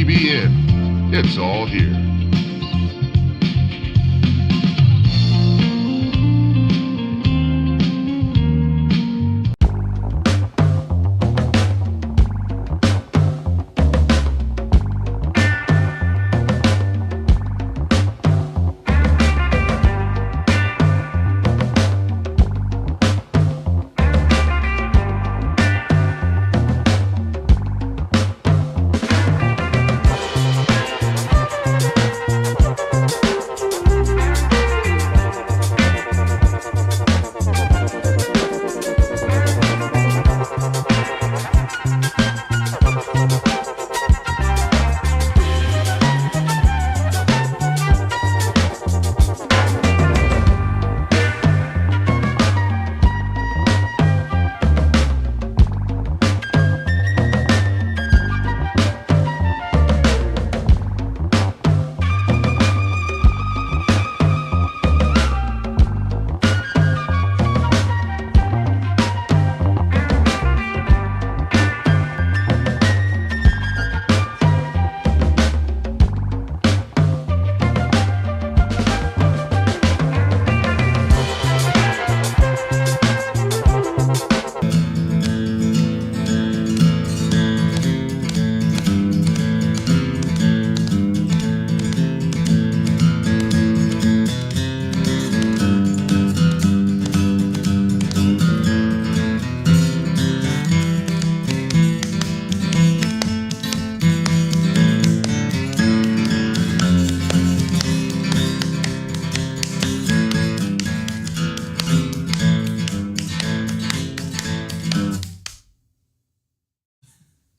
TBN. It's all here.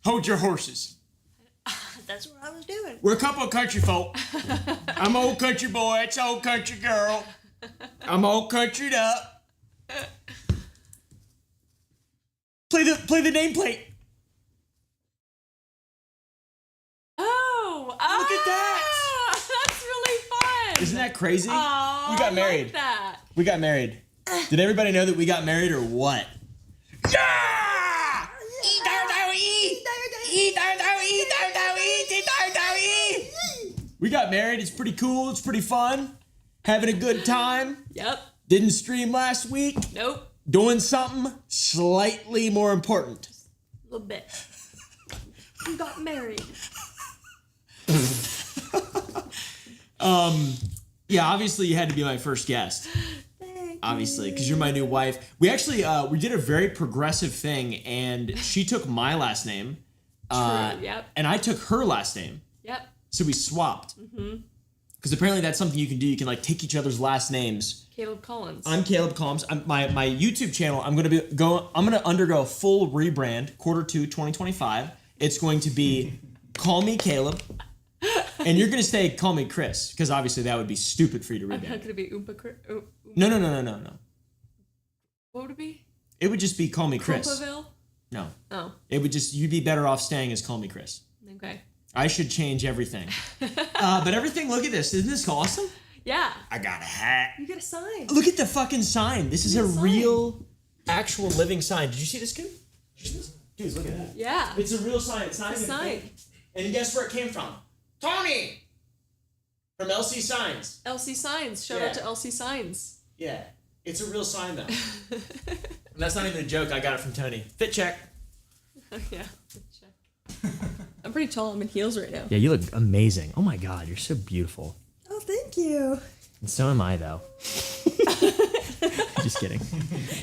Hold your horses. That's what I was doing. We're a couple of country folk. I'm old country boy, it's old country girl. I'm all countryed up. Play the nameplate. Oh, Look at that. That's really fun. Isn't that crazy? Oh, we got married. Like that. We got married. Did everybody know that we got married or what? Yeah! We got married. It's pretty cool. It's pretty fun. Having a good time. Yep. Didn't stream last week. Nope. Doing something slightly more important. A little bit. We got married. Yeah, obviously you had to be my first guest. Obviously, because you're my new wife. We actually, we did a very progressive thing, and she took my last name. True, yep. And I took her last name. Yep. So we swapped. Because apparently that's something you can do. You can like take each other's last names. Caleb Collins. I'm Caleb Collins. My YouTube channel, I'm gonna undergo a full rebrand, Q2 2025. It's going to be Call Me Caleb. And you're gonna say Call Me Chris, because obviously that would be stupid for you to read I'm down. not gonna be Oompa Chris. No. What would it be? It would just be Call Me Chris. Cropaville? No. Oh. It would just, you'd be better off staying as Call Me Chris. Okay. I should change everything. But everything, look at this. Isn't this awesome? Yeah. I got a hat. You get a sign. Look at the fucking sign. This is a real, actual living sign. Did you see this, dude? Dude, look at that. Yeah. It's a real sign. It's not It's a even sign. fake. And guess where it came from? Tony! From LC Signs. LC Signs. Shout out to LC Signs. Yeah. It's a real sign, though. And that's not even a joke. I got it from Tony. Fit check. Yeah. Check. I'm pretty tall. I'm in heels right now. Yeah, you look amazing. Oh my God, you're so beautiful. Oh, thank you. And so am I, though. Just kidding.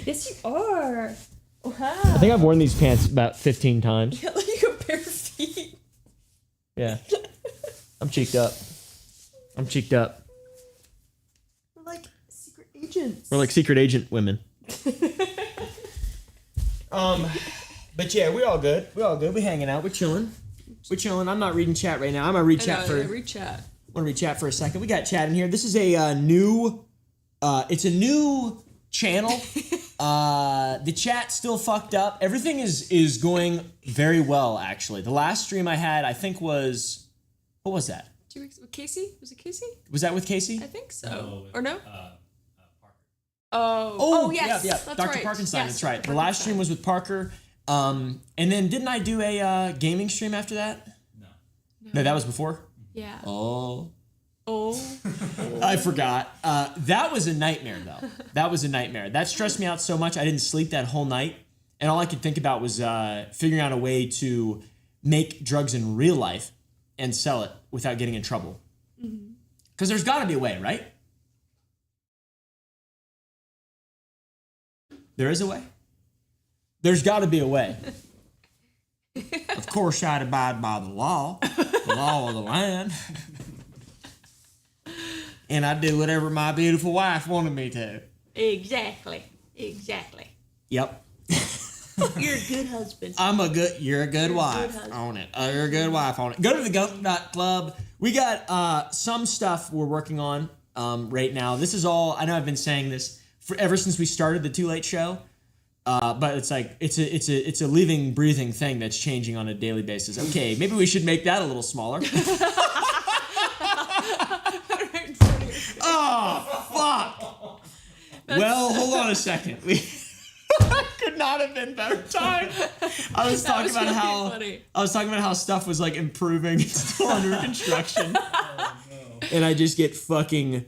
Yes, you are. Wow. I think I've worn these pants about 15 times. Yeah, like you got bare feet. Yeah. I'm cheeked up. We're like secret agents. We're like secret agent women. But yeah, we all good. We hanging out. We're chilling. I'm not reading chat right now. I'm gonna read chat Read chat. Want to read chat for a second? We got chat in here. This is a new. It's a new channel. The chat still fucked up. Everything is going very well, actually. The last stream I had, I think, was, what was that? 2 weeks with Casey? Was it Casey? Was that with Casey? I think so. No, or no? Parker. Oh, yes. Yeah. That's Dr. right. Parkinson, Yes, that's right. Dr. The last stream was with Parker. And then didn't I do a gaming stream after that? No, that was before? Yeah. Oh. Oh. I forgot. That was a nightmare, though. That was a nightmare. That stressed me out so much I didn't sleep that whole night. And all I could think about was figuring out a way to make drugs in real life and sell it without getting in trouble. Because there's got to be a way, right? There is a way? There's got to be a way. Of course, I'd abide by the law of the land. And I'd do whatever my beautiful wife wanted me to. Exactly. Yep. You're a good husband. You're a good wife. Own it. You're a good wife. Own it. Go to the Gump Club. We got some stuff we're working on right now. This is all, I know I've been saying this ever since we started the Too Late Show. But it's like, it's a living, breathing thing that's changing on a daily basis. Okay, maybe we should make that a little smaller. Oh, fuck. Well, hold on a second. Could not have been better time. I was talking about how stuff was like improving, still under construction. Oh, no. And I just get fucking.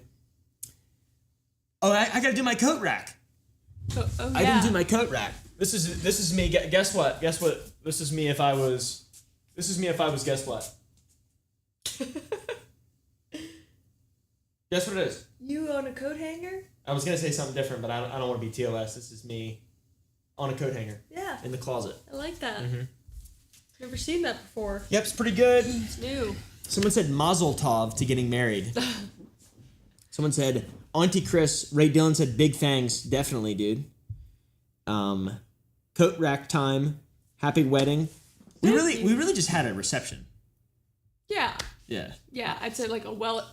Oh, I gotta do my coat rack. I didn't do my coat rack. This is me. Guess what? This is me if I was. Guess what? Guess what it is? You on a coat hanger? I was gonna say something different, but I don't want to be TOS. This is me on a coat hanger. Yeah. In the closet. I like that. Mm-hmm. Never seen that before. Yep, it's pretty good. It's new. Someone said Mazel Tov to getting married. Someone said Auntie Chris. Ray Dillon said big thanks. Definitely, dude. Coat rack time. Happy wedding. We really just had a reception. Yeah. Yeah. Yeah, I'd say like a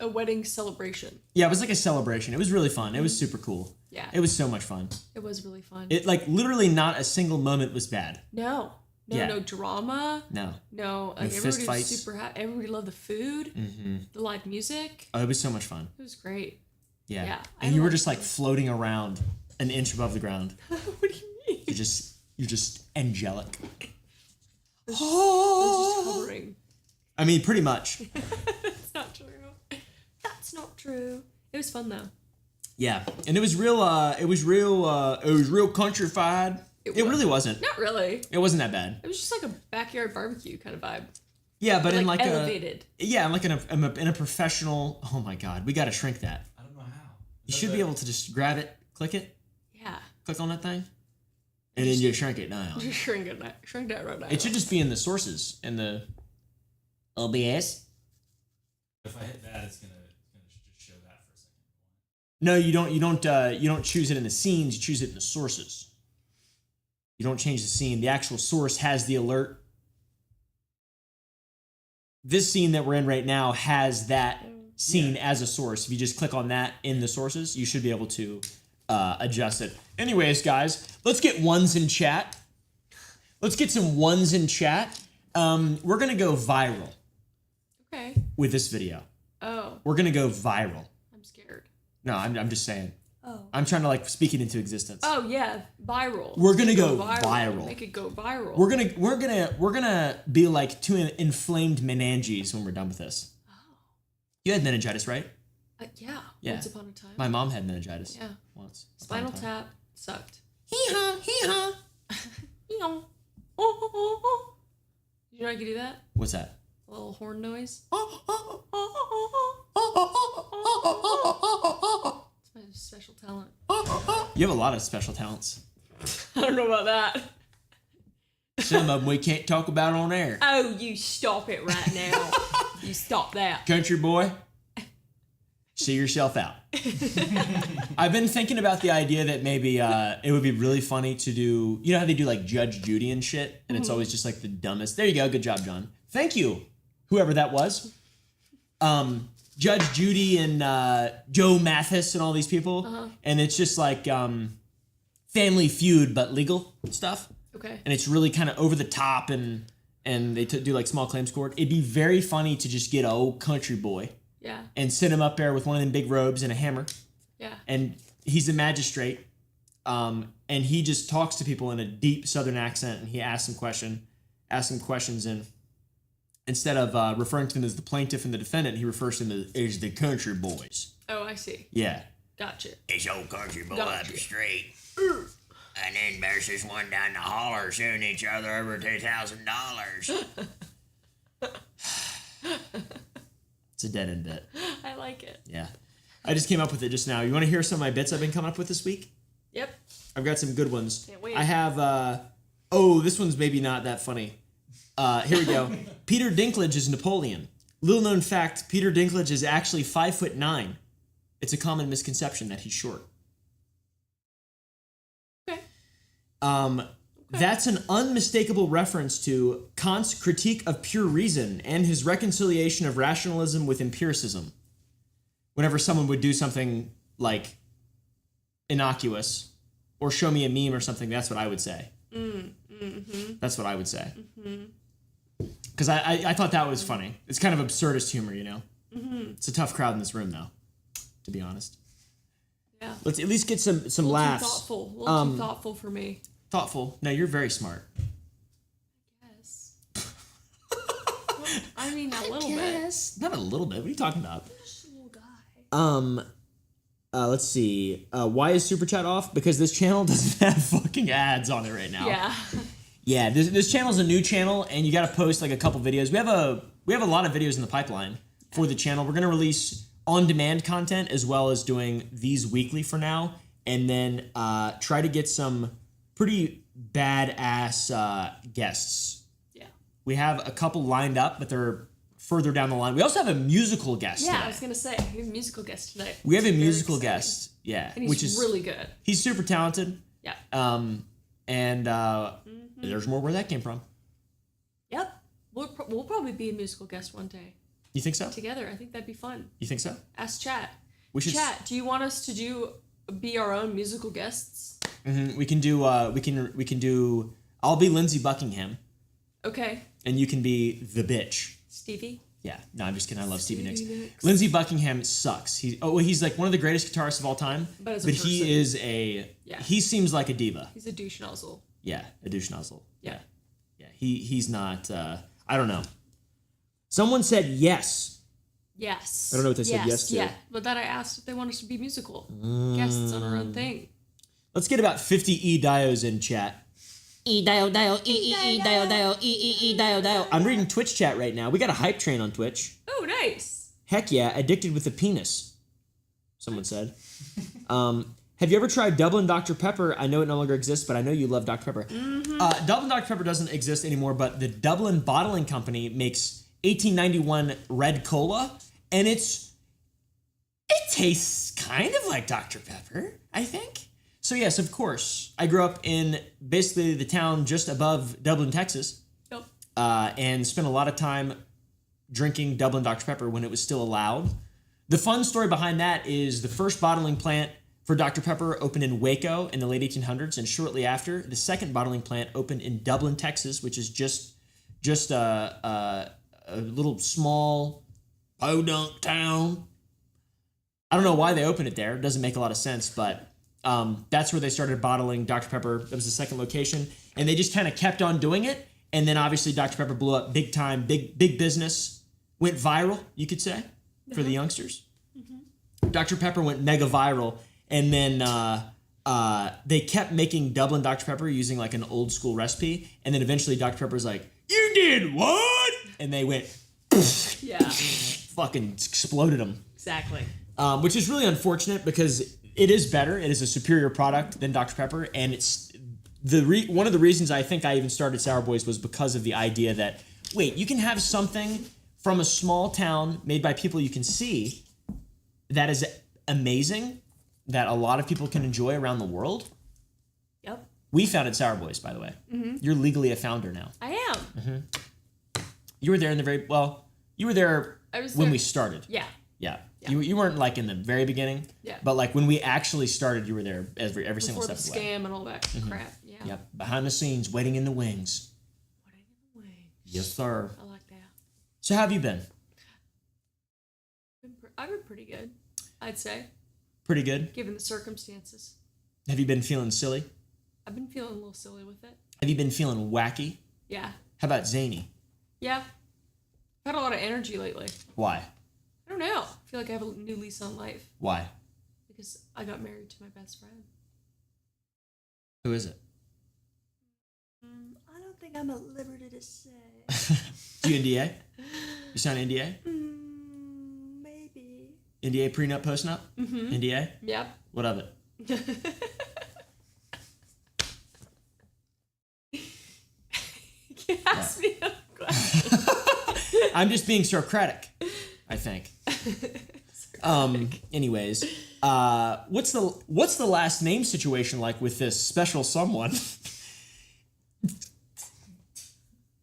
wedding celebration. Yeah, it was like a celebration. It was really fun. It was super cool. Yeah. It was so much fun. It was really fun. It like literally not a single moment was bad. No, no drama. No. Like fist everybody fights. was super happy. Everybody loved the food. Mm-hmm. The live music. Oh, it was so much fun. It was great. Yeah. Yeah. And you were just like floating around an inch above the ground. What do you mean? You're just angelic. I was just hovering. I mean, pretty much. That's not true. That's not true. It was fun though. Yeah, and it was real. It was real countrified. It really wasn't. Not really. It wasn't that bad. It was just like a backyard barbecue kind of vibe. Yeah, but in like elevated. in a professional. Oh my God, we got to shrink that. I don't know how. You should be able to just grab it, click it. Yeah. Click on that thing, and then you shrink it down. Just shrink that right now. It should just be in the sources in the OBS. If I hit that, it's gonna just show that for a second. No, you don't choose it in the scenes. You choose it in the sources. You don't change the scene. The actual source has the alert. This scene that we're in right now has that scene as a source. If you just click on that in the sources, you should be able to adjust it. Anyways, guys, let's get ones in chat. Let's get some ones in chat. We're gonna go viral. Okay. With this video. Oh. We're gonna go viral. I'm scared. No, I'm just saying. Oh. I'm trying to like speak it into existence. Oh yeah, viral. We're gonna go viral. Make it go viral. We're gonna be like two inflamed meninges when we're done with this. Oh. You had meningitis, right? Yeah. Yeah. Once upon a time. My mom had meningitis. Yeah. Once. Spinal tap sucked. Hee-haw, hee-haw. Hee-haw. Oh. Did you know I could do that? What's that? A little horn noise. It's my special talent. You have a lot of special talents. I don't know about that. Some of them we can't talk about on air. Oh, you stop it right now. You stop that. Country boy, see yourself out. I've been thinking about the idea that maybe it would be really funny to do, you know how they do like Judge Judy and shit? And it's always just like the dumbest. There you go. Good job, John. Thank you, whoever that was. Judge Judy and Joe Mathis and all these people. And it's just like Family Feud, but legal stuff. Okay. And it's really kind of over the top and they do like small claims court. It'd be very funny to just get an old country boy. Yeah. And sit him up there with one of them big robes and a hammer. Yeah. And he's a magistrate. And he just talks to people in a deep southern accent and he asks them questions and instead of referring to them as the plaintiff and the defendant, he refers to them as the country boys. Oh, I see. Yeah. Gotcha. This old country boy up Gotcha. the street. And then there's this one down the holler suing each other over $2,000. It's a dead end bit. I like it. Yeah. I just came up with it just now. You want to hear some of my bits I've been coming up with this week? Yep. I've got some good ones. Can't wait. I have, this one's maybe not that funny. Here we go. Peter Dinklage is Napoleon. Little known fact, Peter Dinklage is actually 5'9". It's a common misconception that he's short. Okay. That's an unmistakable reference to Kant's critique of pure reason and his reconciliation of rationalism with empiricism. Whenever someone would do something like innocuous or show me a meme or something, that's what I would say. That's what I would say. Because I thought that was funny. It's kind of absurdist humor, you know? It's a tough crowd in this room, though, to be honest. Yeah. Let's at least get some A little laughs. too thoughtful. A little too thoughtful for me. Thoughtful. No, you're very smart. Yes. I mean, a little bit. Not a little bit. What are you talking about? Just a little guy. Let's see. Why is Super Chat off? Because this channel doesn't have fucking ads on it right now. Yeah. Yeah, this channel's a new channel, and you got to post like a couple videos. We have a lot of videos in the pipeline for the channel. We're gonna release on-demand content as well as doing these weekly for now, and then try to get some pretty badass guests. Yeah. We have a couple lined up, but they're further down the line. We also have a musical guest Yeah, today. I was gonna say we have a musical guest today. We have a Very musical exciting. guest, yeah, And he's which is really good. He's super talented. Yeah. And there's more where that came from. Yep. We'll probably be a musical guest one day You think so? together. I think that'd be fun. You think so? Ask Chat. We should. Chat, do you want us to be our own musical guests? We can do. We can do. I'll be Lindsey Buckingham, Okay. and you can be the bitch. Stevie. Yeah. No, I'm just kidding. I love Stevie Nicks. Nicks. Lindsey Buckingham sucks. He's like one of the greatest guitarists of all time. But as a person. he is a. Yeah. He seems like a diva. He's a douche nozzle. Yeah, a douche nozzle. Yeah. Yeah. He's not. I don't know. Someone said yes. Yes. I don't know what they said yes to. Yeah, but then I asked if they want us to be musical guests on our own thing. Let's get about 50 E-dios in chat. E-dial, dial, E-dial, dial, E-dial, dial. I'm reading Twitch chat right now. We got a hype train on Twitch. Oh, nice. Heck yeah, addicted with a penis. Someone said. Have you ever tried Dublin Dr. Pepper? I know it no longer exists, but I know you love Dr. Pepper. Dublin Dr. Pepper doesn't exist anymore, but the Dublin Bottling Company makes 1891 red cola, and it tastes kind of like Dr. Pepper, I think. So yes, of course, I grew up in basically the town just above Dublin, Texas, Yep. and spent a lot of time drinking Dublin Dr. Pepper when it was still allowed. The fun story behind that is the first bottling plant for Dr. Pepper opened in Waco in the late 1800s, and shortly after, the second bottling plant opened in Dublin, Texas, which is just a little small podunk town. I don't know why they opened it there. It doesn't make a lot of sense, but that's where they started bottling Dr. Pepper. That was the second location, and they just kind of kept on doing it. And then obviously Dr. Pepper blew up big time, big business, went viral, you could say, for the youngsters. Dr. Pepper went mega viral, and then they kept making Dublin Dr. Pepper using like an old school recipe, and then eventually Dr. Pepper's like, "You did what?" And they went, Yeah. fucking exploded them. Exactly. Which is really unfortunate because it is better. It is a superior product than Dr. Pepper, and it's one of the reasons I think I even started Sour Boys was because of the idea that, wait, you can have something from a small town made by people you can see that is amazing, that a lot of people can enjoy around the world. Yep. We founded Sour Boys, by the way. You're legally a founder now. I am. You were there in the you were there I was when there. we started. Yeah. Yeah. Yeah. You weren't like in the very beginning. Yeah. But like when we actually started, you were there every single Before the step of the way. scam and all that crap. Yeah. Yep. Behind the scenes, waiting in the wings. What in the way? Yes, sir. I like that. So how have you been? I've been pretty good, I'd say, Pretty good. given the circumstances. Have you been feeling silly? I've been feeling a little silly with it. Have you been feeling wacky? Yeah. How about zany? Yeah. I've had a lot of energy lately. Why? I don't know. I feel like I have a new lease on life Why? because I got married to my best friend. Who is it? I don't think I'm at liberty to say. Do you NDA? You sign NDA? Maybe. NDA prenup, postnup? Mm-hmm. NDA? Yep. What of it? You asked me a question. I'm just being Socratic, I think. Anyways, what's the last name situation like with this special someone?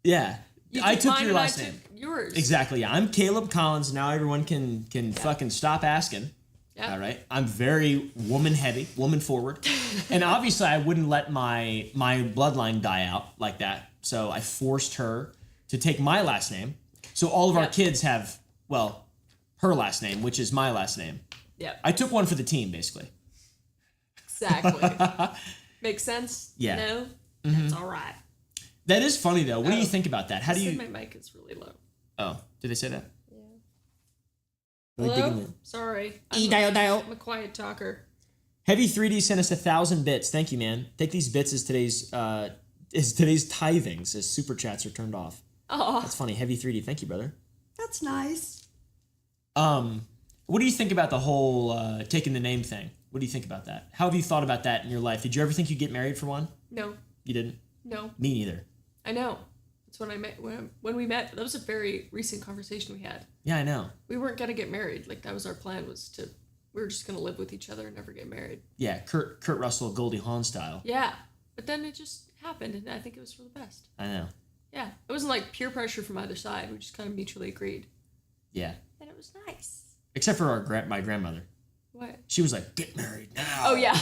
Yeah. I took your last name. Yours. Exactly. Yeah. I'm Caleb Collins. Now everyone can fucking stop asking. Yeah. All right. I'm very woman heavy, woman forward. And obviously I wouldn't let my bloodline die out like that. So I forced her to take my last name. So all of our kids have, well, her last name, which is my last name. Yep. I took one for the team, basically. Exactly. Makes sense? Yeah. No? That's all right. That is funny, though. What do you think about that? How do you... My mic is really low. Oh, did they say that? Yeah. Really digging Hello? it. Sorry. Dial. I'm a quiet talker. Heavy 3D sent us 1,000 bits. Thank you, man. Take these bits as today's tithings as super chats are turned off. Oh, That's funny. Heavy 3D. Thank you, brother. that's nice. What do you think about the whole taking the name thing? What do you think about that? How have you thought about that in your life? Did you ever think you'd get married for one? No. You didn't? No. Me neither. I know. That's when I met. When we met, that was a very recent conversation we had. Yeah, I know. We weren't gonna get married. Like that was our plan. We were just gonna live with each other and never get married. Yeah, Kurt Russell, Goldie Hawn style. Yeah, but then it just happened, and I think it was for the best. I know. Yeah, it wasn't like peer pressure from either side. We just kind of mutually agreed. Yeah. And it was nice. Except for my grandmother. What? She was like, "Get married now." Oh yeah.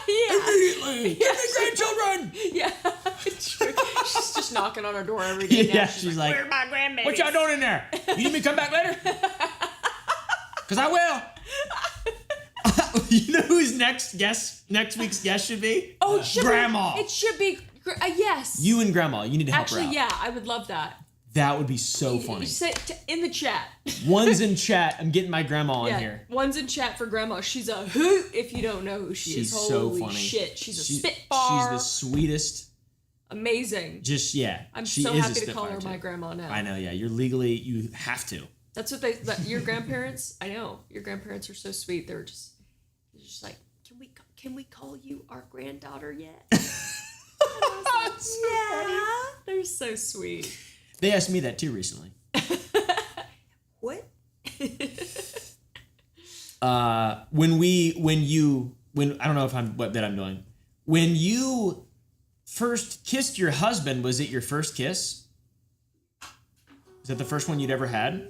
Yeah. Immediately. Get me grandchildren. Yeah. True. She's just knocking on our door every day. Now. Yeah, she's like, "Where's my grandbaby?" "What y'all doing in there? You need me to come back later? Cause I will." You know who's next week's guest should be? Oh, it should Grandma. Be, it should be. Yes. You and Grandma. You need to help her Actually, out. yeah, I would love that. That would be so You funny. say in the chat. One's in chat. I'm getting my grandma on Yeah, here. one's in chat for grandma. She's a hoot if you don't know who she She's is. so Holy funny. shit, she's a She's spitfire. the sweetest. Amazing. Just yeah. I'm she so is happy a to call her spitfire, my too. grandma now. I know. Yeah, you have to. That's what your grandparents. I know your grandparents are so sweet. They're just like, can we call you our granddaughter yet? And I was like, So yeah, they're so sweet. They asked me that too recently. What? When I don't know if what bit I'm doing. When you first kissed your husband, was it your first kiss? Is that the first one you'd ever had?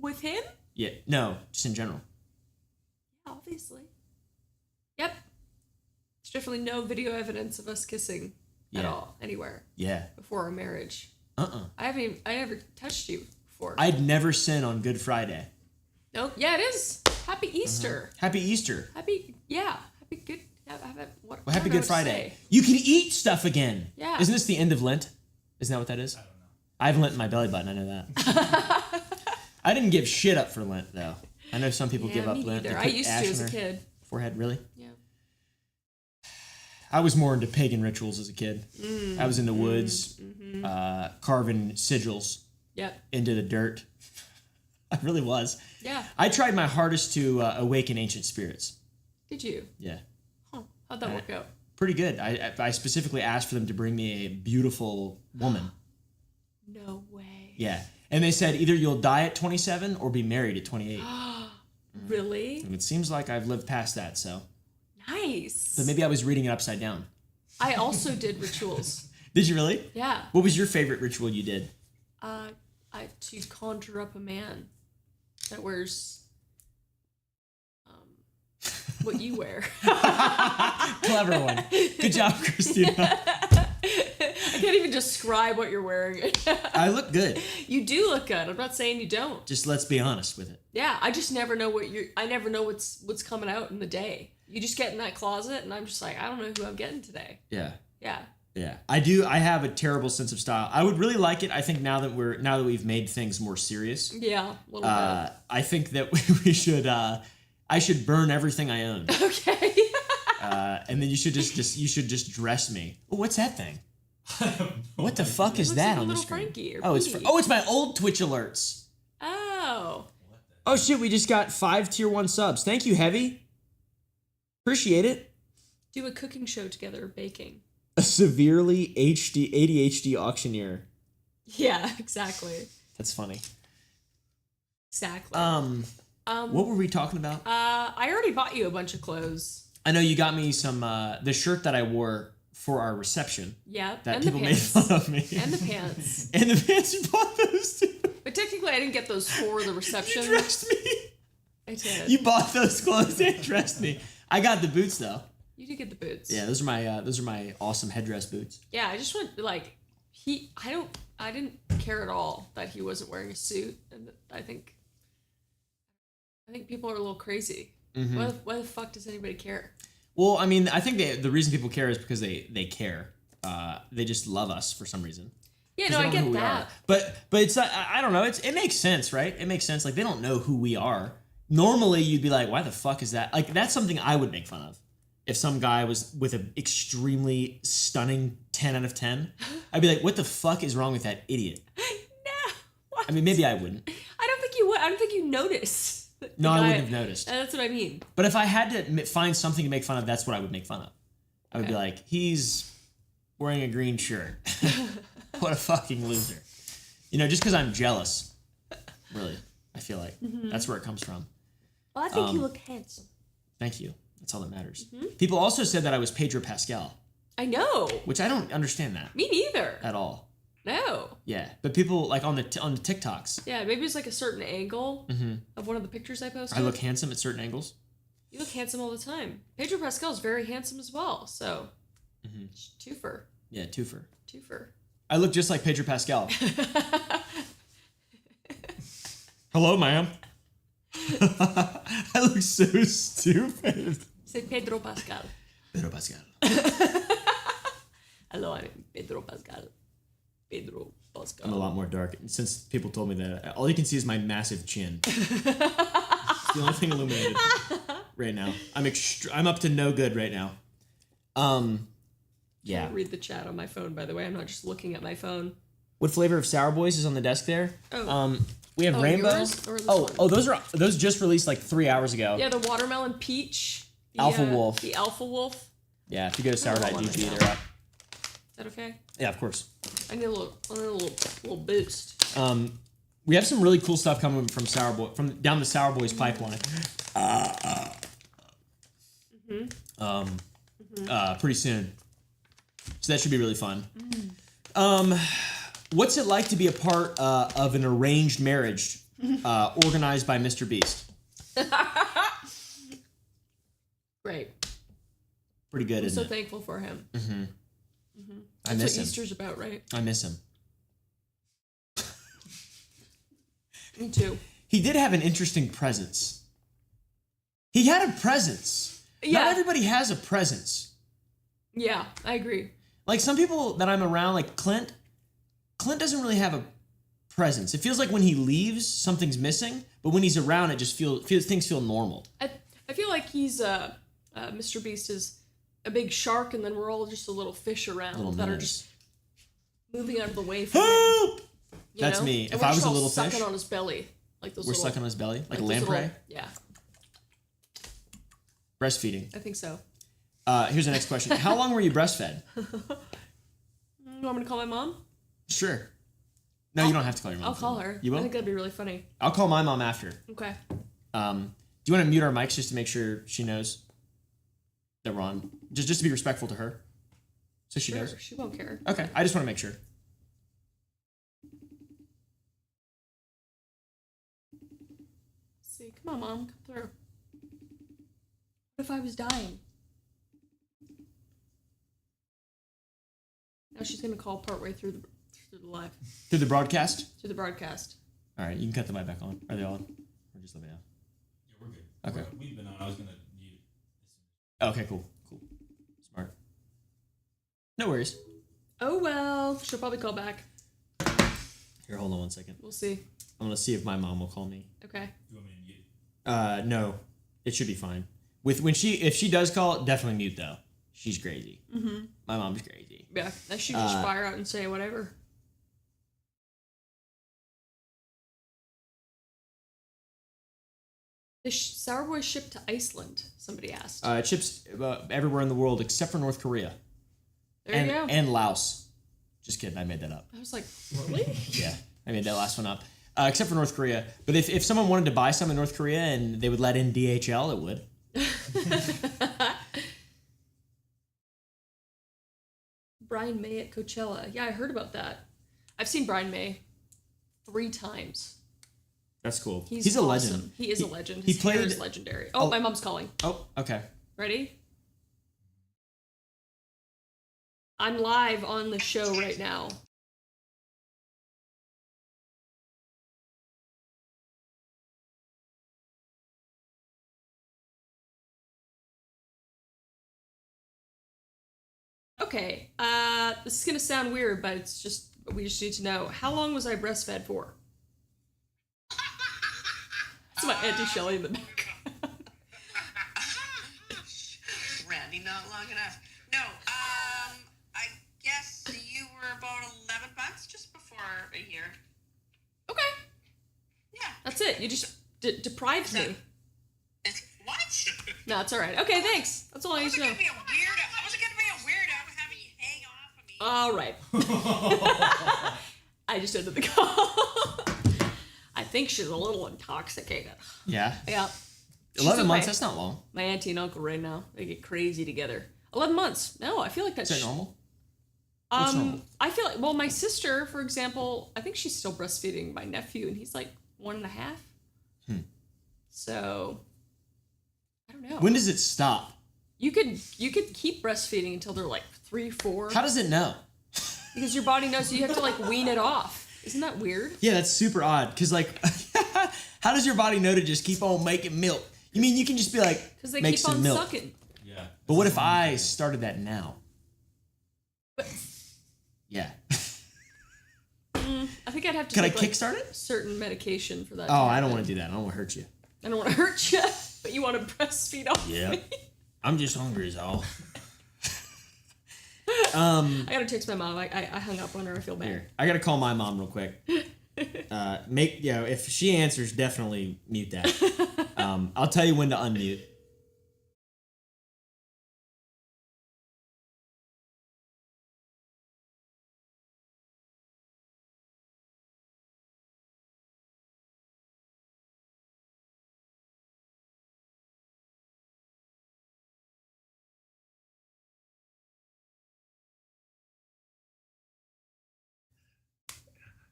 With him? Yeah. No, just in general. Obviously. Yep. There's definitely no video evidence of us kissing at Yeah. all anywhere Yeah. before our marriage. I never touched you before. I'd never sin on Good Friday. No. Yeah, it is. Happy Easter. Happy Easter. Happy good. Well, happy Good Friday. You can eat stuff again. Yeah. Isn't this the end of Lent? Isn't that what that is? I don't know. I have Lent in my belly button. I know that. I didn't give shit up for Lent, though. I know some people give up me Lent. They neither. I put used to ash as on a their kid. Forehead, really? Yeah. I was more into pagan rituals as a kid. I was in the woods, carving sigils Yep. into the dirt. I really was. Yeah. I tried my hardest to awaken ancient spirits. Did you? Yeah. Huh. How'd that work out? Pretty good. I specifically asked for them to bring me a beautiful woman. No way. Yeah. And they said either you'll die at 27 or be married at 28. Really? And it seems like I've lived past that, so. Nice. But maybe I was reading it upside down. I also did rituals. Did you really? Yeah. What was your favorite ritual you did? To conjure up a man that wears what you wear. Clever one. Good job, Christina. I can't even describe what you're wearing. I look good. You do look good. I'm not saying you don't. Just let's be honest with it. Yeah, I just never know I never know what's coming out in the day. You just get in that closet and I'm just like, I don't know who I'm getting today. Yeah. Yeah. Yeah, I do. I have a terrible sense of style. I would really like it. I think now that we've made things more serious. Yeah, a little bit. I think that we should. I should burn everything I own. Okay. And then you should just dress me. Oh, what's that thing? What the fuck is looks that like a on the little screen? Frankie or It's Petey. it's my old Twitch alerts. Oh. Oh shit, we just got 5 tier 1 subs. Thank you, Heavy. Appreciate it. Do a cooking show together, baking. A severely ADHD auctioneer. Yeah, exactly. That's funny. Exactly. What were we talking about? I already bought you a bunch of clothes. I know you got me some the shirt that I wore for our reception. Yeah, That and people the made pants. fun of me. And the pants. And the pants, you bought those too. But technically, I didn't get those for the reception. You dressed me. I did. You bought those clothes and dressed me. I got the boots though. You did get the boots. Yeah, those are my awesome headdress boots. Yeah, I just went like I didn't care at all that he wasn't wearing a suit, and I think people are a little crazy. Mm-hmm. Why the fuck does anybody care? Well, I mean, I think the reason people care is because they care. They just love us for some reason. Yeah, 'Cause no, they I don't know get who we that. are. But it's I don't know. It makes sense, right? It makes sense. Like they don't know who we are. Normally, you'd be like, why the fuck is that? Like that's something I would make fun of. If some guy was with an extremely stunning 10 out of 10, I'd be like, what the fuck is wrong with that idiot? No. What? I mean, maybe I wouldn't. I don't think you would. I don't think you noticed. No, I wouldn't have noticed. That's what I mean. But if I had to find something to make fun of, that's what I would make fun of. I would be Okay. like, he's wearing a green shirt. What a fucking loser. You know, just because I'm jealous. Really, I feel like that's where it comes from. Well, I think you look handsome. Thank you. That's all that matters. People also said that I was Pedro Pascal, I know. which I don't understand that Me neither. at all. No. Yeah, but people like on the TikToks, Yeah, maybe it's like a certain angle of one of the pictures I posted. I look handsome at certain angles. You look handsome all the time. Pedro Pascal is very handsome as well. So, twofer. Yeah, twofer. I look just like Pedro Pascal. Hello, ma'am. I look so stupid. Say Pedro Pascal. Pedro Pascal. Hello, I'm Pedro Pascal. Pedro Pascal. I'm a lot more dark. Since people told me that, all you can see is my massive chin. It's the only thing illuminated right now. I'm up to no good right now. Yeah. I read the chat on my phone, by the way. I'm not just looking at my phone. What flavor of Sour Boys is on the desk there? Oh. We have Oh, rainbow. yours or this Oh, one? those just released like 3 hours ago. Yeah, the watermelon peach. The, Alpha Wolf. The Alpha Wolf. Yeah, if you go to sour.gg, Is they're up. that okay? Yeah, of course. I need a little boost. We have some really cool stuff coming from Sour Boy down the Sour Boys pipeline. Pretty soon. So that should be really fun. What's it like to be a part of an arranged marriage organized by Mr. Beast? Great. Pretty good, I'm isn't so it? thankful for him. I That's miss what him. Easter's about, right? I miss him. Me too. He did have an interesting presence. He had a presence. Yeah. Not everybody has a presence. Yeah, I agree. Like some people that I'm around, like Clint doesn't really have a presence. It feels like when he leaves, something's missing, but when he's around, it just feels things feel normal. I feel like he's Mr. Beast is a big shark, and then we're all just a little fish around Little that are minnows. just moving out of the way from him. Help! You That's know? me. And If we're I was just a all little sucking fish, on his belly, like those. we're little, stuck on his belly like a those lamprey. little- yeah, Breastfeeding. I think so. Here's the next question. How long were you breastfed? You want me to call my mom? Sure. No, you don't have to call your mom. I'll call her. You will? I think that'd be really funny. I'll call my mom after. Okay. Do you want to mute our mics just to make sure she knows that we're on? Just to be respectful to her. So she Sure, knows. she won't care. Okay, I just want to make sure. Let's see, come on, mom, come through. What if I was dying? Now she's gonna call partway through the live, Through the broadcast? through the broadcast. All right, you can cut the mic back on. Are they on? Or just let me know. Yeah, we're good. Okay. We've been on. I was gonna mute. Okay, cool. Smart. No worries. Oh well, she'll probably call back. Here, hold on one second. We'll see. I'm gonna see if my mom will call me. Okay. You want me to mute? No, it should be fine. If she does call, definitely mute though. She's crazy. Mm-hmm. My mom's crazy. Yeah, I should just fire out and say whatever. The Sour Boy shipped to Iceland? Somebody asked. It ships everywhere in the world except for North Korea. There you go. And Laos. Just kidding, I made that up. I was like, really? Yeah, I made that last one up. Except for North Korea. But if someone wanted to buy some in North Korea and they would let in DHL, it would. Brian May at Coachella. Yeah, I heard about that. I've seen Brian May 3 times. That's cool. He's a awesome. legend. He is a legend. He His hair played- is legendary. Oh, my mom's calling. Oh, okay. Ready? I'm live on the show right now. Okay, this is gonna sound weird, but it's just, we just need to know, how long was I breastfed for? That's my Auntie Shelley in the back. Randy, not long enough. No, I guess you were about 11 months, just before a year. Okay, Yeah. that's it. You just deprived me. What? No, it's all right. Okay, thanks. That's all I I need wasn't to know. gonna be a weirdo. I wasn't gonna be a weirdo having you hang off of me. All right. I just ended the call. I think she's a little intoxicated. Yeah. Yeah. 11 She's months, okay. that's not long. My auntie and uncle right now, they get crazy together. 11 months. No, I feel like that's Is that normal? What's normal? I feel like, well, my sister, for example, I think she's still breastfeeding my nephew, and he's like 1.5. So I don't know. When does it stop? You could keep breastfeeding until they're like 3, 4. How does it know? Because your body knows you have to like wean it off. Isn't that weird? Yeah, that's super odd. Because, like, how does your body know to just keep on making milk? You mean you can just be like, Because they make keep some on milk. sucking. Yeah. But what if I started that now? Yeah. I think I'd have to Could I take like, kickstart it? certain medication for that. Oh, I don't want to do that. I don't want to hurt you. I don't want to hurt you, but you want to breastfeed off Yeah. me. I'm just hungry is all. I gotta text my mom. I hung up on her. I feel bad. Here, I gotta call my mom real quick. If she answers, definitely mute that. I'll tell you when to unmute.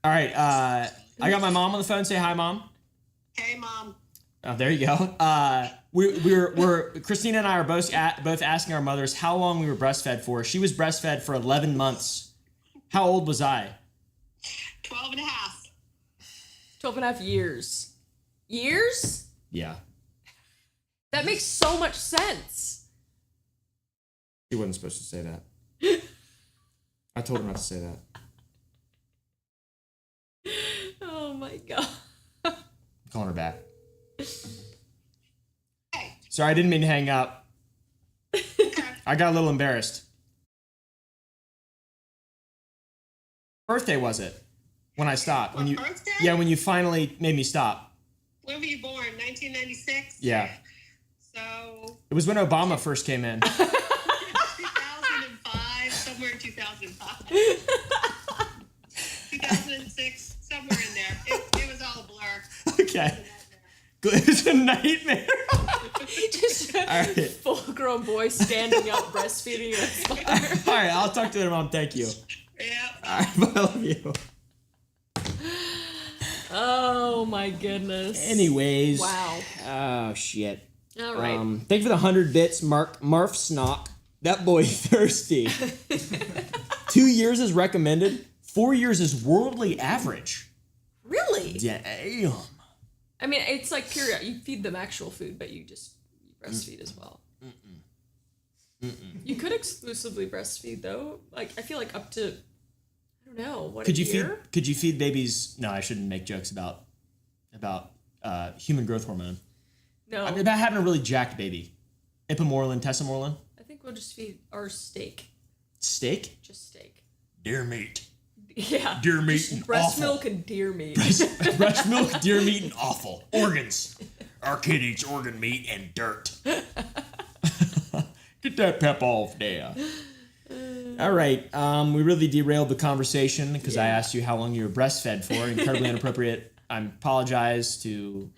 All right, I got my mom on the phone. Say hi, Mom. Hey, Mom. Oh, there you go. We're Christina and I are both asking our mothers how long we were breastfed for. She was breastfed for 11 months. How old was I? 12 and a half. 12.5 years. Years? Yeah. That makes so much sense. She wasn't supposed to say that. I told her not to say that. Oh my god. I'm calling her back. Hey. Sorry, I didn't mean to hang up. I got a little embarrassed. Birthday was it? When I stopped. What, birthday? Yeah, when you finally made me stop. When were you born? 1996? Yeah. So, It was when Obama first came in. 2005, somewhere in 2005. 2006, somewhere in there. It was all a blur. Okay. It was a nightmare. Just a right. full-grown boy standing up, breastfeeding his mother. All right, I'll talk to her, Mom. Thank you. Yeah. All right, I love you. Oh my goodness. Anyways. Wow. Oh, shit. All right. Thank you for the 100 bits, Marf Snock. That boy thirsty. 2 years is recommended. 4 years is worldly average. Really? Damn. I mean, it's like period. You feed them actual food, but you breastfeed as well. You could exclusively breastfeed though. Like I feel like up to, I don't know, what Could a you year? feed? Could you feed babies? No, I shouldn't make jokes about human growth hormone. No, I mean, about having a really jacked baby. Ipamorelin, Tesamorelin, I think we'll just feed our steak. steak. Just steak. Deer meat. Yeah. Deer meat Just and breast awful. milk and deer meat. Breast milk, deer meat, and Awful. Organs. Our kid eats organ meat and dirt. get that pep off there. All right, we really derailed the conversation because I asked you how long you were breastfed for. Incredibly inappropriate. I apologize to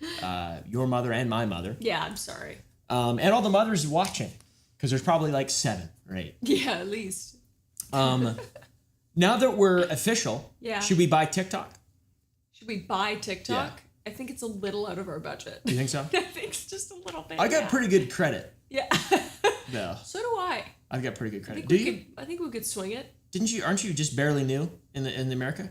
your mother and my mother, Yeah, I'm sorry. and all the mothers watching, because there's probably like 7 or 8. Yeah, at least. Now that we're official, Yeah. should we buy TikTok? Should we buy TikTok? I think it's a little out of our budget. You think so? I think it's just a little bit. I got yeah. pretty good credit. Yeah. No, So do I. I've got pretty good I credit. think Do we you? could. I think we could swing it. Didn't you? Aren't you just barely new in America?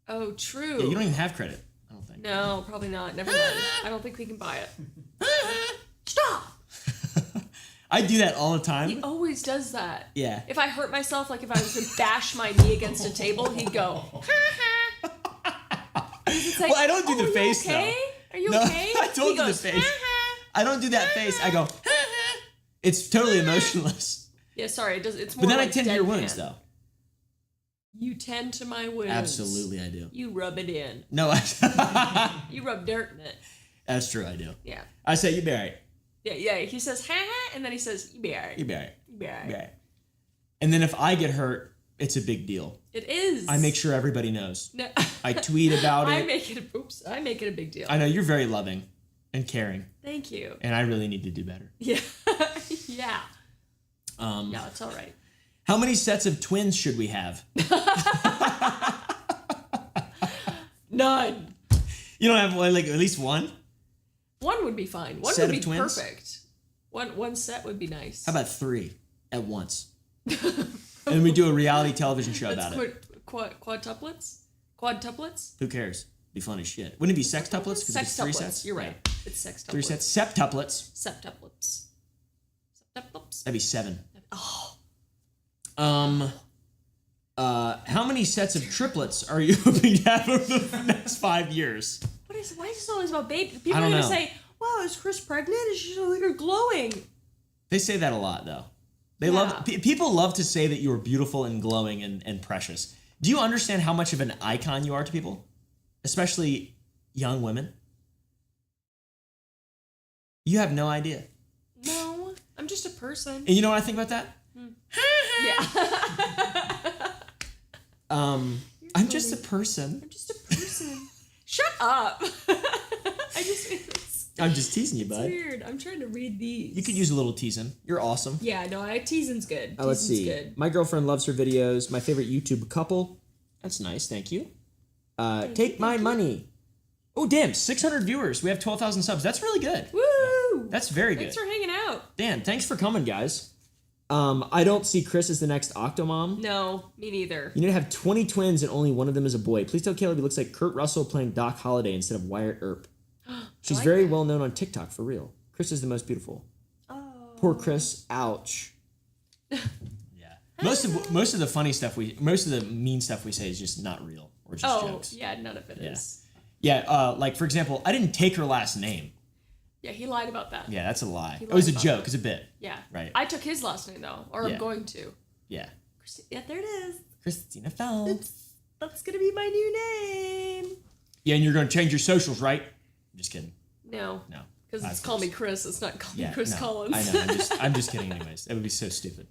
Oh, true. Yeah, you don't even have credit. I don't think. No, probably not. Never mind. I don't think we can buy it. Stop! I do that all the He time. always does that. Yeah. If I hurt myself, like if I was to bash my knee against a table, he'd go. It's like, Well, I don't do the "Oh, are you face, okay? though. Are you No, okay? I don't He do the goes, face. I don't do that face. I go. It's totally emotionless. Yeah, sorry. It does. It's more. But then I like tend to your deadpan. wounds, though. You tend to my wounds. Absolutely, I do. You rub it in. No, You rub dirt in it. that's true. I do. Yeah. I say you be alright. Yeah. He says ha ha, and then he says you be alright. You be alright. You be alright. You be alright. And then if I get hurt, it's a big deal. It is. I make sure everybody knows. No. I tweet about I it. make it. Oops. I make it a big deal. I know you're very loving and caring, Thank you. and I really need to do better. Yeah. Yeah. Um, Yeah. It's all right. How many sets of twins should we have? None. You don't have one, like at least one? One would be fine. One Set would of be twins? perfect. One set would be nice. How about 3 at once? And we do a reality television show That's about it. quadtuplets? Quadtuplets? Who cares? Be fun as shit. Wouldn't it be sextuplets? Because it's 3 Sextuplets. sets. You're Yeah. right. It's sextuplets. 3 sets. Septuplets. Septuplets. Septuplets. That'd be 7. Oh. How many sets of triplets are you hoping to have over the next 5 years? Why is this always about baby? People I are don't gonna know. say, "Wow, is Chris pregnant? Is she so you're glowing?" They say that a lot, though. They Yeah. love people love to say that you are beautiful and glowing and precious. Do you understand how much of an icon you are to people, especially young women? You have no idea. No, I'm just a person. And you know what I think about that? Yeah. I'm just a person. I'm just a person. Shut up. It's I'm just teasing you, bud. weird. I'm trying to read these. You could use a little teasing. You're awesome. Yeah, no, teasing's good. Let's Teasing's see. good. My girlfriend loves her videos. My favorite YouTube couple. That's nice. Thank you. Take my money. Oh, damn. 600 viewers. We have 12,000 subs. That's really good. Woo! That's very good. Thanks for hanging out. Dan, thanks for coming, guys. I don't see Chris as the next Octomom. No, me neither. You need to have 20 twins and only one of them is a boy. Please tell Caleb he looks like Kurt Russell playing Doc Holliday instead of Wyatt Earp. She's like very that. well known on TikTok, for real. Chris is the most beautiful. Oh. Poor Chris. Ouch. Yeah. Most of the funny stuff most of the mean stuff we say is just not real or just jokes. Yeah, none of it is. Yeah, like for example, I didn't take her last name. Yeah, he lied about that. Yeah, that's a lie. He It was a lied about joke. that. It's a bit. Yeah. Right. I took his last name though, or Yeah. I'm going to. Yeah. Yeah, there it is. Christina Phelps. That's gonna be my new name. Yeah, and you're going to change your socials, right? I'm just kidding. No. No. Because Of it's Call Me course. Chris. It's not Call Yeah, Me Chris no, Collins. I know. I'm just kidding. Anyways, that would be so stupid.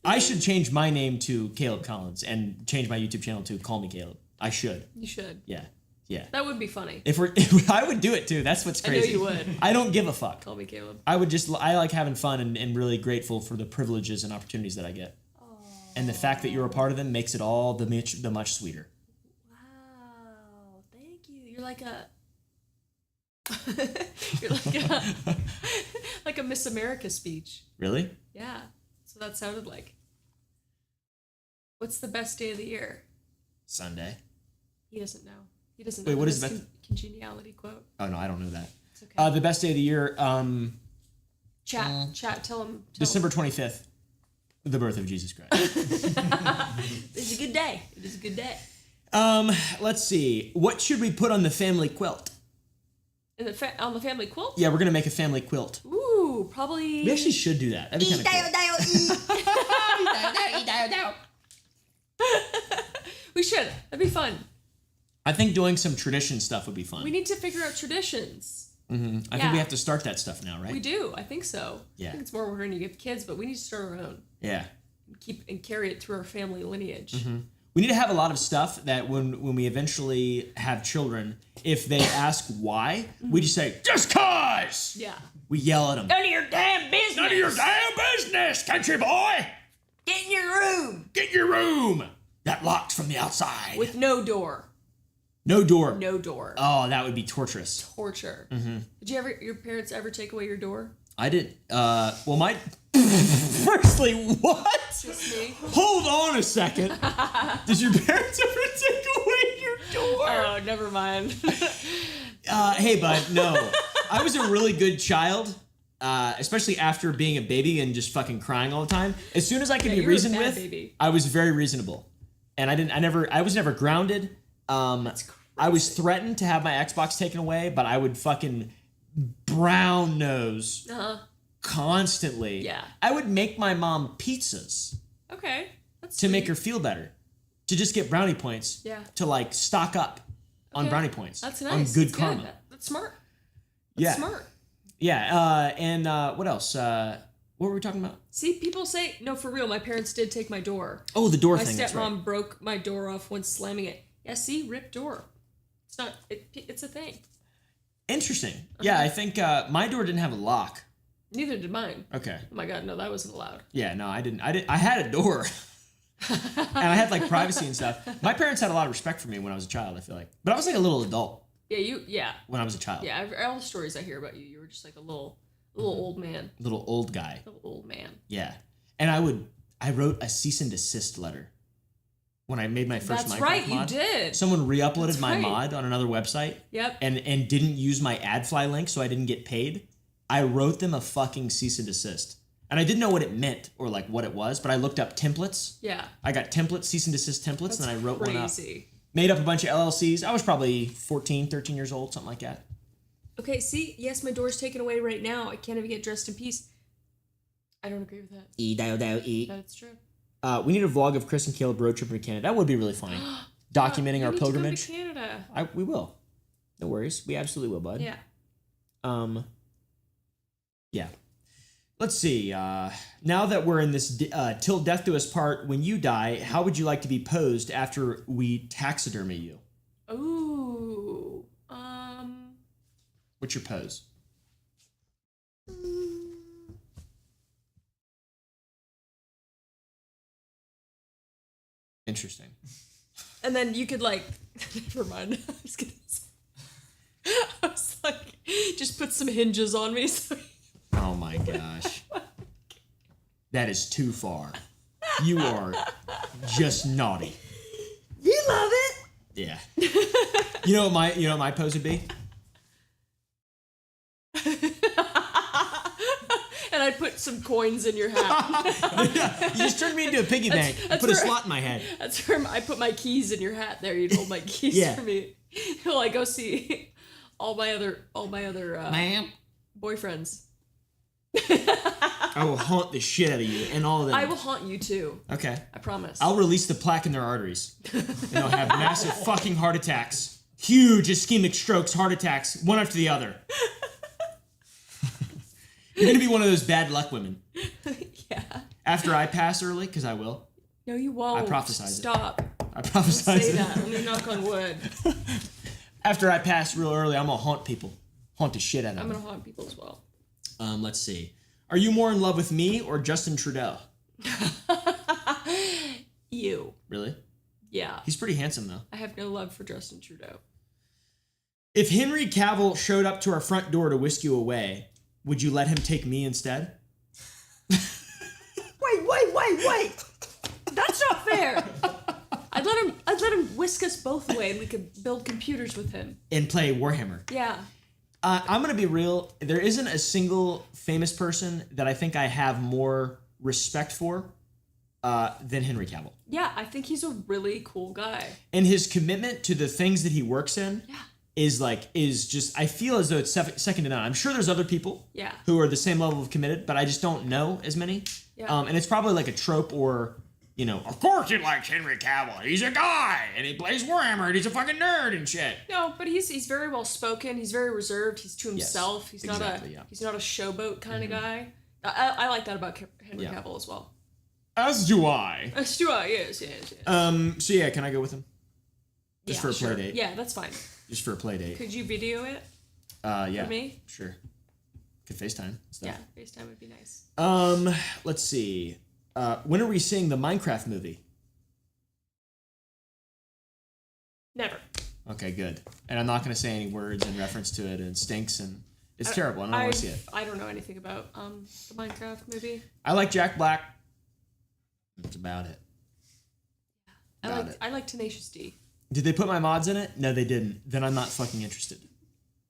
I should change my name to Caleb Collins and change my YouTube channel to Call Me Caleb. I should. You should. Yeah. Yeah. That would be funny. If I would do it too. That's what's I know crazy. you would. I don't give a fuck. Call Me Caleb. I like having fun and really grateful for the privileges and opportunities that I get. And the fact that you're a part of them makes it all the much sweeter. Wow. Thank you. You're like a. You're like a Miss America speech. Really? Yeah. So that sounded like. What's the best day of the year? Sunday. He doesn't know. He doesn't know. Wait, what is this the best- congeniality quote? Oh no, I don't know that. It's okay. The best day of the year, Chat. Tell him. December 25th. The birth of Jesus Christ. It's a good day. It is a good day. Let's see. What should we put on the family quilt? On the family quilt? Yeah, we're gonna make a family quilt. Ooh, probably. We actually should do that. That'd be kind of cool. We should. That'd be fun. I think doing some tradition stuff would be fun. We need to figure out traditions. I think we have to start that stuff now, right? We do. I think so. Yeah. I think it's more we're going to give kids, but we need to start our own. Yeah. And carry it through our family lineage. We need to have a lot of stuff that when we eventually have children, if they ask why, we just say, just cause! Yeah. We yell at them. None of your damn business. None of your damn business, country boy! Get in your room. Get in your room! That locked from the outside. With no door. No door. No door. Oh, that would be torturous. Torture. Did your parents ever take away your door? I did. Well, my. Firstly, what? Just me. Hold on a second. Did your parents ever take away your door? Oh, never mind. Hey, bud, no. I was a really good child, especially after being a baby and just fucking crying all the time. As soon as I could be you were a reasoned bad with, baby. I was very reasonable, and I was never grounded. That's crazy. I was threatened to have my Xbox taken away, but I would fucking brown nose constantly. Yeah. I would make my mom pizzas Okay. That's to make sweet. her feel better, to just get brownie points. Yeah. To like stock up on Okay. brownie points. That's nice. On good That's karma. That's smart. Yeah. Smart. Yeah. And what else? What were we talking about? See, people say, no, for real, my parents did take my door. Oh, the door My thing. That's stepmom right. broke my door off when slamming it. Yeah, see, ripped door. It's not, it's a thing. Interesting. Yeah, I think my door didn't have a lock. Neither did mine. Okay. Oh my god, no, that wasn't allowed. Yeah, no, I didn't. I had a door. And I had like privacy and stuff. My parents had a lot of respect for me when I was a child, I feel like. But I was like a little adult Yeah, when I was a child. yeah. All the stories I hear about you, you were just like a little old man. Little old guy. Little old man. Yeah. And I wrote a cease and desist letter when I made my first That's Minecraft right, mod. you did. Someone re-uploaded That's my right. mod on another website. Yep. And didn't use my AdFly link, so I didn't get paid. I wrote them a fucking cease and desist. And I didn't know what it meant or like what it was, but I looked up templates. Yeah. I got templates, cease and desist templates, That's and then I wrote one up. crazy. Made up a bunch of LLCs. I was probably 14, 13 years old, something like that. Okay, see, yes, my door's taken away right now. I can't even get dressed in peace. I don't agree with that. That's true. We need a vlog of Chris and Caleb road tripping to Canada. That would be really funny. Documenting You our need pilgrimage. To go to Canada. We will. No worries. We absolutely will, bud. Yeah. Yeah. Let's see. Now that we're in this till death do us part, when you die, how would you like to be posed after we taxidermy you? Ooh. What's your pose? Interesting. And then you could like, never mind. I was gonna say, I was like, just put some hinges on me. So Oh my gosh. That is too far. You are just naughty. you love it. Yeah. You know what my pose would be? And I put some coins in your hat. You just turned me into a piggy bank. that's Put a where- slot in my head. That's where I put my keys in your hat. There, you'd hold my keys Yeah. for me. Till I go see all my other Ma'am. boyfriends. I will haunt the shit out of you and all of them. I will haunt you too. Okay. I promise. I'll release the plaque in their arteries. And they'll have massive fucking heart attacks. Huge ischemic strokes, heart attacks, one after the other. You're gonna be one of those bad luck women. Yeah. After I pass early, because I will. No, you won't. I prophesize it. Stop. I Don't prophesize say it. that. Let me knock on wood. After I pass real early, I'm gonna haunt people. Haunt the shit out of I'm them. gonna haunt people as well. Let's see. Are you more in love with me or Justin Trudeau? You. Really? Yeah. He's pretty handsome though. I have no love for Justin Trudeau. If Henry Cavill showed up to our front door to whisk you away, would you let him take me instead? Wait. That's not fair. I'd let him whisk us both away and we could build computers with him. And play Warhammer. Yeah. I'm gonna be real. There isn't a single famous person that I think I have more respect for than Henry Cavill. Yeah, I think he's a really cool guy. And his commitment to the things that he works in is just, I feel as though it's second to none. I'm sure there's other people who are the same level of committed, but I just don't know as many. Yeah. And it's probably like a trope or, Of course he likes Henry Cavill. He's a guy, and he plays Warhammer, and he's a fucking nerd and shit. No, but he's very well spoken. He's very reserved. He's to himself. He's not a showboat kind of guy. I like that about Henry Cavill as well. As do I. As do I. Yes. So yeah, can I go with him? Just for a play date. Yeah, that's fine. Just for a play date. Could you video it? Yeah. For me? Sure. Could FaceTime and stuff. Yeah, FaceTime would be nice. Let's see. When are we seeing the Minecraft movie? Never. Okay, good. And I'm not going to say any words in reference to it, and it stinks, and it's terrible. I don't want to see it. I don't know anything about the Minecraft movie. I like Jack Black. That's about it. I like Tenacious D. Did they put my mods in it? No, they didn't. Then I'm not fucking interested.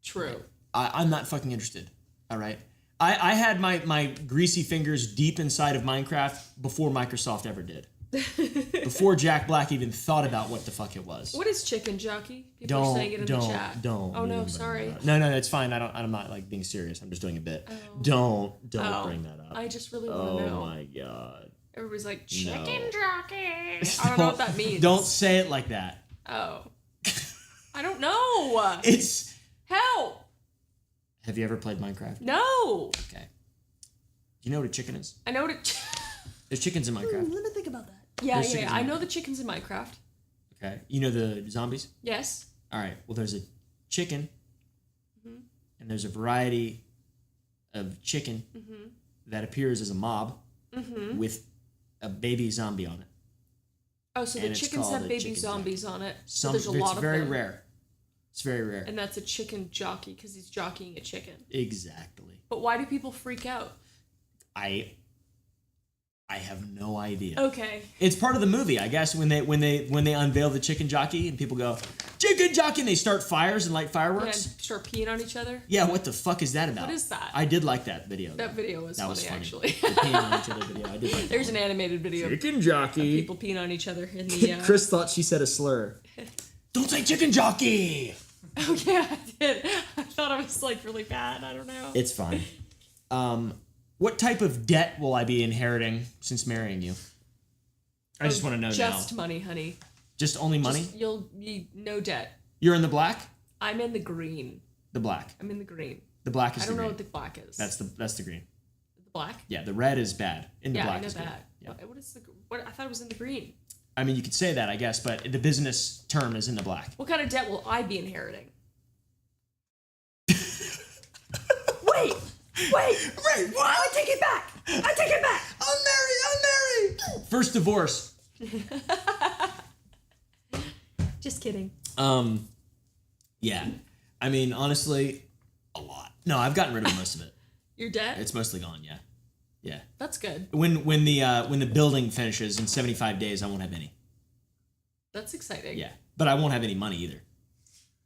True. I'm not fucking interested. All right. I had my greasy fingers deep inside of Minecraft before Microsoft ever did. Before Jack Black even thought about what the fuck it was. What is chicken jockey? People are saying it in the chat. Don't. Oh no, sorry. No, it's fine. I'm not like being serious. I'm just doing a bit. Oh. Don't bring that up. I just really want to know. Oh my god. Everybody's like chicken jockey. I don't know what that means. Don't say it like that. Oh. I don't know. It's help. Have you ever played Minecraft? No. Okay. Do you know what a chicken is? I know what There's chickens in Minecraft. Let me think about that. Yeah. I know the chickens in Minecraft. Okay. You know the zombies? Yes. All right. Well, there's a chicken, and there's a variety of chicken that appears as a mob with a baby zombie on it. Oh, so the chickens have baby zombies on it. So there's a It's lot of very them. rare. It's very rare. And that's a chicken jockey because he's jockeying a chicken. Exactly. But why do people freak out? I have no idea. Okay. It's part of the movie, I guess, when they unveil the chicken jockey and people go, chicken jockey, and they start fires and light fireworks. And start peeing on each other. Yeah, what the fuck is that about? What is that? I did like that video. That video was funny, actually. The peeing on each other video. I did like There's an animated video chicken jockey. of people peeing on each other in the. Chris thought she said a slur. Don't say chicken jockey. Oh yeah, I did. I thought it was like really bad. I don't know. It's fine. What type of debt will I be inheriting since marrying you? I just want to know now. Just money, honey. Just only money? You'll need no debt. You're in the black? I'm in the green. The black. I'm in the green. The black is I the don't know green. what the black is. That's the green. The black? Yeah, the red is bad. In the yeah, black I know is good. that. Yeah. What is the? What I thought it was in the green. I mean, you could say that, I guess, but the business term is in the black. What kind of debt will I be inheriting? Wait, what? I take it back. I'm married. First divorce. Just kidding. Yeah. I mean, honestly, a lot. No, I've gotten rid of most of it. Your debt? It's mostly gone, yeah. Yeah. That's good. When the building finishes in 75 days, I won't have any. That's exciting. Yeah. But I won't have any money either.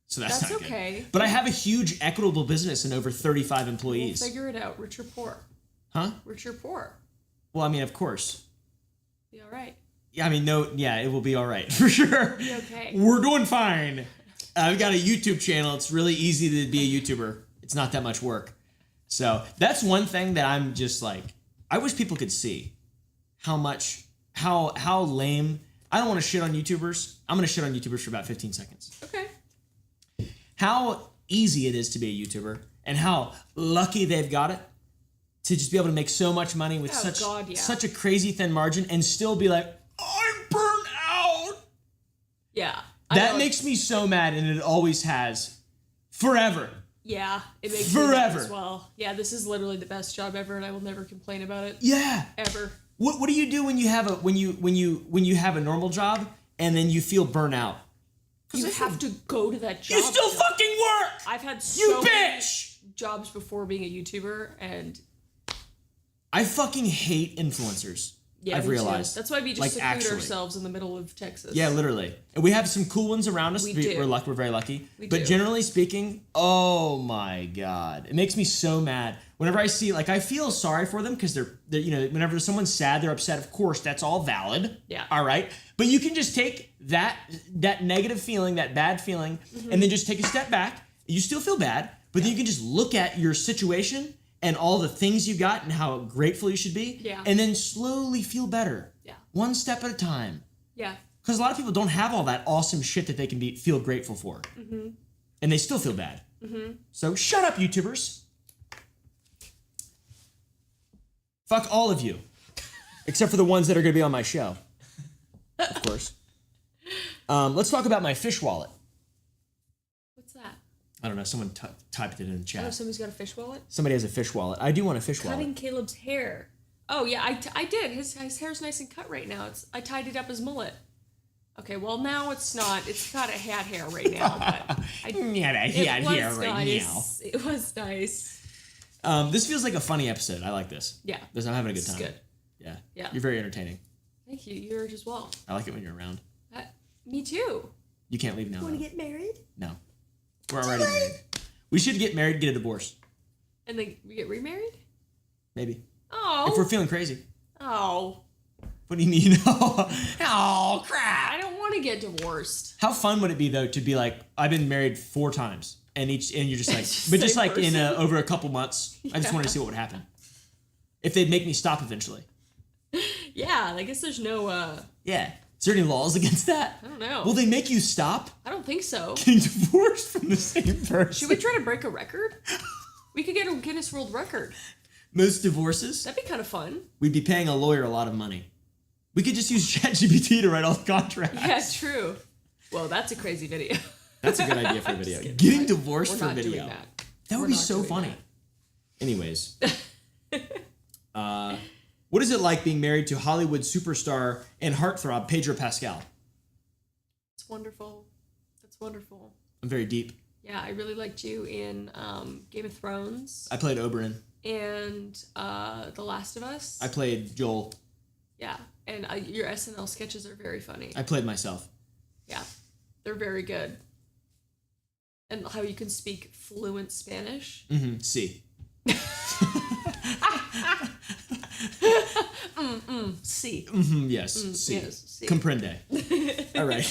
So that's not okay. Good. But I have a huge equitable business and over 35 employees. We'll figure it out. Rich or poor? Huh? Rich or poor? Well, I mean, of course. Be all right. Yeah, I mean, no, yeah, it will be all right for sure. Be okay. We're doing fine. I've got a YouTube channel. It's really easy to be a YouTuber. It's not that much work. So that's one thing that I'm just like, I wish people could see how lame. I don't want to shit on YouTubers. I'm going to shit on YouTubers for about 15 seconds. Okay. How easy it is to be a YouTuber and how lucky they've got it to just be able to make so much money with such a crazy thin margin and still be like, I'm burnt out. Yeah. That makes me so mad, and it always has forever. Yeah, it makes forever me mad as well. Yeah, this is literally the best job ever, and I will never complain about it. Yeah. Ever. What do you do when you have a normal job and then you feel burnt out? You have to go to that job. You still fucking work. I've had so many bitch jobs before being a YouTuber, and I fucking hate influencers. Yeah, I've me too. realized. That's why we just Like, seclude actually. ourselves in the middle of Texas. Yeah, literally. And we have some cool ones around us. We do. We're very lucky. We but do. generally speaking, oh my God. It makes me so mad. Whenever I see, like, I feel sorry for them because they're you know, whenever someone's sad, they're upset. Of course, that's all valid. Yeah. All right. But you can just take that negative feeling, that bad feeling, and then just take a step back. You still feel bad, but then you can just look at your situation and all the things you got and how grateful you should be. Yeah. And then slowly feel better. Yeah. One step at a time. Yeah. Because a lot of people don't have all that awesome shit that they can feel grateful for. Mm-hmm. And they still feel bad. Mm-hmm. So shut up, YouTubers. Fuck all of you. Except for the ones that are going to be on my show. Of course. Let's talk about my fish wallet. What's that? I don't know. Someone typed it in the Oh, chat. somebody's got a fish wallet? Somebody has a fish wallet. I do want a fish wallet. Cutting Caleb's hair. Oh, yeah, I did. His hair's nice and cut right now. I tied it up his mullet. Okay, well, now it's not. It's got a hat hair right now, but It was nice. This feels like a funny episode. I like this. Yeah. I'm having a good This is time. good. Yeah. Yeah. You're very entertaining. Thank you. Yours as well. I like it when you're around. Me too. You can't leave now. Want to though. get married? No. We're already married. We should get married, get a divorce. And then we get remarried? Maybe. Oh. If we're feeling crazy. Oh. What do you mean? Oh, crap. I don't want to get divorced. How fun would it be, though, to be like, I've been married 4 times. And you're just like, Just but just same like in person. over a couple months, I just wanted to see what would happen. If they'd make me stop eventually. Yeah, I guess there's no, Yeah. Is there any laws against that? I don't know. Will they make you stop I don't think so. getting divorced from the same person? Should we try to break a record? We could get a Guinness World Record. Most divorces? That'd be kind of fun. We'd be paying a lawyer a lot of money. We could just use ChatGPT to write all the contracts. Yeah, true. Well, that's a crazy video. That's a good idea for a video. kidding. Getting divorced We're for a not video. doing that. That would We're be not so doing funny. that. Anyways. What is it like being married to Hollywood superstar and heartthrob Pedro Pascal? It's wonderful. It's wonderful. I'm very deep. Yeah, I really liked you in Game of Thrones I played Oberyn. and The Last of Us. I played Joel. Yeah, and your SNL sketches are very funny. I played myself. Yeah, they're very good. And how you can speak fluent Spanish. Mm-hmm. See. Sí. Mm-hmm. Yes. See. yes, sí. Comprende. All right.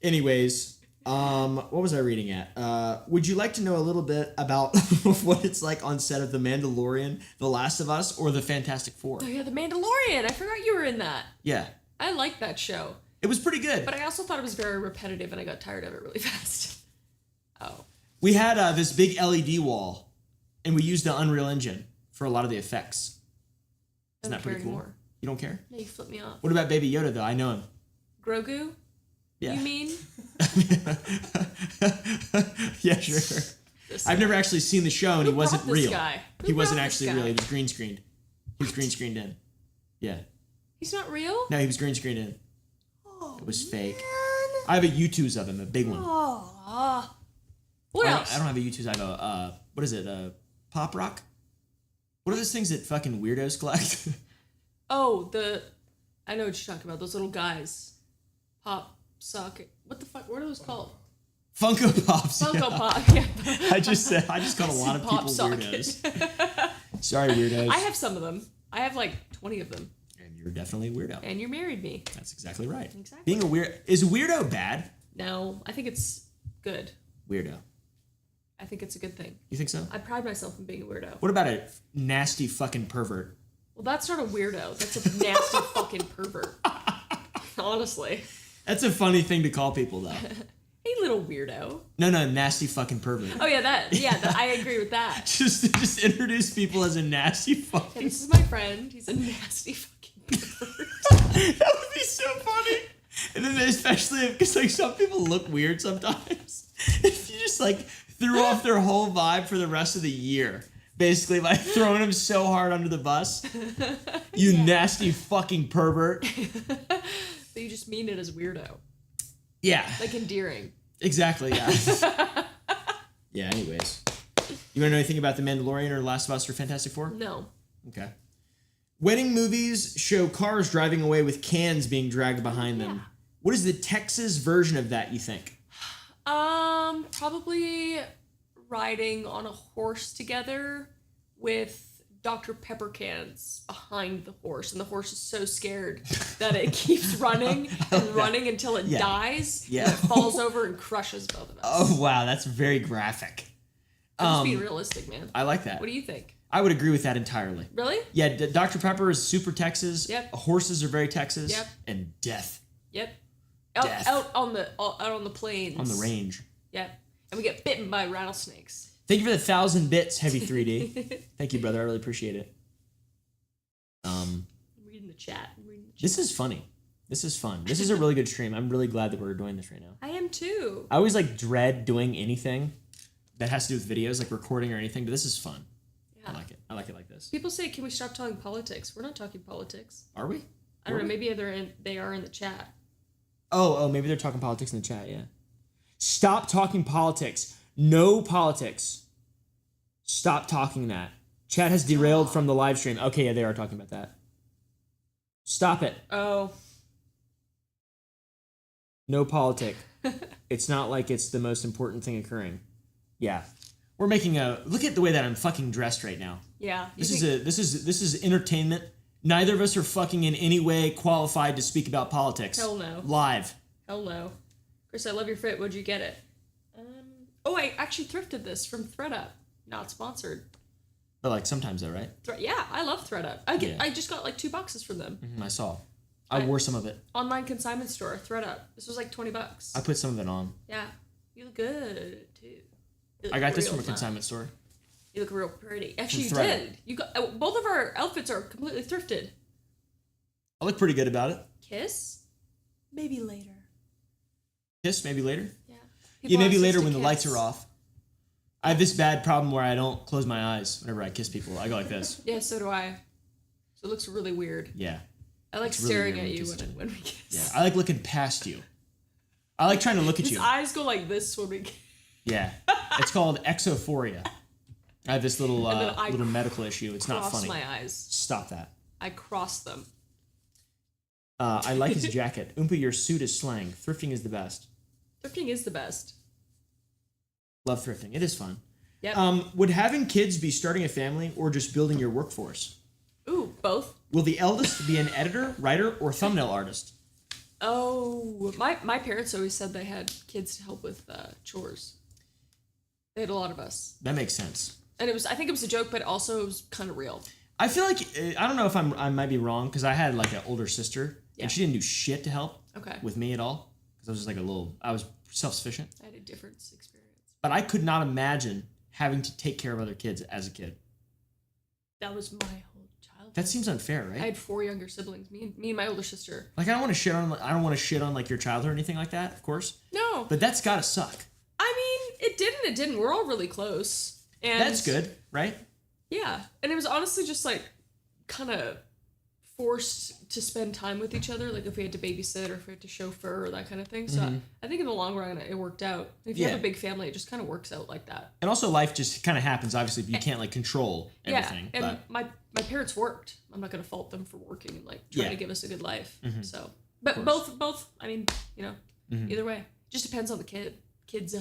Anyways, what was I reading at? Would you like to know a little bit about what it's like on set of The Mandalorian, The Last of Us, or The Fantastic Four? Oh yeah, The Mandalorian. I forgot you were in that. Yeah. I like that show. It was pretty good. But I also thought it was very repetitive and I got tired of it really fast. Oh. We had this big LED wall, and we used the Unreal Engine for a lot of the effects. I Isn't don't that pretty care cool? anymore. You don't care? No, you flipped me off. What about Baby Yoda, though? I know him. Grogu? Yeah. You mean? Yeah, sure. This I've never actually seen the show, and he Who wasn't brought this real. guy? Who He wasn't brought this actually guy? real. He was green screened. He was green screened in. Yeah. He's not real? No, he was green screened in. Oh, It was fake. man. I have a U2s of him, a big one. Oh. What else? I don't have a U2s. I have a, what is it? Pop rock? What are those things that fucking weirdos collect? Oh, I know what you're talking about. Those little guys. Pop socket. What the fuck? What are those called? Funko Pops. Funko yeah. Pop. Yeah. I just called a lot of Pop people socket. weirdos. Sorry, weirdos. I have some of them. I have like 20 of them. And you're definitely a weirdo. And you married me. That's exactly right. Exactly. Being a is weirdo bad? No, I think it's good. Weirdo. I think it's a good thing. You think so? I pride myself in being a weirdo. What about a nasty fucking pervert? Well, that's not a weirdo. That's a nasty fucking pervert. Honestly. That's a funny thing to call people, though. Hey, little weirdo. No, nasty fucking pervert. Oh, yeah, I agree with that. Just introduce people as a nasty Hey, fucking. this is my friend. He's a nasty fucking pervert. That would be so funny. And then especially because like some people look weird sometimes. If you just like threw off their whole vibe for the rest of the year, basically by throwing them so hard under the bus. You nasty fucking pervert. But you just mean it as weirdo. Yeah. Like endearing. Exactly, yeah. Yeah, anyways. You want to know anything about The Mandalorian or Last of Us or Fantastic Four? No. Okay. Wedding movies show cars driving away with cans being dragged behind them. Yeah. What is the Texas version of that, you think? Probably riding on a horse together with Dr. Pepper cans behind the horse, and the horse is so scared that it keeps running and running until it dies. Yeah. And it falls over and crushes both of us. Oh, wow. That's very graphic. I'm just being realistic, man. I like that. What do you think? I would agree with that entirely. Really? Yeah, Dr. Pepper is super Texas. Yep. Horses are very Texas. Yep. And death Yep. Death. Out on the plains. on the range. Yep. And we get bitten by rattlesnakes. Thank you for the 1,000 bits, Heavy 3D. Thank you, brother. I really appreciate it. I'm reading the chat. This is funny. This is fun. This is a really good stream. I'm really glad that we're doing this right now. I am too. I always dread doing anything that has to do with videos, like recording or anything, but this is fun. Yeah. I like it. I like it like this. People say, "Can we stop talking politics?" We're not talking politics. Are we? I don't know. Maybe they are in the chat. Oh, maybe they're talking politics in the chat, yeah. Stop talking politics. No politics. Stop talking that. Chat has derailed from the live stream. Okay, yeah, they are talking about that. Stop it. Oh. No politic. It's not like it's the most important thing occurring. Yeah. We're making look at the way that I'm fucking dressed right now. Yeah. This is entertainment. Neither of us are fucking in any way qualified to speak about politics. Hell no. Live. Hell no. Chris, I love your fit. Where'd you get it? Oh, I actually thrifted this from ThreadUp. Not sponsored. But sometimes though, right? Yeah, I love ThreadUp. I just got 2 boxes from them. I saw. I wore some of it. Online consignment store, ThreadUp. This was $20. I put some of it on. Yeah. You look good too. You look I got this real from a fine. consignment store. You look real pretty. Actually, you From ThreadUp. did. You got both of our outfits are completely thrifted. I look pretty good about it. Kiss? Maybe later. Kiss, maybe later? Yeah. Yeah, maybe always later used when to the lights kiss. are off. I have this bad problem where I don't close my eyes whenever I kiss people. I go like this. Yeah, so do I. So it looks really weird. Yeah. I like It's really staring weird at when you kissing. when we kiss. Yeah. I like looking past you. I like trying to look at His you. eyes go like this when we kiss. Yeah. It's called exophoria. I have this little And then I little medical issue. It's not Cross funny. my eyes. Stop that. I cross them. I like his jacket. Oompa, your suit is slang. Thrifting is the best. Thrifting is the best. Love thrifting. It is fun. Yep. Would having kids be starting a family or just building your workforce? Ooh, both. Will the eldest be an editor, writer, or thumbnail artist? Oh, my parents always said they had kids to help with chores. They had a lot of us, That makes sense. and I think it was a joke, but also it was kind of real. I feel like I don't know if I might be wrong because I had an older sister Yeah. and she didn't do shit to help Okay. with me at all because I was just I was self-sufficient. I had a different experience. But I could not imagine having to take care of other kids as a kid. That was my whole childhood. That seems unfair, right? I had 4 younger siblings. Me and my older sister. I don't want to shit on your childhood or anything like that, of course. No, But that's gotta suck. I mean, it did and it didn't. We're all really close. And That's good, right? Yeah. And it was honestly just kind of forced to spend time with each other. Like if we had to babysit or if we had to chauffeur or that kind of thing. So I think in the long run, it worked out. If you have Yeah. a big family, it just kind of works out like that. And also life just kind of happens, obviously, if you can't control everything. Yeah. And But my parents worked. I'm not going to fault them for working and trying Yeah. to give us a good life. So, but course. both, I mean, either way, just depends on the kids.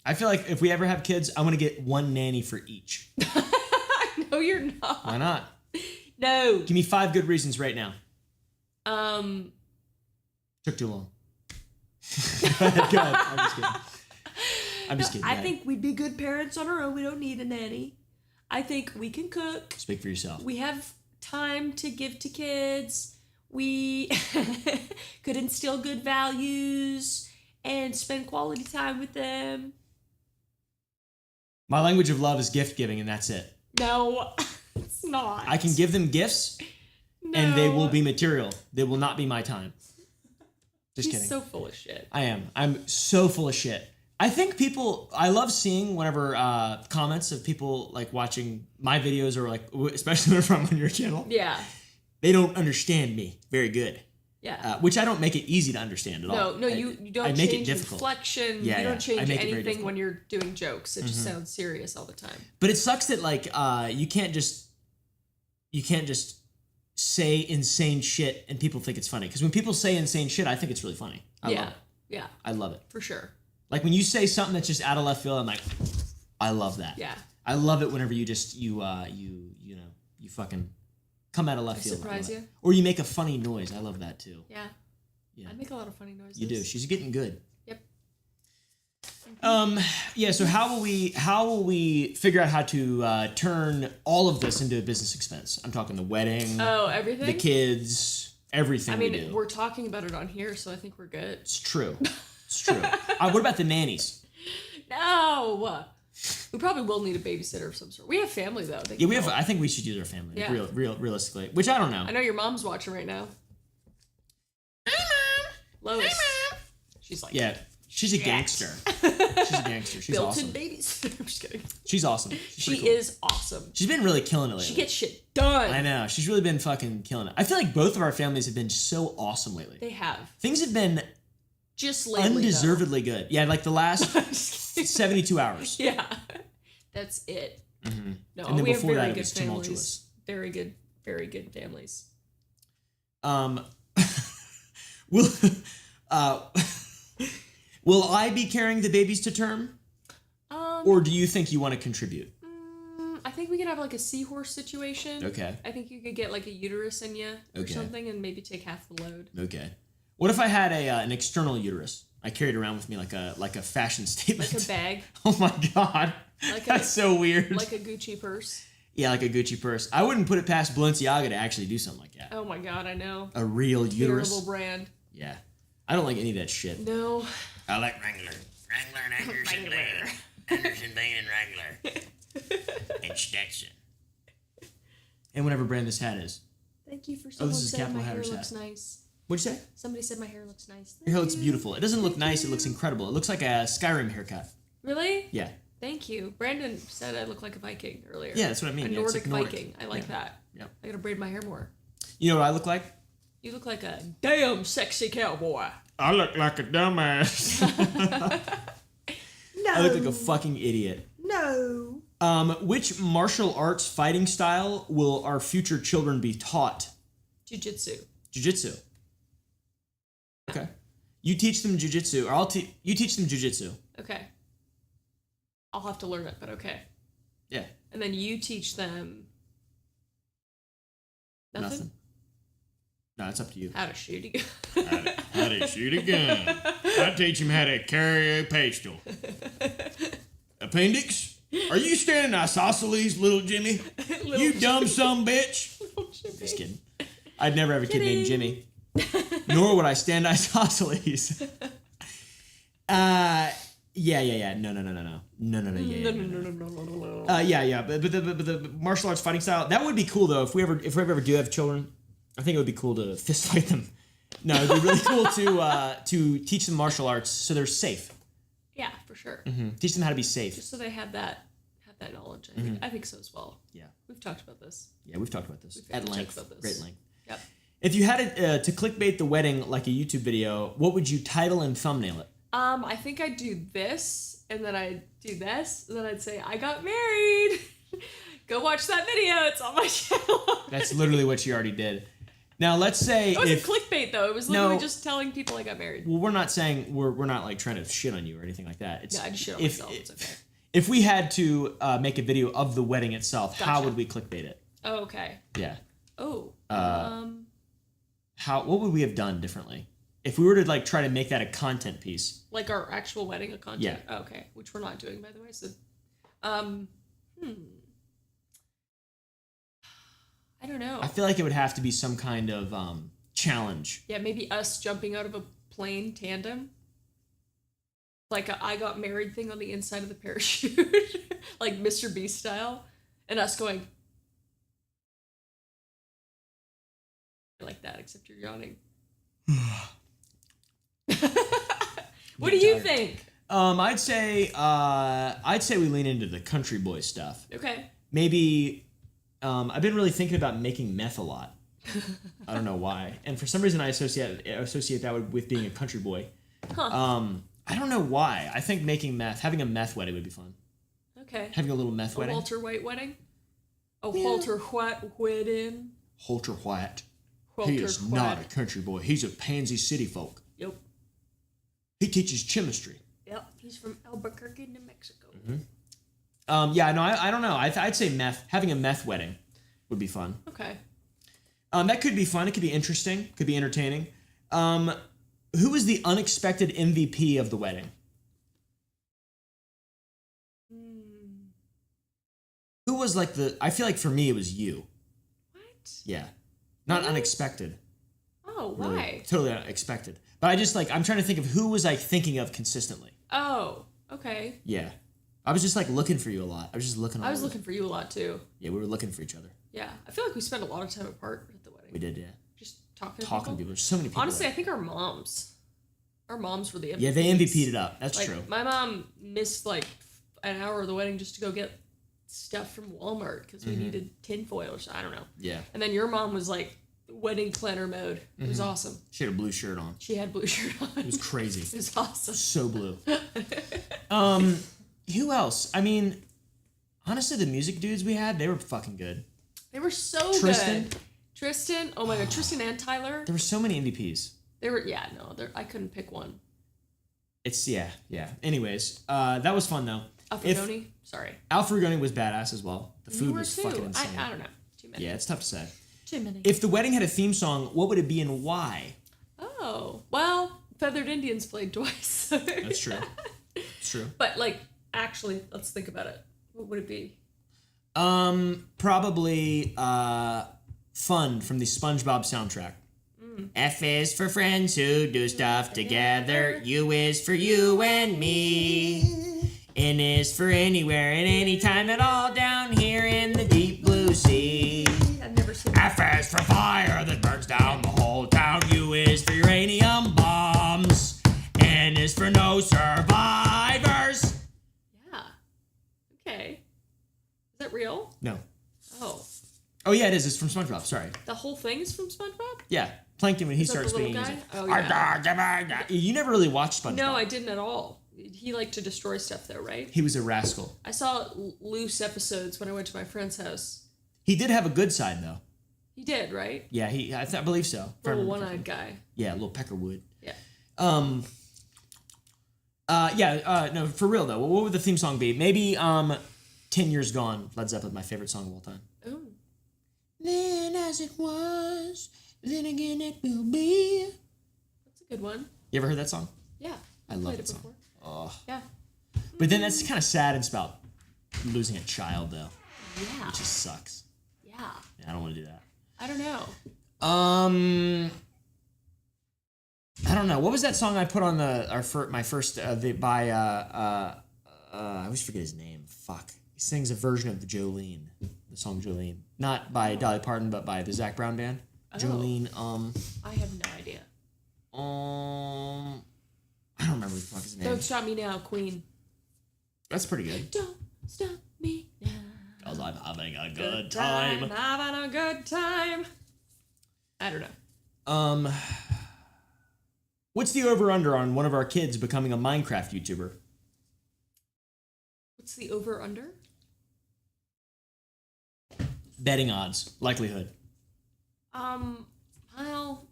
I feel like if we ever have kids, I'm gonna get one nanny for each. No, you're not. Why not? No. Give me 5 good reasons right now. Um, Took too long. Go ahead. I'm just kidding. I'm just kidding. I Go think we'd be good parents on our own. We don't need a nanny. I think we can cook. ahead. Speak for yourself. We have time to give to kids. We could instill good values and spend quality time with them. My language of love is gift giving, and that's it. No, it's not. I can give them gifts, no. and they will be material. They will not be my time. Just He's kidding. so full of shit. I am. I'm so full of shit. I think I love seeing whenever comments of people watching my videos or especially whenever I'm on your channel. Yeah. They don't understand me very good. Yeah. Which I don't make it easy to understand at all. No, you don't I make it change difficult. inflection. Yeah, you yeah. don't change I make it very anything difficult. when you're doing jokes. It just sounds serious all the time. But it sucks that you can't just you can't just say insane shit and people think it's funny. Because when people say insane shit, I think it's really funny. I love it. Yeah. I love it. For sure. Like when you say something that's just out of left field, I'm like, I love that. Yeah. I love it whenever you just you fucking come out of left field. Surprise you. Or you make a funny noise. I love that too. Yeah. Yeah. I make a lot of funny noises. You do. She's getting good. Yep. Yeah, so how will we figure out how to turn all of this into a business expense? I'm talking the wedding, Oh, everything? the kids, everything I mean, we do. we're talking about it on here, so I think we're good. It's true. It's true. What about the nannies? No! We probably will need a babysitter of some sort. We have family, though. They Yeah, can we have. help. I think we should use our family. Yeah. Realistically, which I don't know. I know your mom's watching right now. Hi, Mom! Lois. Hi, Mom! She's like, Yeah, she's a gangster. She's a gangster. She's built-in awesome. babies. I'm just kidding. She's awesome. She's She pretty cool. is awesome. She's been really killing it lately. She gets shit done. I know. She's really been fucking killing it. I feel like both of our families have been so awesome lately. They have. Things have been Just lately, undeservedly good. Yeah, like the last though. 72 hours. Yeah. That's it. Mm-hmm. No, And then we have before very that, it good was families. tumultuous. Very good families. Will will I be carrying the babies to term, or do you think you want to contribute? I think we could have like a seahorse situation. Okay. I think you could get like a uterus in you or Okay. something and maybe take half the load. Okay. What if I had an external uterus? I carried it around with me like a fashion statement. Like a bag. Oh my god. Like That's so weird. Like a Gucci purse. Yeah, like a Gucci purse. I wouldn't put it past Balenciaga to actually do something like that. Oh my god, I know. A real uterus. Terrible brand. Yeah. I don't like any of that shit. No. I like Wrangler. Wrangler and Anderson Bean. Anderson Bean and Wrangler. And Stetson. And whatever brand this hat is. Thank you for someone this is saying Capital my hair Hatter's looks hat. nice. What'd you say? Somebody said my hair looks nice. Your hair looks beautiful. It doesn't look nice, it looks incredible. It looks like a Skyrim haircut. Really? Yeah. Thank you. Brandon said I look like a Viking earlier. Yeah, that's what I mean. A Yeah, it's Nordic, like Nordic. Viking. I like Yeah. that. Yep. I gotta braid my hair more. You know what I look like? You look like a damn sexy cowboy. I look like a dumbass. No. I look like a fucking idiot. No. Which martial arts fighting style will our future children be taught? Jiu-jitsu. Jiu-jitsu. Okay. You teach them jiu-jitsu, or you teach them jiu-jitsu. Okay. I'll have to learn it, but okay. Yeah. And then you teach them nothing? No, it's up to you. How to shoot a gun. How to shoot a gun. I teach him how to carry a pistol. Appendix? Are you standing isosceles, little Jimmy? You dumb son bitch. Just kidding. I'd never have a kid named Jimmy. Nor would I stand isosceles. Yeah. No. Yeah. But the martial arts fighting style, that would be cool though. If we ever do have children, I think it would be cool to fist fight them. No, it'd be really cool to teach them martial arts so they're safe. Yeah, for sure. Teach them how to be safe. Just so they have that knowledge. I think so as well. Yeah. We've talked about this. Yeah, we've talked about this We've at talked length. about this. Great length. Yep. If you had to clickbait the wedding like a YouTube video, what would you title and thumbnail it? I think I'd do this, and then I'd do this, and then I'd say, I got married. Go watch that video. It's on my channel. That's literally what you already did. Now let's say It wasn't if clickbait though. It was literally just telling people I got married. well, we're not saying we're not like trying to shit on you or anything like that. It's Yeah, I just shit on if, myself. It's okay. If we had to make a video of the wedding itself, how Gotcha. would we clickbait it? Oh, okay. Yeah. Oh. What would we have done differently? If we were to like try to make that a content piece. Like our actual wedding of content? Yeah. Oh, okay. Which we're not doing, by the way. So, I don't know. I feel like it would have to be some kind of challenge. Yeah, maybe us jumping out of a plane tandem. Like a I got married thing on the inside of the parachute. Like Mr. Beast style. And us going like that, except you're yawning. What do you think? I'd say we lean into the country boy stuff. Okay. Maybe I've been really thinking about making meth a lot. I don't know why. And for some reason I associate that with being a country boy. Huh. I don't know why. I think having a meth wedding would be fun. Okay. Having a little meth A wedding. Walter White wedding? Oh, Walter Whitten. Walter White. Walter He is not a White. country boy. He's a Pansy City folk. Yep. He teaches chemistry. Yep. He's from Albuquerque, New Mexico. Yeah, no, I don't know. I'd say meth. Having a meth wedding would be fun. Okay. That could be fun. It could be interesting. Could be entertaining. Who was the unexpected MVP of the wedding? Who was like I feel like for me it was you. What? Yeah. Not Really? unexpected. Oh, Really. why? Totally unexpected. But I'm trying to think of who was I thinking of consistently. Oh, okay. Yeah. I was just like looking for you a lot. I was just looking. I was looking for you a lot too. Yeah, we were looking for each other. Yeah, I feel like we spent a lot of time apart at the wedding. We did, yeah. Just talking Talking to people. There's so many people. Honestly, there. I think our moms were the MVPs. Yeah, they MVP'd it up. That's Like, true. my mom missed like an hour of the wedding just to go get stuff from Walmart because we needed tinfoil or something. I don't know. Yeah. And then your mom was like wedding planner mode. It was awesome. She had a blue shirt on. She had blue shirt on. It was crazy. It was awesome. So blue. Who else? I mean, honestly, the music dudes we had, they were fucking good. They were so Tristan? good. Tristan. Oh my god, Tristan and Tyler. There were so many MVPs. They were I couldn't pick one. Yeah. Anyways, that was fun though. Alfredoni. Sorry. Alfredoni was badass as well. The You food were was too. fucking insane. I don't know. Too many. Yeah, it's tough to say. Too many. If the wedding had a theme song, what would it be and why? Oh, well, Feathered Indians played twice. That's true. It's true. But, like, actually, let's think about it. What would it be? Probably Fun from the SpongeBob soundtrack. F is for friends who do stuff together. U is for you and me. N is for anywhere and anytime at all down here in the deep blue sea. I've never seen that. F is for fire that burns down the whole town. U is for uranium bombs. N is for no survivors. Yeah. Okay. Is that real? No. Oh. Oh yeah, it is. It's from SpongeBob. Sorry. The whole thing is from SpongeBob? Yeah, Plankton when he Is that starts the little speaking. guy? He's Oh, like, yeah. You never really watched SpongeBob. No, I didn't at all. He liked to destroy stuff, though, right? He was a rascal. I saw loose episodes when I went to my friend's house. He did have a good side though. He did, right? Yeah, I believe so. If I Little remember one-eyed correctly. guy. Yeah, little Peckerwood. Yeah. No, for real though. What would the theme song be? Maybe 10 Years Gone, Led Zeppelin, my favorite song of all time. Oh. Then as it was, then again it will be. That's a good one. You ever heard that song? Yeah. I love played that it song. before. Oh. Yeah. But then that's kind of sad. It's about losing a child though. Yeah. It just sucks. Yeah. Yeah, I don't want to do that. I don't know. I don't know. What was that song I put on my first I always forget his name. Fuck. He sings a version of the Jolene, the song Jolene, not by Dolly Parton, but by the Zac Brown band. Oh. Jolene. I have no idea. I don't remember what the fuck his name. Don't Stop Me Now, Queen. That's pretty good. Don't stop me now. 'Cause I'm having a good time. Having a good time. I don't know. What's the over/under on one of our kids becoming a Minecraft YouTuber? What's the over/under? Betting odds, likelihood. Well,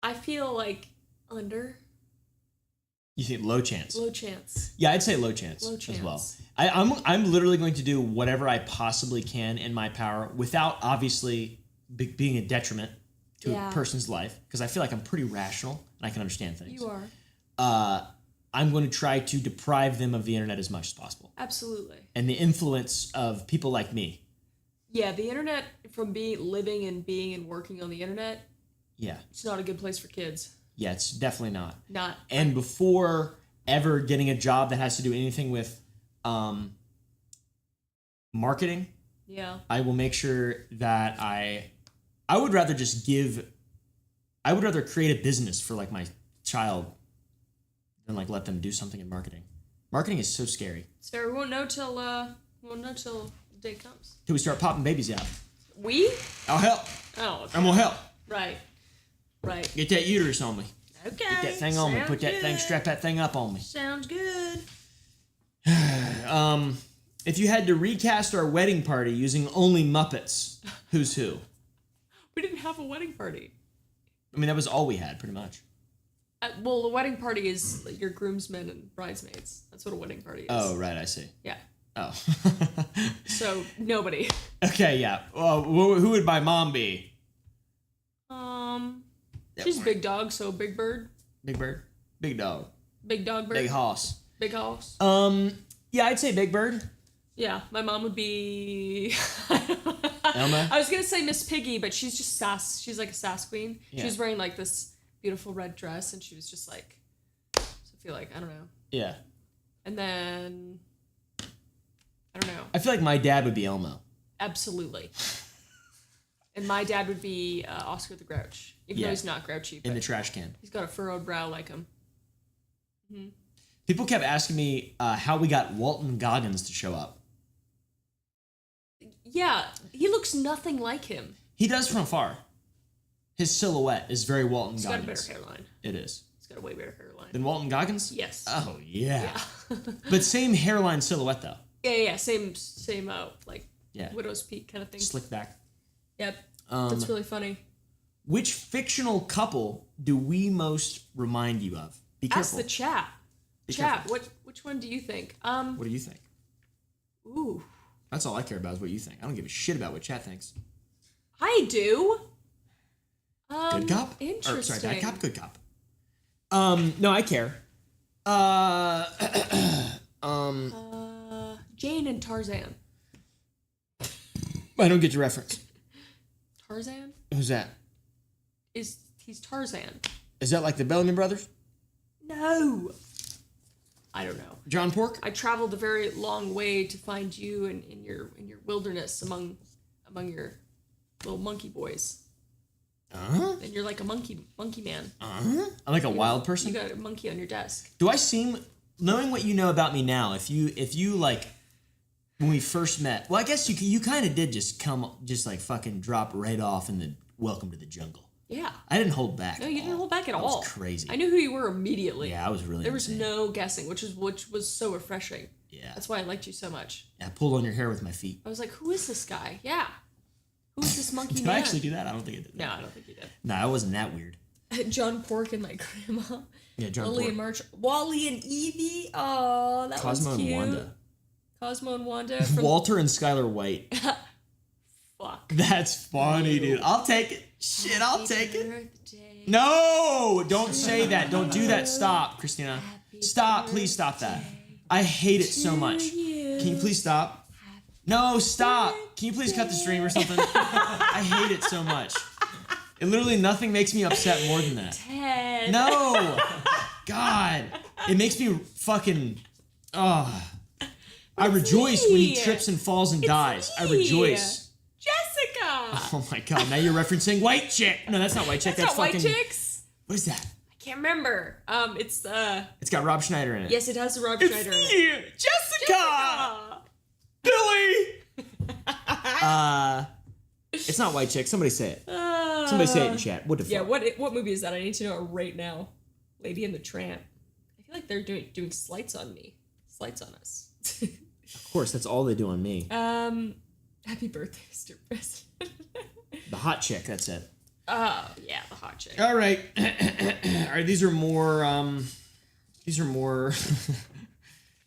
I feel like under. You think low chance? Low chance. Yeah, I'd say low chance, Low as well. chance. I'm literally going to do whatever I possibly can in my power without obviously being a detriment to Yeah. a person's life, because I feel like I'm pretty rational and I can understand things. You are. I'm going to try to deprive them of the internet as much as possible Absolutely. and the influence of people like me. Yeah, the internet, from living and being and working on the internet, Yeah, it's not a good place for kids. yeah, it's definitely not. Not. And before ever getting a job that has to do anything with marketing, Yeah. I will make sure that I would rather create a business for like my child than like let them do something in marketing. Marketing is so scary. So we won't know till the day comes. Till we start popping babies out. We? I'll help. Oh. I'm gonna help. Right. Right. Get that uterus on me. Okay. Get that thing on me. Put that thing, strap that thing up on me. Sounds good. If you had to recast our wedding party using only Muppets, who's who? We didn't have a wedding party. I mean, that was all we had, pretty much. Well, the wedding party is like, your groomsmen and bridesmaids. That's what a wedding party is. Oh, right, I see. Yeah. Oh. So, nobody. Okay, yeah. Well, who would my mom be? She's big dog, so Big Bird. Big Bird? Big Dog. Big dog bird. Big Hoss. Big house. Yeah, I'd say Big Bird. Yeah, my mom would be... Elma? I was going to say Miss Piggy, but she's just sass. She's like a sass queen. Yeah. She was wearing like this beautiful red dress, and she was just like... So I feel like, I don't know. Yeah. And then... I don't know. I feel like my dad would be Elmo. Absolutely. And my dad would be Oscar the Grouch. Even though he's not grouchy. In the trash can. He's got a furrowed brow like him. Mm-hmm. People kept asking me how we got Walton Goggins to show up. Yeah, he looks nothing like him. He does from afar. His silhouette is very Walton He's got a Goggins. better hairline. It is. He's got a way better hairline. Than Walton Goggins? Yes. Oh, yeah. Yeah. But same hairline silhouette, though. Yeah. Same, like, Yeah. widow's peak kind of thing. Slick back. Yep. That's really funny. Which fictional couple do we most remind you of? Be Ask careful. the chat. Be Chat, careful. which one do you think? What do you think? Ooh. That's all I care about is what you think. I don't give a shit about what chat thinks. I do. Good cop? Interesting. Or, sorry, bad cop, good cop. No, I care. Jane and Tarzan. I don't get your reference. Tarzan? Who's that? He's Tarzan. Is that like the Bellamy brothers? No. I don't know. John Pork? I traveled a very long way to find you in your wilderness among your little monkey boys. And you're like a monkey man. I'm like a wild person? You got a monkey on your desk. Do I seem, knowing what you know about me now, if you like, when we first met, well, I guess you kind of did just like fucking drop right off in the welcome to the jungle. Yeah. I didn't hold back. No, you didn't hold back at all. That was crazy. I knew who you were immediately. Yeah, I was really There was insane. no guessing, which was so refreshing. Yeah. That's why I liked you so much. I pulled on your hair with my feet. I was like, who is this guy? Yeah. Who's this monkey Did man? I actually do that? I don't think I did. No, I don't think you did. No, I wasn't that weird. John Pork and my grandma. Yeah, John Lily Pork. and March. Wally and Evie. Oh, that Cosmo was and cute. Wanda. Cosmo and Wanda. From... Walter and Skylar White. Fuck. That's funny, dude. I'll take it. Shit, I'll take it. Birthday. No! Don't say that. Don't do that. Stop, Christina. Stop. Please stop that. I hate it so much. Can you please stop? No, stop. Can you please cut the stream or something? I hate it so much. It literally, nothing makes me upset more than that. Ted. No! God. It makes me fucking... I rejoice when he trips and falls and dies. I rejoice. Jessica. Oh my god, now you're referencing White Chick. No, that's not White Chick. That's not fucking... White Chicks. What is that? I can't remember. It's It's got Rob Schneider in it. Yes, it has the Rob Schneider in it. you, Jessica! Billy! It's not White Chick. Somebody say it. Somebody say it in chat. What the fuck? Yeah, what movie is that? I need to know it right now. Lady and the Tramp. I feel like they're doing slights on me. Slights on us. Of course, that's all they do on me. Happy birthday, Mr. President. The hot chick, that's it. Oh, yeah, the hot chick. All right. All right, these are more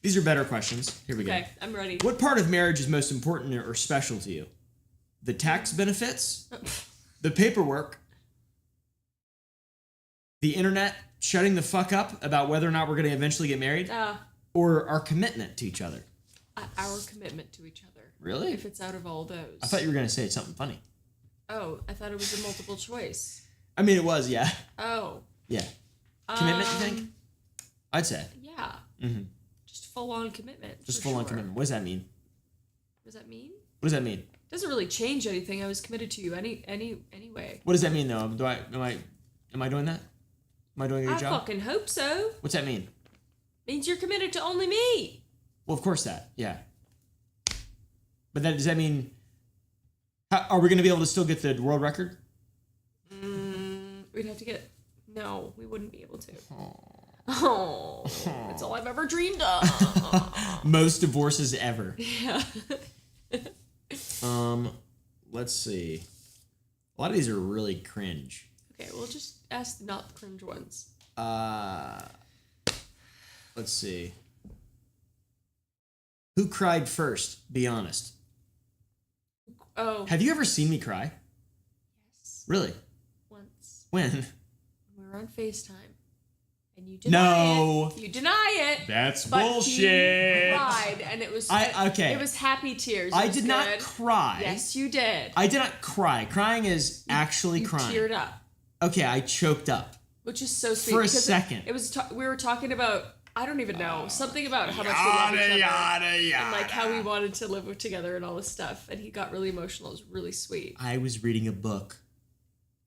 these are better questions. Here we go. Okay, I'm ready. What part of marriage is most important or special to you? The tax benefits? The paperwork? The internet shutting the fuck up about whether or not we're going to eventually get married? Or our commitment to each other? Our commitment to each other. Really? If it's out of all those. I thought you were going to say something funny. Oh, I thought it was a multiple choice. I mean, it was, yeah. Oh. Yeah. Commitment, you think? I'd say. Yeah. Mm-hmm. Just full-on commitment. Just full-on commitment. What does that mean? What does that mean? What does that mean? Doesn't really change anything. I was committed to you anyway. What does that mean, though? Am I doing that? Am I doing a good job? I fucking hope so. What's that mean? Means you're committed to only me. Well, of course that. Yeah. But does that mean... are we going to be able to still get the world record? We'd have to get... No, we wouldn't be able to. Oh, it's all I've ever dreamed of. Most divorces ever. Yeah. Let's see. A lot of these are really cringe. Okay, we'll just ask not the cringe ones. Let's see. Who cried first? Be honest. Oh. Have you ever seen me cry? Yes. Really? Once. When? We were on FaceTime. And you deny No. it. You deny it. That's but bullshit. He cried, and it was Okay. It was happy tears. It I was did not good. cry. Yes, you did. I did not cry. Crying is actually You crying. teared up, Okay, I choked up. which is so sweet. For a because second. It was. We were talking about. I don't even know something about how much we love each other and like how we wanted to live together and all this stuff. And he got really emotional. It was really sweet. I was reading a book.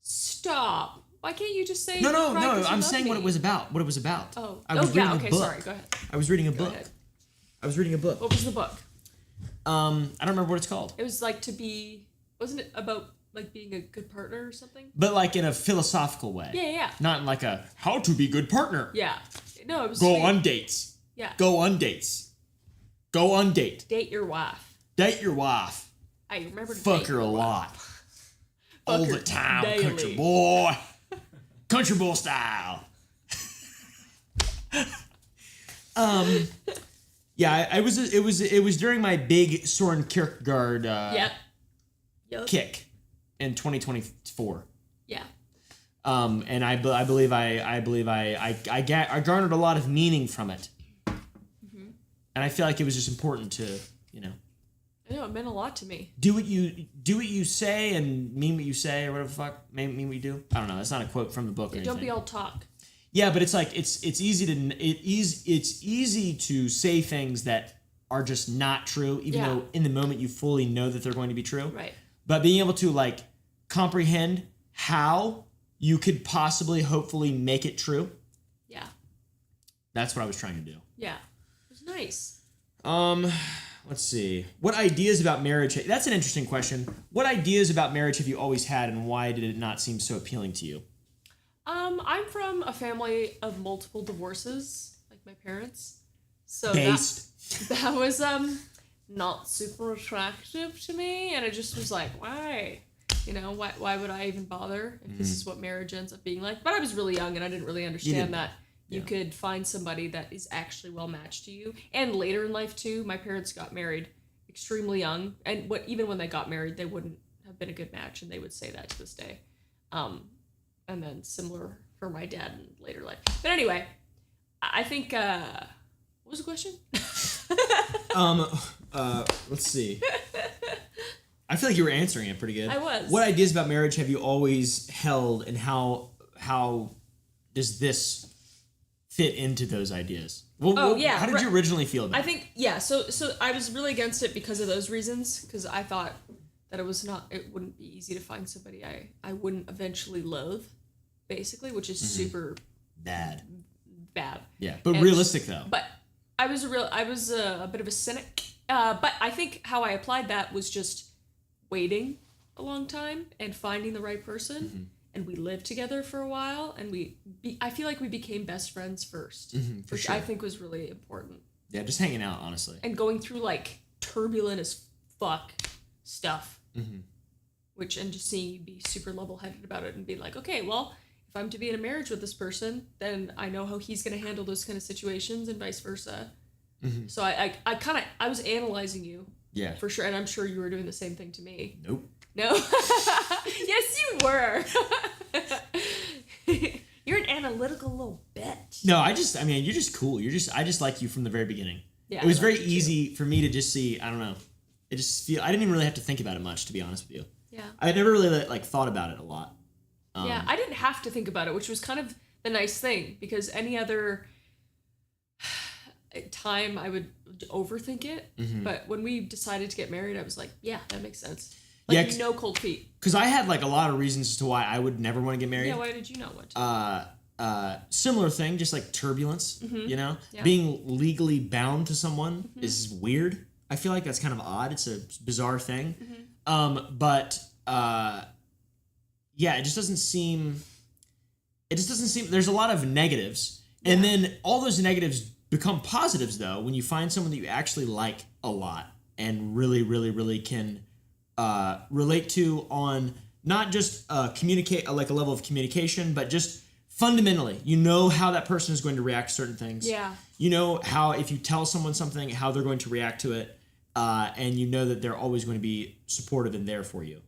Stop. Why can't you just say No, you cried 'cause you I'm love saying me? what it was about. What it was about. Oh. I was reading yeah. a Okay. book. Sorry. Go ahead. I was reading a Go book. ahead. I was reading a book. What was the book? I don't remember what it's called. It was like to be. Wasn't it about like being a good partner or something? But like in a philosophical way. Yeah. Not in like a how to be good partner. Yeah. No, it was. Go sweet. on dates. Yeah. Go on dates. Go on date. Date your wife. Date your wife. I remember. to Fuck date her a your wife. lot. All her the time, daily. country boy. Country boy style. Yeah, it was during my big Soren Kierkegaard Yep. kick in 2024. Yeah. And I believe I garnered a lot of meaning from it. Mm-hmm. And I feel like it was just important to, I know it meant a lot to me. do what you say and mean what you say or whatever the fuck mean what you do. I don't know. That's not a quote from the book or anything. Don't be all talk. Yeah, but it's like it's easy to say things that are just not true, even though in the moment you fully know that they're going to be true. Right. But being able to like comprehend how you could possibly, hopefully make it true. Yeah. That's what I was trying to do. Yeah. It was nice. Let's see. What ideas about marriage? That's an interesting question. What ideas about marriage have you always had, and why did it not seem so appealing to you? I'm from a family of multiple divorces, like my parents. So Based. that was not super attractive to me, and it just was like, why? Why would I even bother if this is what marriage ends up being like? But I was really young and I didn't really understand that you could find somebody that is actually well matched to you. And later in life too, my parents got married extremely young, and even when they got married, they wouldn't have been a good match, and they would say that to this day. And then similar for my dad in later life. But anyway, I think what was the question? Let's see. I feel like you were answering it pretty good. I was. What ideas about marriage have you always held, and how does this fit into those ideas? How did you originally feel about it? I think so I was really against it because of those reasons, because I thought that it wouldn't be easy to find somebody I wouldn't eventually loathe, basically, which is super bad. Yeah, but And- realistic though. But I was a bit of a cynic. But I think how I applied that was just waiting a long time and finding the right person. And we lived together for a while, and I feel like we became best friends first, for which sure. I think was really important. Yeah, just hanging out, honestly. And going through like turbulent as fuck stuff, and just seeing you be super level-headed about it and be like, okay, well, if I'm to be in a marriage with this person, then I know how he's going to handle those kind of situations and vice versa. So I was analyzing you, Yeah. for sure, and I'm sure you were doing the same thing to me. Nope. No? Yes, you were. You're an analytical little bitch. No, you're just cool. I just like you from the very beginning. Yeah, It was I very like you too. easy for me to just see, I don't know. I didn't even really have to think about it much, to be honest with you. Yeah. I never really like thought about it a lot. Yeah, I didn't have to think about it, which was kind of the nice thing, because any other time I would overthink it. But when we decided to get married, I was like, yeah, that makes sense. Like, Yeah, cold feet. Because I had like a lot of reasons as to why I would never want to get married. Yeah, why did you not want to? Similar thing, just like turbulence, Yeah. Being legally bound to someone is weird. I feel like that's kind of odd. It's a bizarre thing. Yeah, it just doesn't seem there's a lot of negatives, And then all those negatives become positives, though, when you find someone that you actually like a lot and really, really, really can relate to on not just communicate, like a level of communication, but just fundamentally, you know how that person is going to react to certain things. Yeah. You know how if you tell someone something, how they're going to react to it, and you know that they're always going to be supportive and there for you,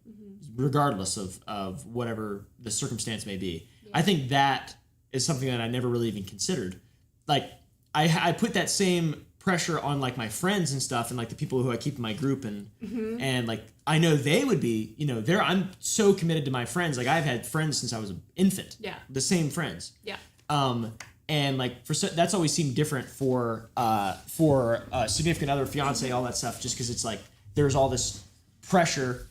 regardless of whatever the circumstance may be. Yeah. I think that is something that I never really even considered. Like, I put that same pressure on like my friends and stuff and like the people who I keep in my group and like I know they would be, you know, I'm so committed to my friends. Like I've had friends since I was an infant. Yeah. The same friends. Yeah. And like that's always seemed different for significant other, fiance, all that stuff, just because it's like there's all this pressure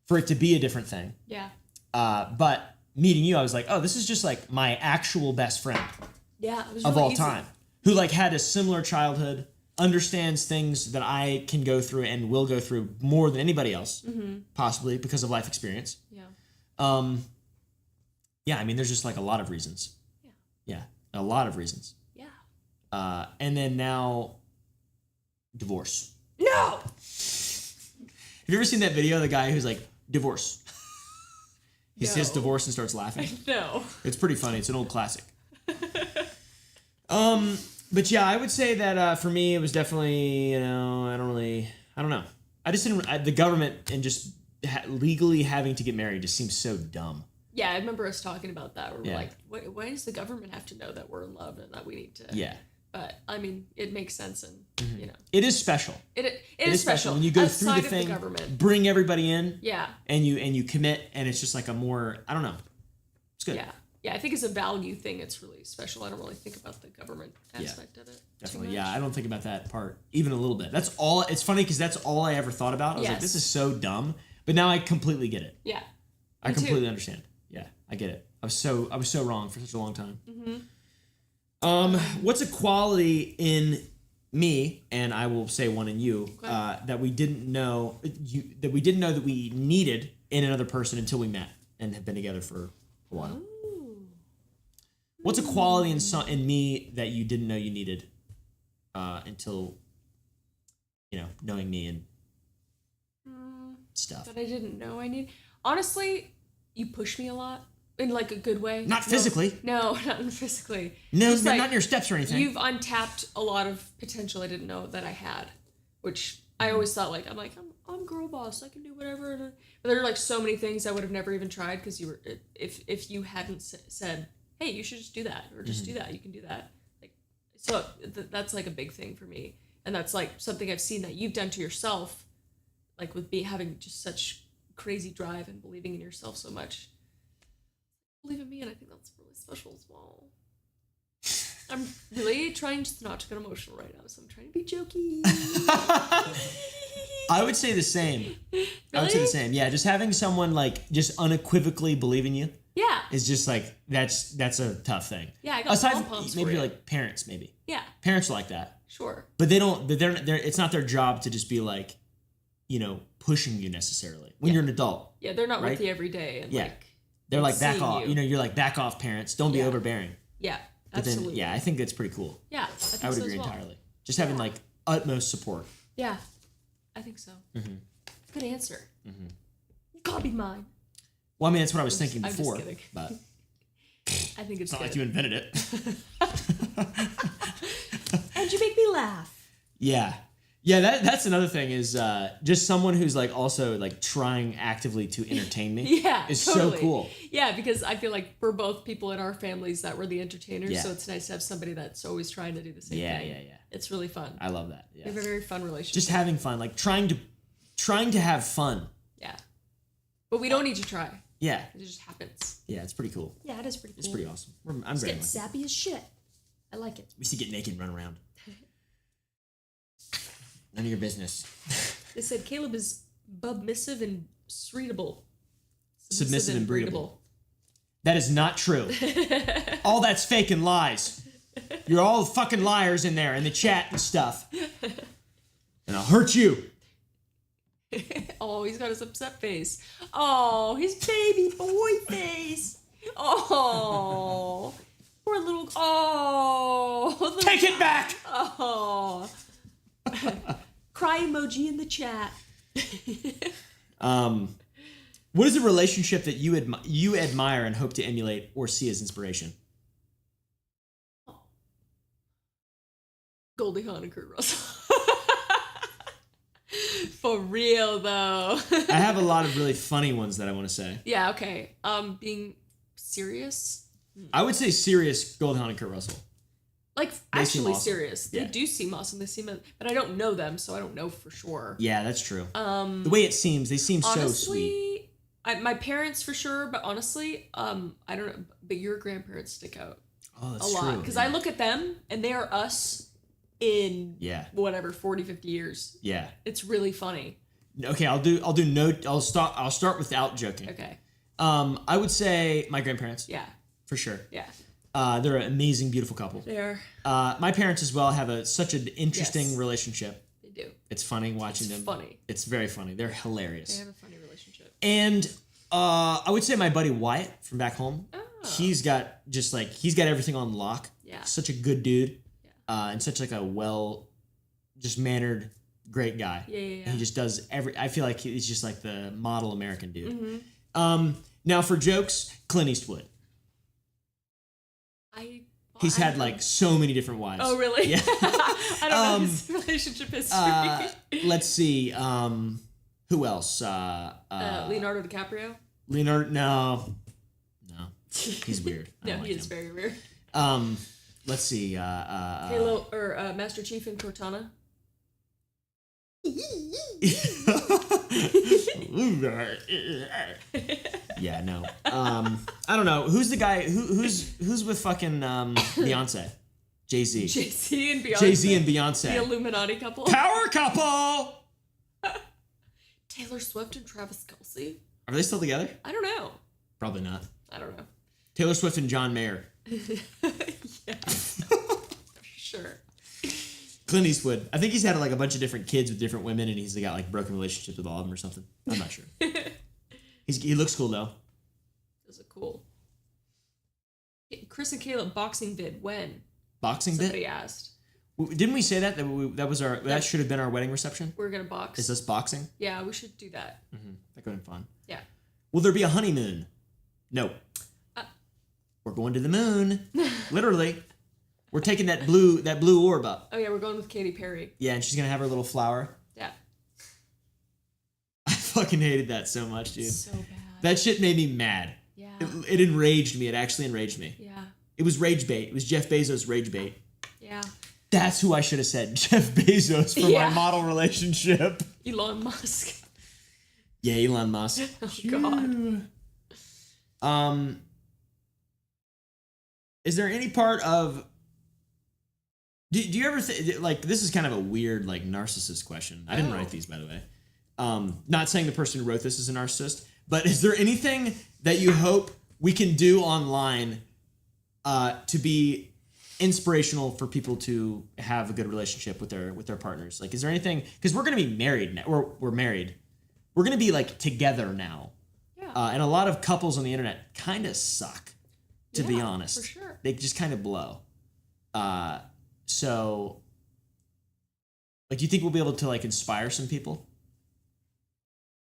for it to be a different thing. Yeah. But meeting you, I was like, oh, this is just like my actual best friend. Yeah. It was of really all easy. time, who like had a similar childhood, understands things that I can go through and will go through more than anybody else, possibly because of life experience. Yeah. Yeah, I mean, there's just like a lot of reasons. Yeah, a lot of reasons. Yeah. And then now, divorce. No. Have you ever seen that video of the guy who's like, divorce? He says No. divorce and starts laughing. No. It's pretty funny. It's an old classic. But yeah, I would say that for me, it was definitely, you know, I don't know. I just didn't, the government and just legally having to get married just seems so dumb. Yeah, I remember us talking about that. Where we're Yeah. like, why does the government have to know that we're in love and that we need to? Yeah. But I mean, it makes sense, and you know, It is special. it is special when you go outside through the of thing, the government. bring everybody in, Yeah. and you commit, and it's just like a more, I don't know. It's good. Yeah. Yeah, I think it's a value thing. It's really special. I don't really think about the government aspect of it. Definitely. Too much. Yeah, I don't think about that part even a little bit. That's all. It's funny because that's all I ever thought about. I was like, Yes. this is so dumb. But now I completely get it. Yeah. I Me too. completely understand. Yeah, I get it. I was so wrong for such a long time. What's a quality in me, and I will say one in you, that we didn't know that we needed in another person until we met and have been together for a while. Ooh. What's a quality in me that you didn't know you needed until, you know, knowing me and stuff? That I didn't know I need. Honestly, you push me a lot in like a good way. Not physically. No, not physically. No, Just, not in your steps or anything. You've untapped a lot of potential I didn't know that I had, which I always thought like I'm girl boss. I can do whatever. But there are like so many things I would have never even tried because you were if you hadn't said, hey, you should just do that or just do that. You can do that. Like, so that's like a big thing for me, and that's like something I've seen that you've done to yourself, like with having just such crazy drive and believing in yourself so much. Believe in me, and I think that's really special as well. I'm really trying just not to get emotional right now, so I'm trying to be jokey. I would say the same. I would say the same. Yeah, just having someone like just unequivocally believe in you. Yeah. Is just like that's a tough thing. Yeah, I got aside pom from poms maybe for you. like parents, maybe Yeah. parents are like that, Sure. but they don't. They're it's not their job to just be like, you know, pushing you necessarily when you're an adult. Yeah, they're not Right? with you every day, and Yeah. like They're like back seeing off. you. You know, you're like back off, parents. Don't be Yeah. overbearing. yeah, But absolutely. then, yeah, I think that's pretty cool. Yeah, I think I would so agree as well. entirely. Just having like utmost support. Yeah, I think so. Mm-hmm. Good answer. Gotta be mine. Well, I mean, that's what I was thinking I'm just before, kidding. but I think it's it's not good. like you invented it. And you make me laugh. Yeah. That's another thing is just someone who's like also like trying actively to entertain me. Yeah, is totally. so cool. Yeah, because I feel like we're both people in our families that were the entertainers, Yeah. so it's nice to have somebody that's always trying to do the same thing. Yeah. It's really fun. I love that. We Yeah. have a very fun relationship. Just having fun, like trying to have fun. Yeah. But we don't need to try. Yeah. It just happens. Yeah, it's pretty cool. Yeah, it is pretty cool. It's pretty awesome. I'm It's very getting lucky. sappy as shit. I like it. We used to get naked and run around. None of your business. They said Caleb is bubmissive and breedable. Submissive and breedable. That is not true. All that's fake and lies. You're all fucking liars in there in the chat and stuff. And I'll hurt you. Oh, he's got his upset face. Oh, his baby boy face. Oh, Poor little. Oh. Little, Take it back. Oh. Cry emoji in the chat. What is a relationship that you admire and hope to emulate or see as inspiration? Goldie Hawn and Kurt Russell. For real though. I have a lot of really funny ones that I want to say. Yeah, okay. Being serious. I would say serious Goldie Hawn and Kurt Russell. Like They seem actually awesome. serious. Yeah. They do seem awesome. They seem, but I don't know them, so I don't know for sure. Yeah, that's true. The way it seems, they seem so sweet. Honestly, my parents for sure, but honestly, I don't know. But your grandparents stick out Oh, a that's lot true. because I look at them and they are us in whatever 40, 50 years. Yeah. It's really funny. Okay, I'll start without joking. Okay. I would say my grandparents. Yeah. For sure. Yeah. They're an amazing, beautiful couple. They are. My parents as well have such an interesting Yes. relationship. They do. It's funny watching them. It's funny. It's very funny. They're They hilarious. have a funny relationship. And I would say my buddy Wyatt from back home. Oh. He's got everything on lock. Yeah. Such a good dude. And such like a just mannered, great guy. Yeah. And he just does I feel like he's just like the model American dude. Mm-hmm. Now for jokes, Clint Eastwood. He's had like so many different wives. Oh really? Yeah. I don't know his relationship history. Let's see. Who else? Leonardo DiCaprio. Leonardo. No. He's weird. I No, don't he like is him. very weird. Let's see. Halo or Master Chief and Cortana. Yeah, no. I don't know. Who's the guy? Who's with fucking Beyonce? Jay-Z. Jay-Z and Beyonce. Jay-Z and Beyonce. The Illuminati couple. Power couple. Taylor Swift and Travis Kelce. Are they still together? I don't know. Probably not. I don't know. Taylor Swift and John Mayer. Yeah. Sure. Clint Eastwood. I think he's had like a bunch of different kids with different women, and he's got like broken relationships with all of them or something. I'm not sure. He looks cool though. Those are cool. Chris and Caleb boxing vid when? Boxing Somebody bit? asked. Didn't we say that should have been our wedding reception? We're gonna box. Is this boxing? Yeah, we should do that. Mm-hmm. That could have been fun. Yeah. Will there be a honeymoon? No. We're going to the moon. Literally. We're taking that blue orb up. Oh yeah, we're going with Katy Perry. Yeah, and she's gonna have her little flower. Yeah. I fucking hated that so much, dude. So bad. That shit made me mad. Yeah. It enraged me. It actually enraged me. Yeah. It was rage bait. It was Jeff Bezos rage bait. Yeah. That's who I should have said. Jeff Bezos for my model relationship. Elon Musk. Yeah, Elon Musk. Oh God. Is there any part of... Do you ever think... Like, this is kind of a weird, like, narcissist question. I didn't write these, by the way. Not saying the person who wrote this is a narcissist, but is there anything that you hope we can do online to be inspirational for people to have a good relationship with their partners? Like, is there anything... Because we're going to be married now. We're married. We're going to be, like, together now. Yeah. And a lot of couples on the internet kind of suck, to be honest. For sure. They just kind of blow. So, like, do you think we'll be able to, like, inspire some people?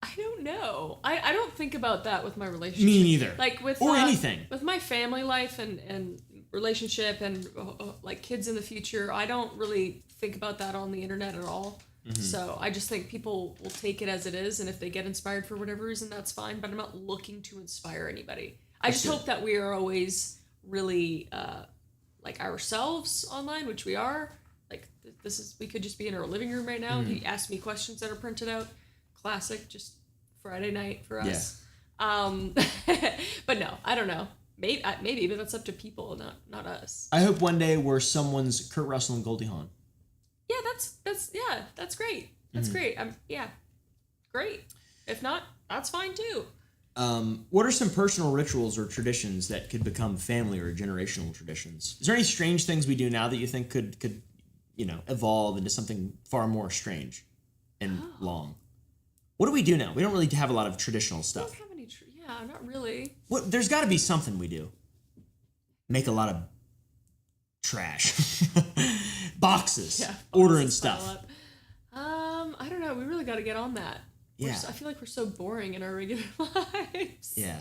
I don't know. I don't think about that with my relationship. Me neither. Like with anything. With my family life and relationship and like kids in the future, I don't really think about that on the internet at all. Mm-hmm. So I just think people will take it as it is, and if they get inspired for whatever reason, that's fine. But I'm not looking to inspire anybody. I just hope that we are always really like ourselves online, which we are. Like we could just be in our living room right now. Mm-hmm. He asked me questions that are printed out. Classic, just Friday night for us. Yeah. But no, I don't know. Maybe, but that's up to people, not us. I hope one day we're someone's Kurt Russell and Goldie Hawn. Yeah, that's great. That's great. Great. If not, that's fine too. What are some personal rituals or traditions that could become family or generational traditions? Is there any strange things we do now that you think could evolve into something far more strange and long? What do we do now? We don't really have a lot of traditional stuff. I don't have any. Not really. There's got to be something we do. Make a lot of trash. Boxes. Yeah, Ordering boxes pile stuff. up. I don't know. We really got to get on that. Yeah. I feel like we're so boring in our regular lives. Yeah.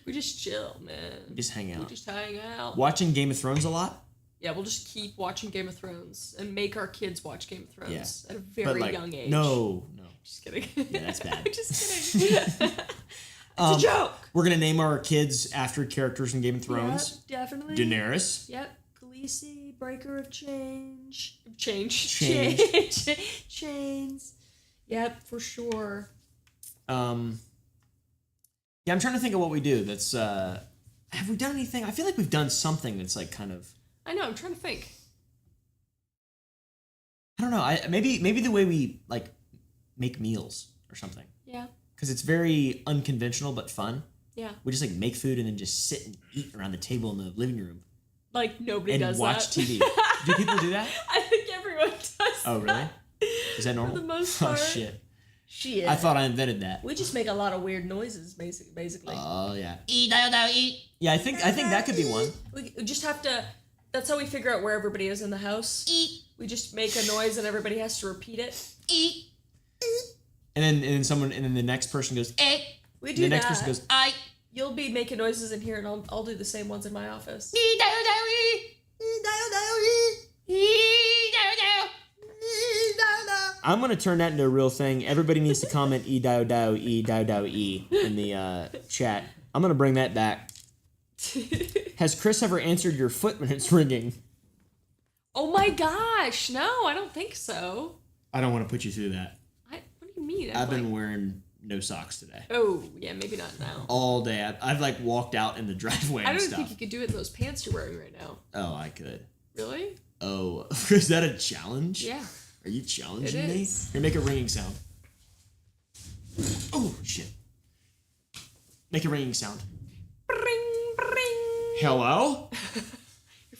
We just chill, man. Just hang We out. just hang out. Watching Game of Thrones a lot. Yeah, we'll just keep watching Game of Thrones and make our kids watch Game of Thrones at a But very like, young age. no. Just kidding. Yeah, that's bad. Just kidding. It's a joke. We're gonna name our kids after characters in Game of Thrones. Yep, definitely. Daenerys. Yep. Khaleesi, Breaker of Change. Chains. Yep, for sure. Yeah, I'm trying to think of what we do. That's have we done anything? I feel like we've done something that's like kind of. I know. I'm trying to think. I don't know. Maybe the way we like make meals or something. Yeah. Because it's very unconventional but fun. Yeah. We just like make food and then just sit and eat around the table in the living room Like nobody and does watch that. TV. Do people do that? I think everyone does. Oh, really? Is that normal? For the most Oh part. shit! Shit. I thought I invented that. We just make a lot of weird noises, basically. Oh yeah. E. Yeah, I think that could be one. We just have to. That's how we figure out where everybody is in the house. E. We just make a noise and everybody has to repeat it. E. And then the next person goes. E. We And do the next that. person goes. I. You'll be making noises in here, and I'll do the same ones in my office. E. I'm gonna turn that into a real thing. Everybody needs to comment e dio dio e in the chat. I'm gonna bring that back. Has Chris ever answered your foot when it's ringing? Oh my gosh! No, I don't think so. I don't want to put you through that. What do you mean? I've been wearing no socks today Oh yeah, maybe not now. all day. I've like walked out in the driveway I and don't stuff. think you could do it in those pants you're wearing right now. Oh, I could. Really? Oh, is that a challenge? Yeah. Are you challenging It me? is. Here, make a ringing sound. Oh shit! Make a ringing sound. Bring, bring. Hello? Your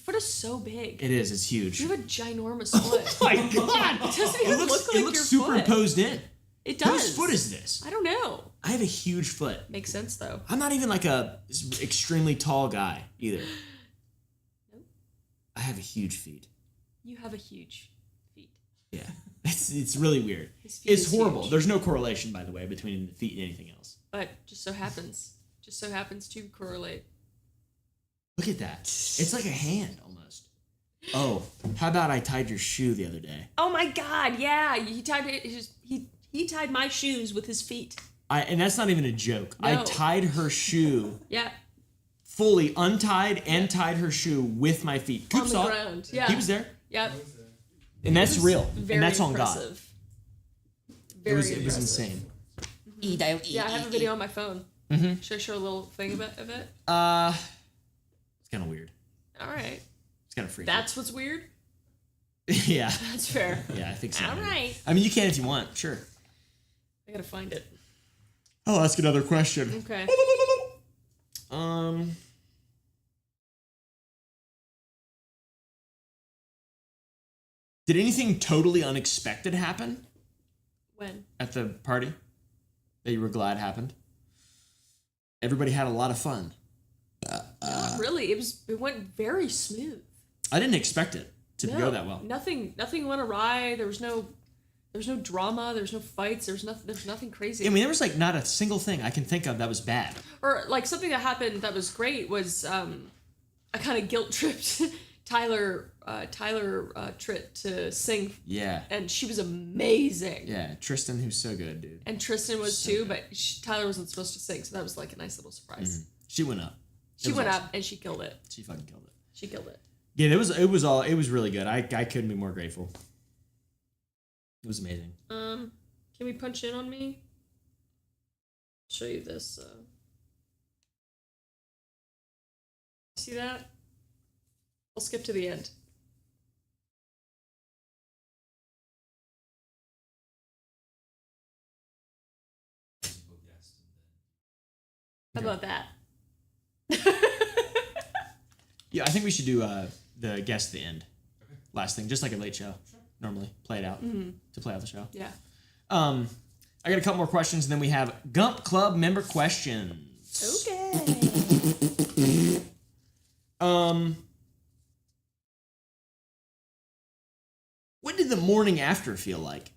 foot is so big. It is. It's huge. You have a ginormous foot. Oh my god! It doesn't even look like it looks your superimposed in. It does. Whose foot is this? I don't know. I have a huge foot. Makes sense though. I'm not even like a extremely tall guy either. Nope. I have a huge feet. You have a huge feet. Yeah. It's really weird. His feet It's is horrible. huge. There's no correlation, by the way, between the feet and anything else. But just so happens to correlate. Look at that. It's like a hand almost. Oh, how about I tied your shoe the other day? Oh my God! Yeah, he tied he tied my shoes with his feet. And that's not even a joke. I No. tied her shoe Yeah, fully untied and tied her shoe with my feet. Coop on the saw it. ground. Yeah, He was there. Yeah, And that's real. very And that's on God. impressive. It Very was impressive. insane. E. Yeah, I have a video on my phone. Mm-hmm. Should I show a little thing of it? It's kind of weird. All right, It's kind of freaky. that's what's weird. yeah. That's fair. Yeah, I think so. All right, I mean, you can if you want. Sure. I gotta find it. I'll ask another question. Okay. Did anything totally unexpected happen When? at the party that you were glad happened? Everybody had a lot of fun. Really, it went very smooth. I didn't expect it to No, go that well. Nothing went awry. There was no drama. There was no fights. There's nothing crazy. I mean, there was like not a single thing I can think of that was bad. Or like something that happened that was great was I kind of guilt tripped Tyler Tritt to sing, Yeah. and she was amazing. Yeah. Tristan, who's so good, dude. And Tristan was So too, good. but Tyler wasn't supposed to sing, so that was like a nice little surprise. She went up. It She was went awesome. up and she killed it. She fucking killed it. She killed it. Yeah, it was really good. I couldn't be more grateful. It was amazing. Can we punch in on me? Show you this. See that? I'll skip to the end. How about that? Yeah, I think we should do the guest at the end. Last thing, just like a late show. Normally, play it out to play out the show. Yeah. I got a couple more questions, and then we have Gump Club member questions. Okay. did the morning after feel like?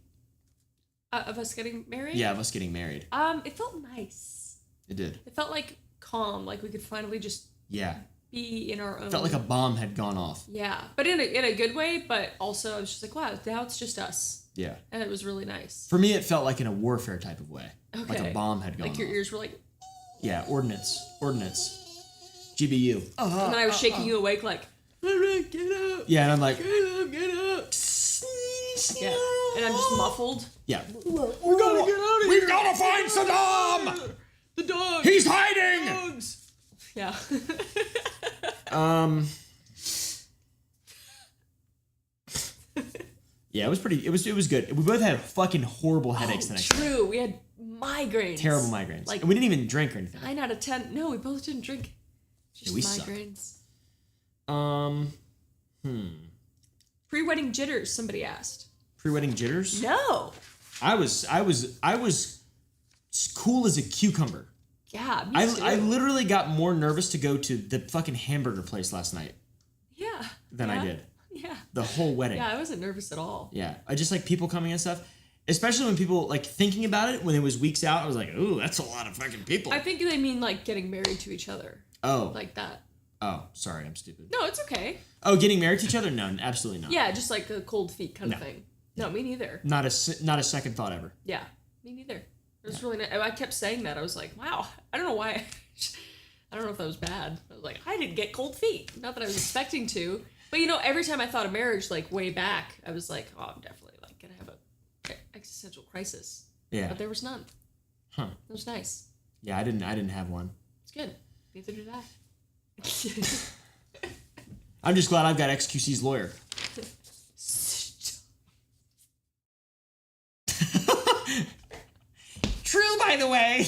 Of us getting married? Yeah, of us getting married. It felt nice. It did. It felt like calm, like we could finally just Yeah. be in our own. Felt like a bomb had gone off. Yeah, but in a good way. But also, I was just like, wow, now it's just us, Yeah. and it was really nice. For me, it felt like in a warfare type of way. Like a Okay. bomb had gone Like your off. ears were like, Yeah, ordnance. GBU. and then I was shaking you awake, like, Get up. Yeah, and I'm like, yeah, and I'm just muffled. yeah. We're gonna get out of We've got to find Saddam! The dog. He's hiding! Yeah. Yeah, it was pretty. It was good. We both had fucking horrible headaches the next day. True. We had migraines. Terrible migraines. Like And we didn't even drink or anything. 9 out of 10. No, we both didn't drink. Just we sucked. migraines. Pre-wedding jitters. Somebody asked. Pre-wedding jitters. No. I was cool as a cucumber. Yeah. Me I too. literally got more nervous to go to the fucking hamburger place last night Yeah. than I did. Yeah. The whole wedding. Yeah. I wasn't nervous at all. Yeah, I just like people coming and stuff. Especially when people like thinking about it when it was weeks out. I was like, ooh, that's a lot of fucking people. I think they mean like getting married to each other. Oh. Like that. Oh, sorry, I'm stupid. No, it's okay. Oh, getting married to each other? No, absolutely not. Yeah, just like a cold feet kind No. of thing. No, me neither. Not a second thought ever. Yeah, me neither. It was really nice. I kept saying that. I was like, wow. I don't know why. I don't know if that was bad. I was like, I didn't get cold feet. Not that I was expecting to. But you know, every time I thought of marriage, like way back, I was like, oh, I'm definitely like gonna have a existential crisis. Yeah. But there was none. Huh. It was nice. Yeah, I didn't have one. It's good. Neither did I. I'm just glad I've got XQC's lawyer. True, by the way.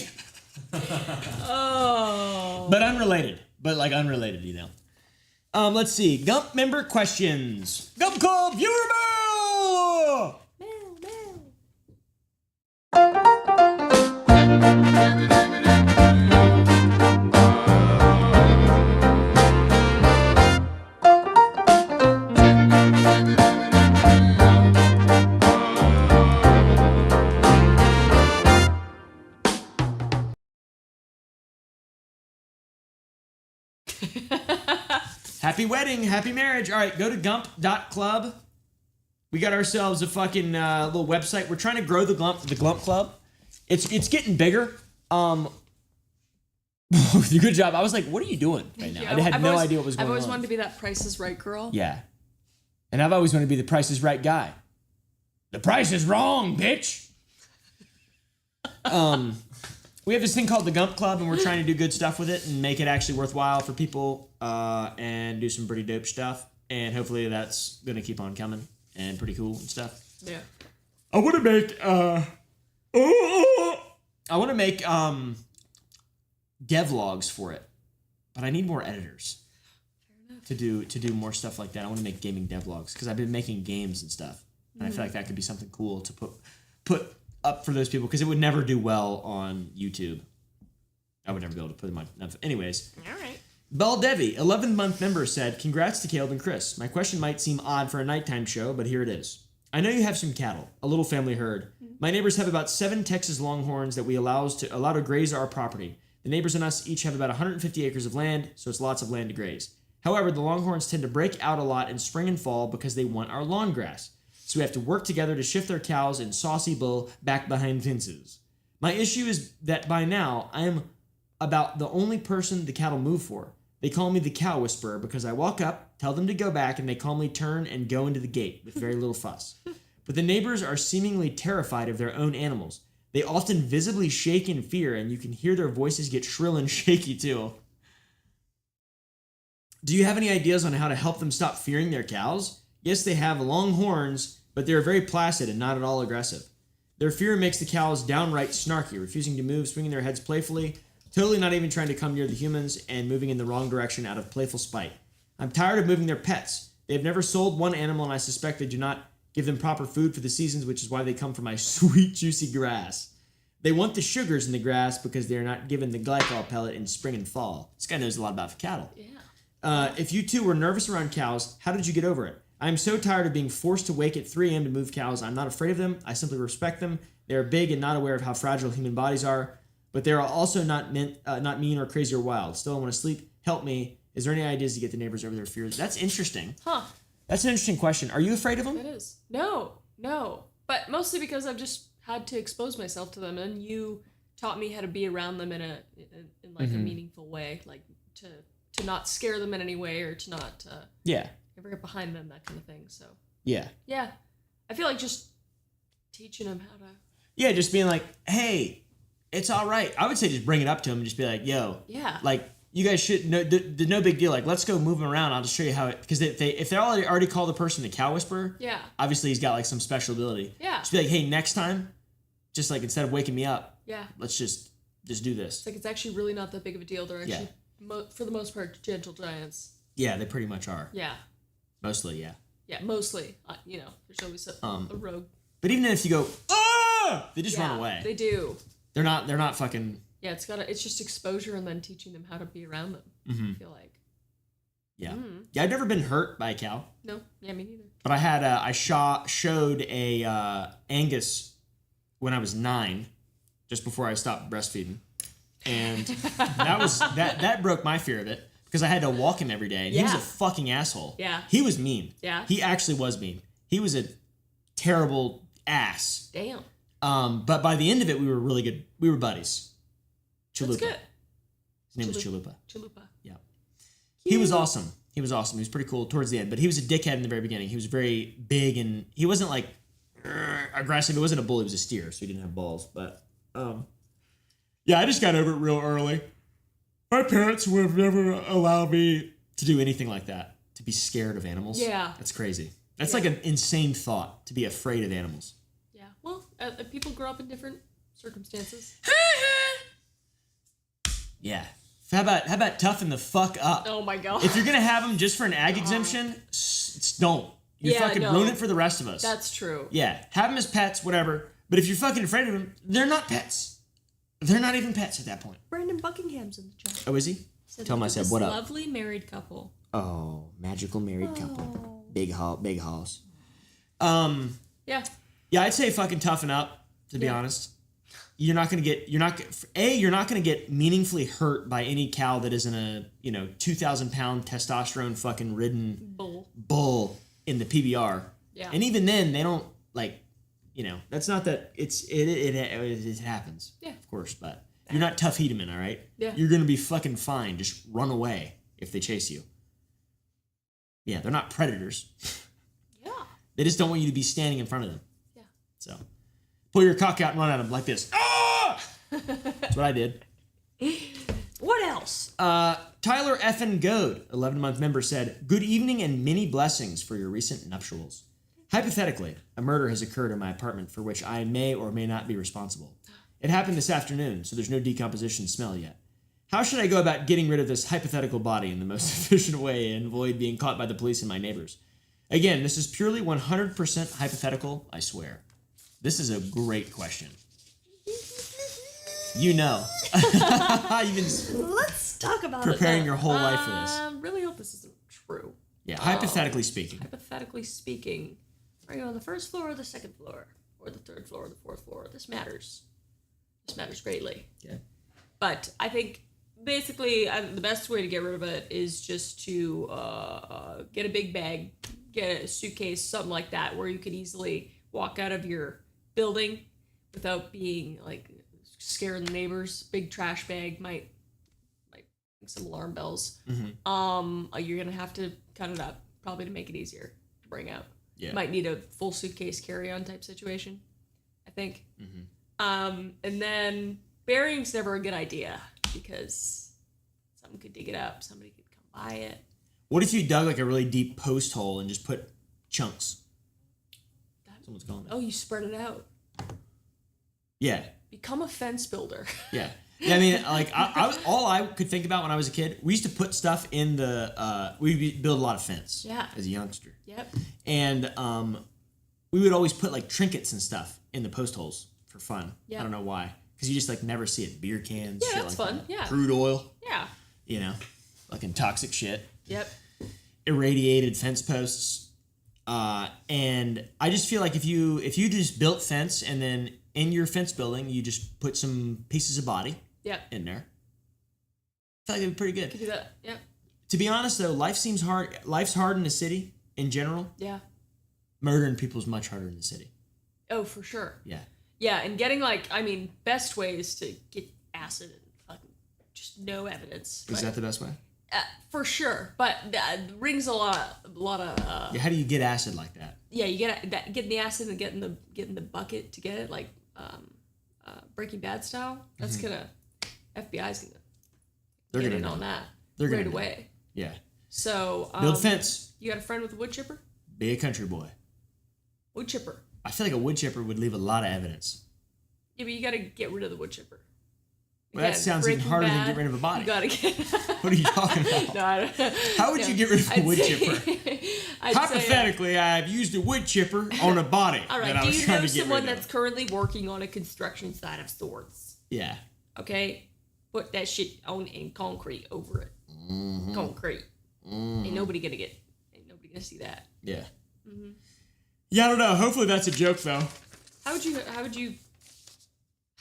Oh. But unrelated. But like unrelated, you know. Let's see. Gump member questions. Gump Club viewer mail! Happy wedding, happy marriage. All right, go to gump.club. We got ourselves a fucking little website. We're trying to grow the Glump Club. It's getting bigger. Good job. I was like, what are you doing right now? I had no idea what was going on. I've always wanted to be that Price is Right girl. Yeah. And I've always wanted to be the Price is Right guy. The price is wrong, bitch. We have this thing called the Gump Club, and we're trying to do good stuff with it and make it actually worthwhile for people and do some pretty dope stuff. And hopefully that's going to keep on coming and pretty cool and stuff. Yeah. I want to make devlogs for it, but I need more editors to do more stuff like that. I want to make gaming devlogs because I've been making games and stuff, and I feel like that could be something cool to put up for those people because it would never do well on YouTube. I would never be able to put them on. Anyways. All right. Belle Devi, 11th-month member, said, congrats to Caleb and Chris. My question might seem odd for a nighttime show, but here it is. I know you have some cattle, a little family herd. My neighbors have about 7 Texas Longhorns that we allow to graze our property. The neighbors and us each have about 150 acres of land, so it's lots of land to graze. However, the Longhorns tend to break out a lot in spring and fall because they want our lawn grass. So we have to work together to shift their cows in saucy bull back behind fences. My issue is that by now, I am about the only person the cattle move for. They call me the cow whisperer because I walk up, tell them to go back, and they calmly turn and go into the gate with very little fuss. But the neighbors are seemingly terrified of their own animals. They often visibly shake in fear, and you can hear their voices get shrill and shaky too. Do you have any ideas on how to help them stop fearing their cows? Yes, they have long horns, but they are very placid and not at all aggressive. Their fear makes the cows downright snarky, refusing to move, swinging their heads playfully, totally not even trying to come near the humans, and moving in the wrong direction out of playful spite. I'm tired of moving their pets. They have never sold one animal, and I suspect they do not give them proper food for the seasons, which is why they come for my sweet, juicy grass. They want the sugars in the grass because they are not given the glycol pellet in spring and fall. This guy knows a lot about cattle. Yeah. If you two were nervous around cows, how did you get over it? I'm so tired of being forced to wake at 3 a.m. to move cows. I'm not afraid of them. I simply respect them. They are big and not aware of how fragile human bodies are, but they are also not mean or crazy or wild. Still, I want to sleep. Help me. Is there any ideas to get the neighbors over their fears? That's interesting. Huh. That's an interesting question. Are you afraid of them? It is. No. But mostly because I've just had to expose myself to them, and you taught me how to be around them in a meaningful way, like to not scare them in any way or to not ever get behind them, that kind of thing. So yeah, I feel like just teaching them how to just being like, hey, it's all right. I would say just bring it up to them and just be like, yo, like you guys should no big deal. Like let's go move them around. I'll just show you how it, because if they already call the person the cow whisperer, obviously he's got like some special ability. Just be like, hey, next time, just like instead of waking me up, let's just do this. It's like it's actually really not that big of a deal. They're actually for the most part gentle giants. Yeah, they pretty much are. Yeah. Mostly, yeah. Yeah, mostly. There's always a rogue. But even if you go, they just run away. They do. They're not fucking. Yeah, it's just exposure and then teaching them how to be around them. I feel like. Yeah. Yeah, I've never been hurt by a cow. No. Yeah, me neither. But I had showed a Angus when I was 9, just before I stopped breastfeeding, and that broke my fear of it. Because I had to walk him every day, and he was a fucking asshole. Yeah. He was mean. Yeah. He actually was mean. He was a terrible ass. Damn. But by the end of it, we were really good. We were buddies. Chalupa. That's good. His name was Chalupa. Chalupa. Yeah. He was awesome. He was pretty cool towards the end, but he was a dickhead in the very beginning. He was very big, and he wasn't like aggressive. He wasn't a bully. He was a steer, so he didn't have balls. But yeah, I just got over it real early. My parents would have never allowed me to do anything like that, to be scared of animals. Yeah. That's crazy. That's like an insane thought, to be afraid of animals. Yeah. Well, people grow up in different circumstances. Yeah. How about toughen the fuck up? Oh my god. If you're going to have them just for an ag exemption, don't. You fucking ruin it for the rest of us. That's true. Yeah. Have them as pets, whatever. But if you're fucking afraid of them, they're not pets. They're not even pets at that point. Brandon Buckingham's in the chat. Oh, is he? Tell him I said, what up? Lovely married couple. Oh, magical married couple. Big halls. Yeah. Yeah, I'd say fucking toughen up, to be honest. You're not gonna get meaningfully hurt by any cow that isn't a 2,000-pound testosterone fucking ridden bull in the PBR. Yeah. And even then, they don't that's not that it happens. Yeah. Of course, but you're not tough Hedeman, all right? Yeah. You're gonna be fucking fine. Just run away if they chase you. Yeah, they're not predators. Yeah. They just don't want you to be standing in front of them. Yeah. So, pull your cock out and run at them like this. Ah! That's what I did. What else? Tyler Effin Goad, 11-month member, said, "Good evening and many blessings for your recent nuptials. Hypothetically, a murder has occurred in my apartment for which I may or may not be responsible. It happened this afternoon, so there's no decomposition smell yet. How should I go about getting rid of this hypothetical body in the most efficient way and avoid being caught by the police and my neighbors? Again, this is purely 100% hypothetical, I swear. This is a great question." You've been Let's talk about preparing your whole life for this. I really hope this isn't true. Yeah, hypothetically speaking. Hypothetically speaking, are you on the first floor or the second floor? Or the third floor or the fourth floor? This matters. This matters greatly. Yeah. But I think basically the best way to get rid of it is just to get a big bag, get a suitcase, something like that, where you could easily walk out of your building without being like scaring the neighbors. Big trash bag might ring some alarm bells. Mm-hmm. You're gonna have to cut it up probably to make it easier to bring out. Yeah. Might need a full suitcase carry-on type situation, I think. Mm-hmm. And then burying's never a good idea because someone could dig it up, somebody could come buy it. What if you dug like a really deep post hole and just put chunks? Someone's calling me. Oh, you spread it out. Yeah. Become a fence builder. Yeah. Yeah, I mean, like, all I could think about when I was a kid, we used to put stuff in the, we'd build a lot of fence. Yeah. As a youngster. Yep. And we would always put, like, trinkets and stuff in the post holes for fun. Yeah. I don't know why. Because you just, like, never see it. Beer cans, Yeah, shit that's like fun. that. Yeah. Crude oil. Yeah. Fucking toxic shit. Yep. Irradiated fence posts. And I just feel like if you just built fence and then in your fence building you just put some pieces of body in there, I feel like it'd be pretty good. Could do that. Yeah. To be honest though, life seems hard. Life's hard in the city in general. Yeah. Murdering people is much harder in the city. Oh, for sure. Yeah. Yeah, and getting best way is to get acid and fucking just no evidence. Is that the best way? For sure, but rings a lot of. Yeah. How do you get acid like that? Yeah, you getting the acid and getting the bucket to get it like Breaking Bad style. That's gonna FBI's gonna They're get gonna in know. on that They're right gonna know. away. Yeah. So Build fence. You got a friend with a wood chipper? Be a country boy. Wood chipper. I feel like a wood chipper would leave a lot of evidence. Yeah, but you gotta get rid of the wood chipper. Well, that sounds even harder than get rid of a body. You gotta get. What are you talking about? No, I don't. How would you get rid of a wood chipper? I'd Hypothetically, I've used a wood chipper on a body all right. that I Do was you trying know to get someone rid that's of. currently working on a construction site of sorts? Yeah. Okay, put that shit on in concrete over it. Mm-hmm. Concrete. Ain't nobody gonna see that. Yeah. Mm-hmm. Yeah, I don't know. Hopefully that's a joke though. How would you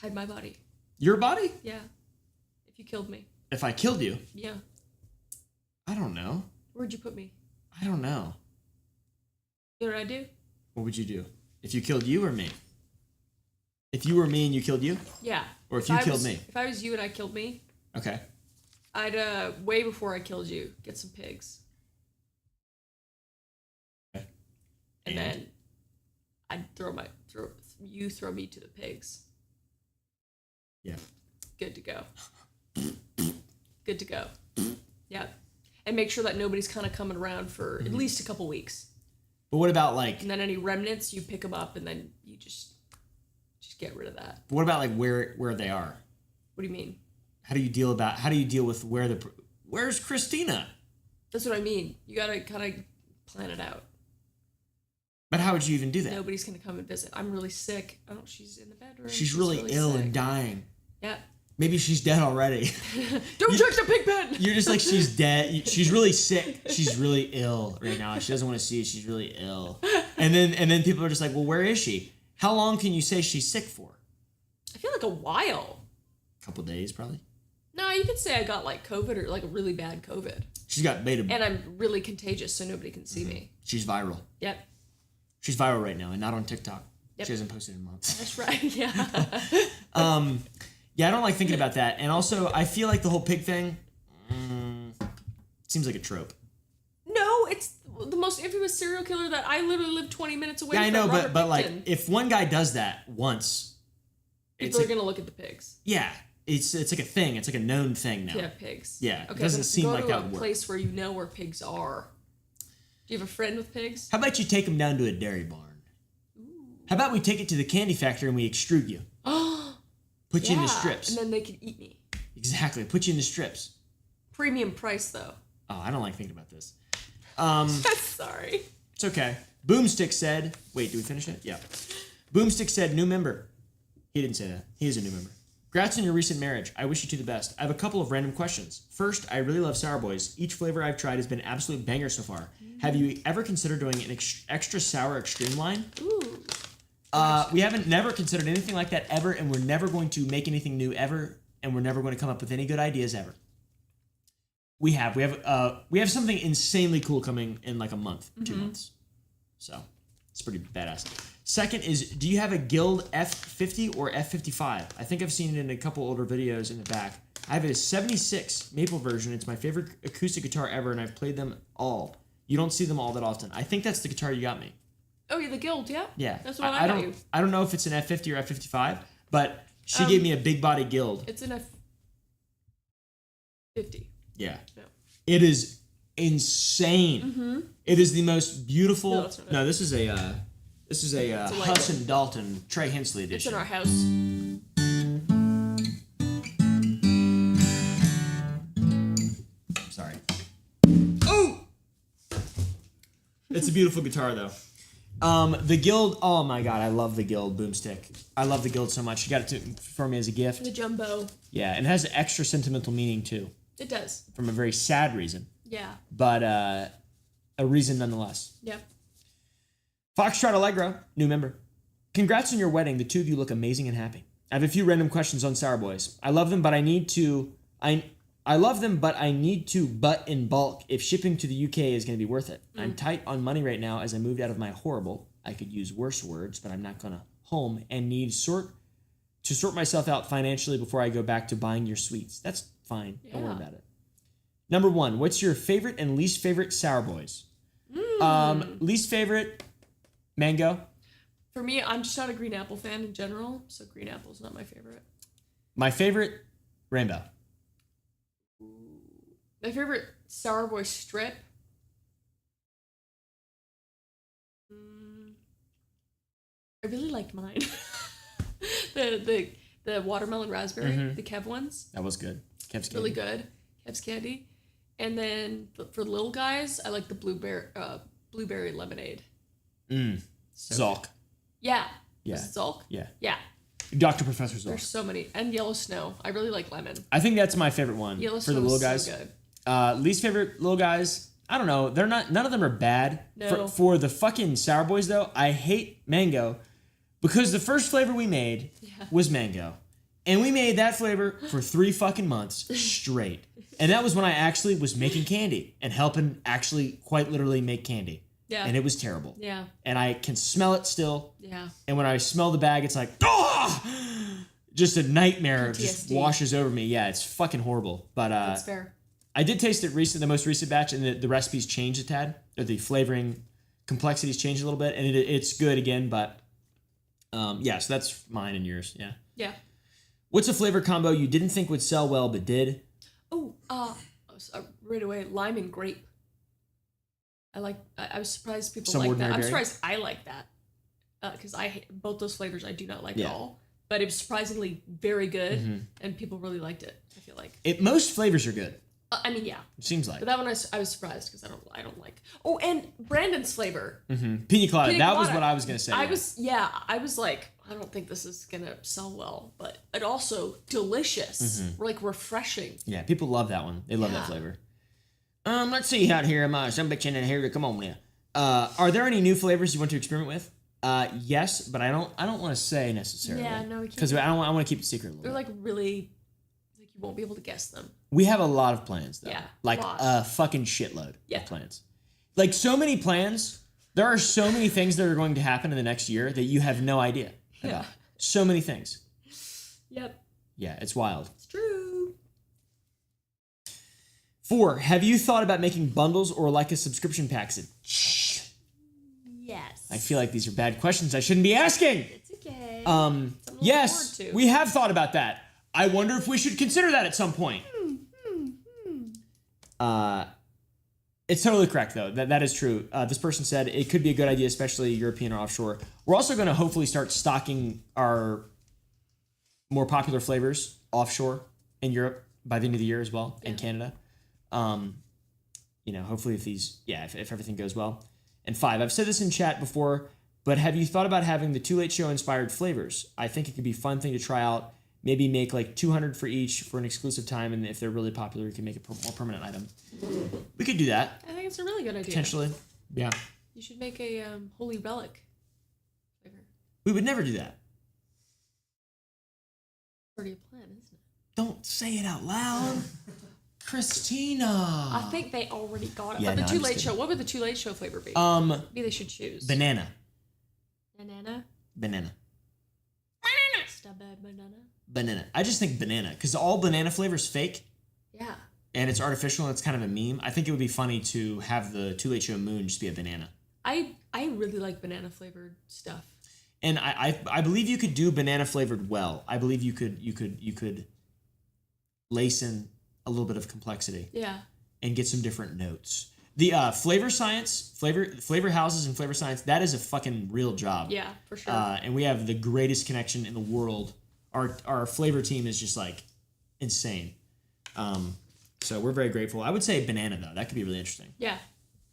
hide my body? Your body? Yeah. If you killed me. If I killed you? Yeah. I don't know. Where'd you put me? I don't know. You know what I'd do? What would you do? If you killed you or me? If you were me and you killed you? Yeah. Or if you killed me? If I was you and I killed me, Okay. I'd way before I killed you, get some pigs. Okay. And then I'd throw me to the pigs. Yeah. Good to go. Good to go. Yeah. And make sure that nobody's kind of coming around for at least a couple weeks. But what about like? And then any remnants, you pick them up and then you just get rid of that. What about like where they are? What do you mean? How do you deal with where's Christina? That's what I mean. You gotta kind of plan it out. But how would you even do that? Nobody's gonna come and visit. I'm really sick. Oh, she's in the bedroom. She's really ill sick. and dying. Yeah. Maybe she's dead already. Don't check the pig pen. You're just like, she's dead. She's really sick. She's really ill right now. She doesn't want to see it. She's really ill. And then people are just like, well, where is she? How long can you say she's sick for? I feel like a while. A couple days, probably. No, you could say I got like COVID or like a really bad COVID. She's got beta. And I'm really contagious, so nobody can see me. She's viral. Yep. She's viral right now and not on TikTok. Yep. She hasn't posted in months. That's right. Yeah. Yeah, I don't like thinking about that. And also, I feel like the whole pig thing seems like a trope. No, it's the most infamous serial killer that I literally live 20 minutes away Yeah, from. I know, Robert but like, Pickton. if one guy does that once, People are gonna look at the pigs. Yeah, it's like a thing. It's like a known thing now. Yeah, pigs. Yeah, it Okay, doesn't then seem go like to that a would work. place where you know where pigs are. Do you have a friend with pigs? How about you take them down to a dairy barn? How about we take it to the candy factory and we extrude you? Put you in the strips. And then they can eat me. Exactly. Put you in the strips. Premium price though. Oh, I don't like thinking about this. Sorry. It's okay. Boomstick said, wait, did we finish it? Yeah. Boomstick said, new member. He didn't say that. He is a new member. Congrats on your recent marriage. I wish you two the best. I have a couple of random questions. First, I really love Sour Boys. Each flavor I've tried has been an absolute banger so far. Have you ever considered doing an extra sour extreme line? Ooh. We haven't never considered anything like that ever, and we're never going to make anything new ever, and we're never going to come up with any good ideas ever. We have something insanely cool coming in like a month, 2 months. So it's pretty badass. Second is, do you have a Guild F50 or F55? I think I've seen it in a couple older videos in the back. I have a 76 maple version. It's my favorite acoustic guitar ever, and I've played them all. You don't see them all that often. I think that's the guitar you got me. Oh, yeah, the Guild, yeah. Yeah. That's what I got you. I don't know if it's an F50 or F55, but she gave me a big body Guild. It's an F50. Yeah. No. It is insane. It is the most beautiful. No, it's not. No, this is a a light Huss and Dalton Trey Hensley It's edition. in our house. Sorry. Oh! It's a beautiful guitar though. The Guild, oh my god, I love the Guild Boomstick. I love the Guild so much. She got it for me as a gift. The jumbo. Yeah, and it has extra sentimental meaning too, It does. from a very sad reason, Yeah. but a reason nonetheless. Yeah. Foxtrot Allegro, new member. Congrats on your wedding. The two of you look amazing and happy. I have a few random questions on Sour Boys. I love them, but I need to butt in bulk if shipping to the UK is going to be worth it. I'm tight on money right now as I moved out of my horrible, I could use worse words, but I'm not going to, home and need to sort myself out financially before I go back to buying your sweets. That's fine. Don't worry about it. Number 1, what's your favorite and least favorite Sour Boys? Least favorite, mango. For me, I'm just not a green apple fan in general, so green apple's not my favorite. My favorite, rainbow. My favorite Sour Boy strip. I really liked mine. the watermelon raspberry, the Kev ones. That was good. Kev's candy. Really good. Kev's candy. And then for little guys, I like the blueberry lemonade. So Zalk. yeah. Yeah. Was it Zalk? Yeah. Yeah. Dr. Professor Zalk. There's so many. And yellow snow. I really like lemon. I think that's my favorite one Yellow for the snow little is guys. so good. Least favorite little guys. I don't know. They're not. None of them are bad. No. For the fucking Sour Boys though, I hate mango because the first flavor we made was mango, and we made that flavor for 3 fucking months straight. And that was when I actually was making candy and helping actually quite literally make candy. Yeah. And it was terrible. Yeah. And I can smell it still. Yeah. And when I smell the bag, it's like, just a nightmare just PTSD. washes over me. Yeah, it's fucking horrible. But That's fair. I did taste it the most recent batch, and the recipes changed a tad. Or the flavoring complexities changed a little bit, and it's good again. But yeah, so that's mine and yours. Yeah. Yeah. What's a flavor combo you didn't think would sell well but did? Oh, right away, lime and grape. I was surprised people Some like that. ordinary I'm berry? surprised I like that. Because both those flavors I do not like Yeah. at all. But it was surprisingly very good, and people really liked it, I feel like. Most flavors are good. I mean, yeah. It seems like. But that one I was surprised because I don't like. Oh, and Brandon's flavor. Pina colada. Pina That was colada. what I was gonna say. I was like, I don't think this is gonna sell well, but it also delicious, like refreshing. Yeah, people love that one. They love that Yeah. flavor. Let's see out here. Some bitch in here. Come on, yeah. Are there any new flavors you want to experiment with? Yes, but I don't want to say necessarily. Yeah, no, we can't. Because I want to keep it secret a little They're bit. like really, like you won't be able to guess them. We have a lot of plans though. Yeah, Like lot. a fucking shitload Yeah. of plans. Like so many plans. There are so many things that are going to happen in the next year that you have no idea about. So many things. Yep, Yeah, it's wild. it's true. 4, have you thought about making bundles or like a subscription package? Yes. I feel like these are bad questions I shouldn't be asking. It's okay. Yes, forward to. we have thought about that. I wonder if we should consider that at some point. It's totally correct though. That is true. This person said it could be a good idea, especially European or offshore. We're also going to hopefully start stocking our more popular flavors offshore in Europe by the end of the year as well, and Canada. Hopefully if everything goes well. And 5, I've said this in chat before, but have you thought about having the Too Late Show inspired flavors? I think it could be a fun thing to try out. Maybe make like 200 for each for an exclusive time, and if they're really popular, we can make a more permanent item. We could do that. I think it's a really good idea. Potentially. Yeah. You should make a holy relic flavor. We would never do that. Already a plan, isn't it? Don't say it out loud. Christina. I think they already got it. Yeah, but the no, Too I'm just Late kidding. Show. What would the Too Late Show flavor be? Maybe they should choose. Banana. Banana. Banana. Strawberry banana. Banana. I just think banana, because all banana flavor is fake, Yeah. and it's artificial, and it's kind of a meme. I think it would be funny to have the Too Late Show moon just be a banana. I really like banana flavored stuff. And I believe you could do banana flavored well. I believe you could lace in a little bit of complexity Yeah. and get some different notes. The flavor science, flavor houses and flavor science, that is a fucking real job. Yeah, for sure. And we have the greatest connection in the world. Our flavor team is just like insane. So we're very grateful. I would say banana though. That could be really interesting. Yeah.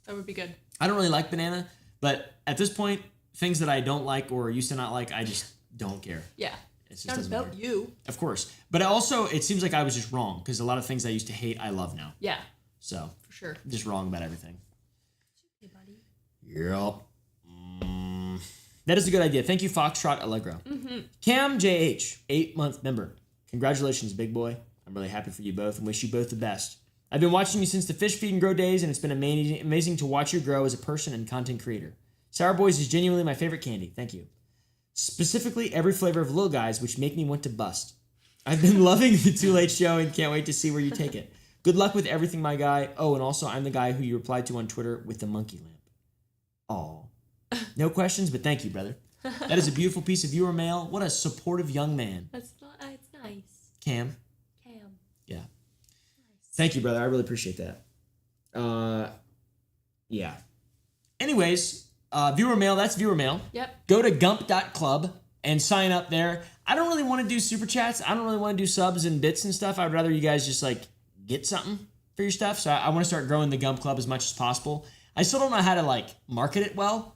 That would be good. I don't really like banana, but at this point, things that I don't like or used to not like, I just don't care. Yeah. It just Not doesn't about matter. you. Of course. But also, it seems like I was just wrong because a lot of things I used to hate, I love now. Yeah, So, for sure. just wrong about everything. Hey, buddy. Yep. That is a good idea. Thank you, Foxtrot Allegro. Cam JH, 8-month member. Congratulations, big boy. I'm really happy for you both and wish you both the best. I've been watching you since the Fish Feed and Grow days, and it's been amazing to watch you grow as a person and content creator. Sour Boys is genuinely my favorite candy. Thank you. Specifically, every flavor of Little Guys, which make me want to bust. I've been loving the Too Late Show and can't wait to see where you take it. Good luck with everything, my guy. Oh, and also, I'm the guy who you replied to on Twitter with the monkey lamp. Aw. No questions, but thank you, brother. That is a beautiful piece of viewer mail. What a supportive young man. It's nice. Cam. Yeah. Nice. Thank you, brother. I really appreciate that. Yeah. Anyways, viewer mail. That's viewer mail. Yep. Go to gump.club and sign up there. I don't really want to do super chats. I don't really want to do subs and bits and stuff. I'd rather you guys just like get something for your stuff. So I want to start growing the Gump Club as much as possible. I still don't know how to like market it well.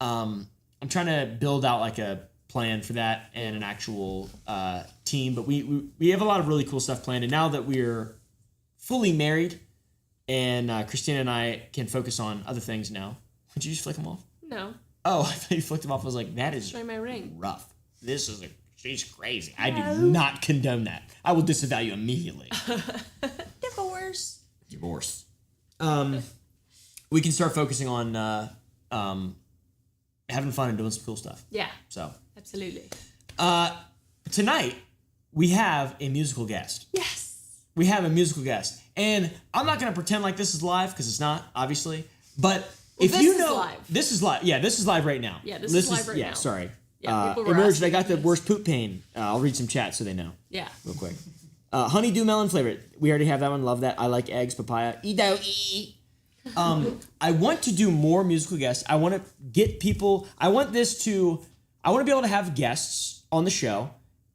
I'm trying to build out like a plan for that and an actual team, but we have a lot of really cool stuff planned. And now that we're fully married and Christina and I can focus on other things now. Did you just flick them off? No. Oh, I thought you flicked them off. I was like, that is Show my ring. rough. She's crazy. I do not condone that. I will disavow you immediately. Divorce. We can start focusing on having fun and doing some cool stuff. Yeah. So Absolutely. tonight we have a musical guest. Yes. We have a musical guest, and I'm not gonna pretend like this is live because it's not, obviously. But if this you is know, live. this is live. Yeah, this is live right now. Yeah, this is live right now. Sorry. Yeah, people were Emerged. I asking got the this. worst poop pain. I'll read some chat so they know Yeah. real quick. Honeydew melon flavor. We already have that one. Love that. I like eggs, papaya. I want to do more musical guests. I want to get people. I want to be able to have guests on the show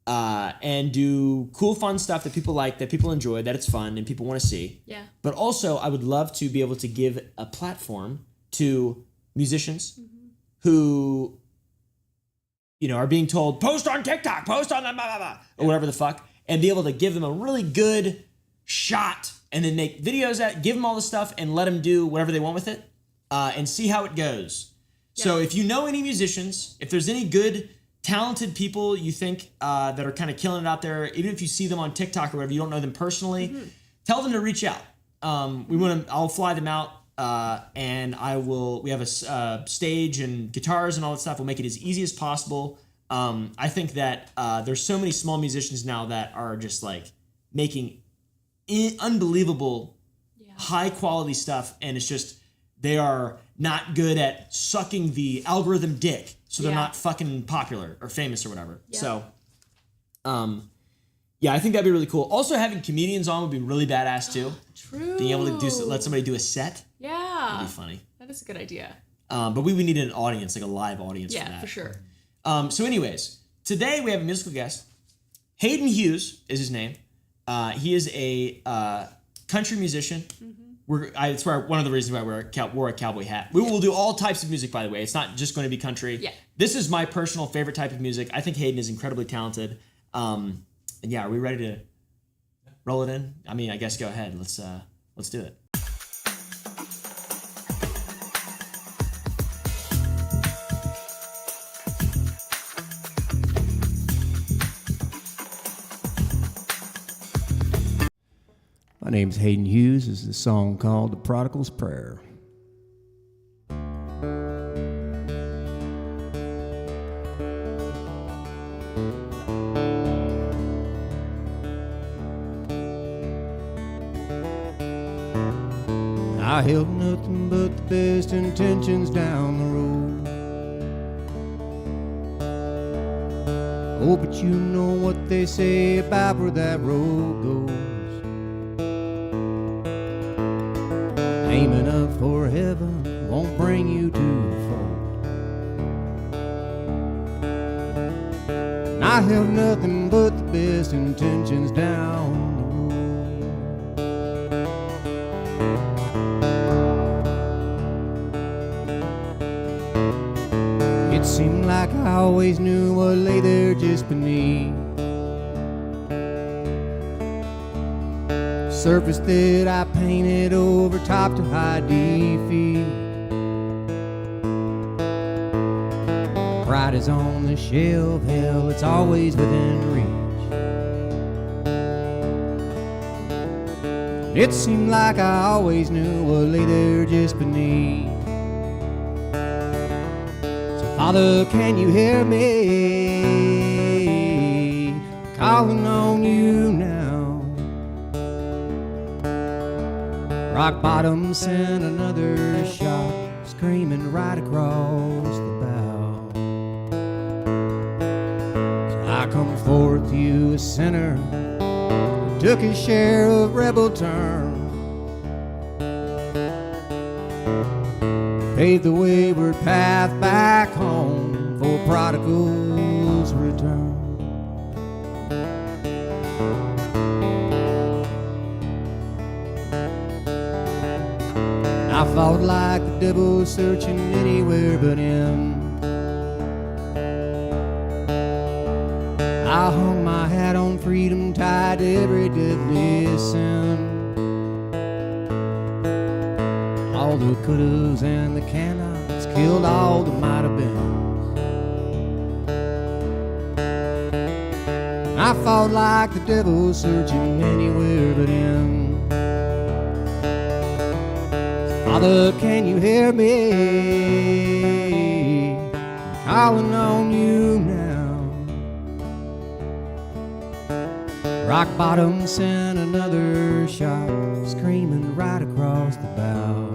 and do cool, fun stuff that people like, that people enjoy, that it's fun, and people want to see. Yeah. But also, I would love to be able to give a platform to musicians who, are being told, post on TikTok, post on blah, blah, blah, or whatever the fuck, and be able to give them a really good shot and then make videos give them all the stuff and let them do whatever they want with it and see how it goes. Yeah. So if you know any musicians, if there's any good, talented people you think that are kind of killing it out there, even if you see them on TikTok or whatever, you don't know them personally, tell them to reach out. I'll fly them out and we have a stage and guitars and all that stuff. We'll make it as easy as possible. I think that there's so many small musicians now that are just like making unbelievable high quality stuff, and it's just they are not good at sucking the algorithm dick, so they're not fucking popular or famous or whatever. So I think that'd be really cool. Also, having comedians on would be really badass too. True. Being able to let somebody do a set, Yeah. would be funny. That is a good idea. But we would need an audience, like a live audience for that. Yeah, for sure. So anyways, today we have a musical guest. Hayden Hughes is his name. He is a country musician. It's one of the reasons why we wore a cowboy hat. We will do all types of music, by the way. It's not just going to be country. Yeah. This is my personal favorite type of music. I think Hayden is incredibly talented. And yeah, are we ready to roll it in? I mean, I guess go ahead. Let's do it. My name's Hayden Hughes. This is a song called The Prodigal's Prayer. I held nothing but the best intentions down the road. Oh, but you know what they say about where that road goes. Aiming up for heaven won't bring you to the fold. And I held nothing but the best intentions down the road. It seemed like I always knew what lay there just beneath. Surface that I painted over top to hide defeat. pride is on the shelf, hell, it's always within reach. It seemed like I always knew what lay there just beneath. So, Father, can you hear me calling on you now? Rock bottom sent another shot, screaming right across the bow. So I come forth to you a sinner, took his share of rebel turn, paved the wayward path back home for prodigal's return. I fought like the devil, searching anywhere but him. I hung my hat on freedom, tied to every deadly sin. All the couldas and the cannots killed all the might have been. I fought like the devil, searching anywhere but him. Father, can you hear me calling on you now? Rock bottom sent another shot, screaming right across the bow.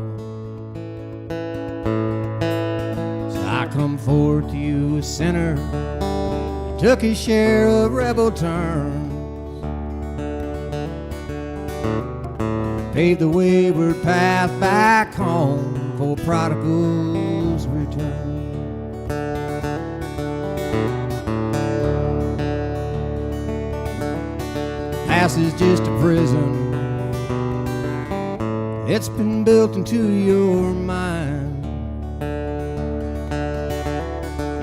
So I come forward to you a sinner, took his share of rebel turns, paved the wayward path back home for prodigal's return. Past is just a prison, it's been built into your mind.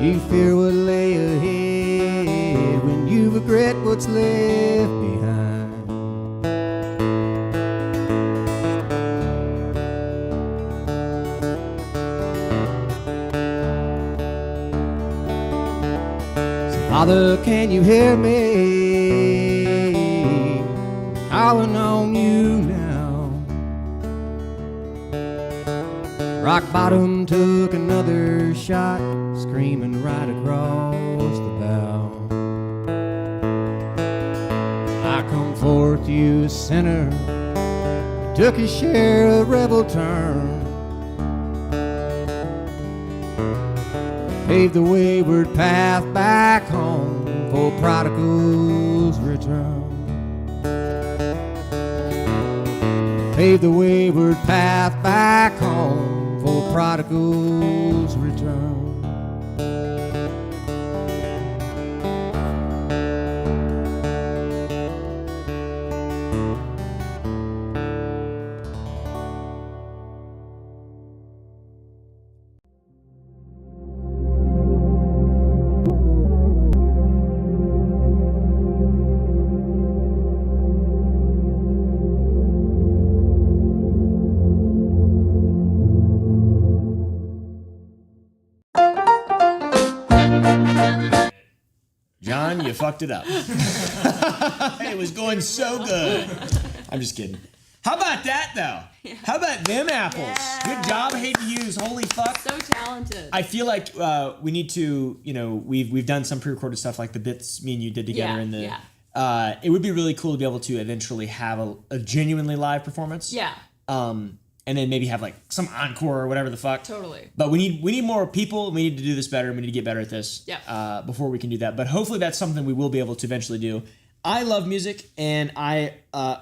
You fear what lay ahead when you regret what's left behind. Father, can you hear me calling on you now? Rock bottom took another shot, screaming right across the bow. I come forth to you a sinner, took his share of rebel turn, paved the wayward path back home for prodigal's return. Paved the wayward path back home for prodigal's return. John, you fucked it up. It was going so good. I'm just kidding. How about that, though? Yeah. How about them apples? Yeah. Good job, Hayden Hughes. Holy fuck. So talented. I feel like we need to, we've done some pre-recorded stuff like the bits me and you did together in the... Yeah. It would be really cool to be able to eventually have a genuinely live performance. Yeah. And then maybe have like some encore or whatever the fuck. Totally. But we need more people. We need to do this better. We need to get better at this. Yeah. Before we can do that. But hopefully that's something we will be able to eventually do. I love music, and I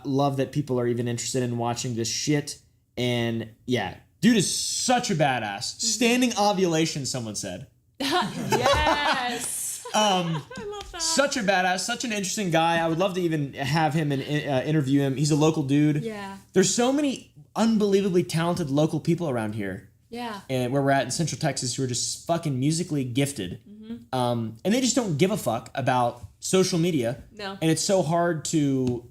love that people are even interested in watching this shit. And yeah, dude is such a badass. Standing ovulation, someone said. Yes. I love that. Such a badass, such an interesting guy. I would love to even have him and interview him. He's a local dude. Yeah. There's so many unbelievably talented local people around here. Yeah. And where we're at in Central Texas who are just fucking musically gifted. Mm-hmm. And they just don't give a fuck about social media. No. And it's so hard to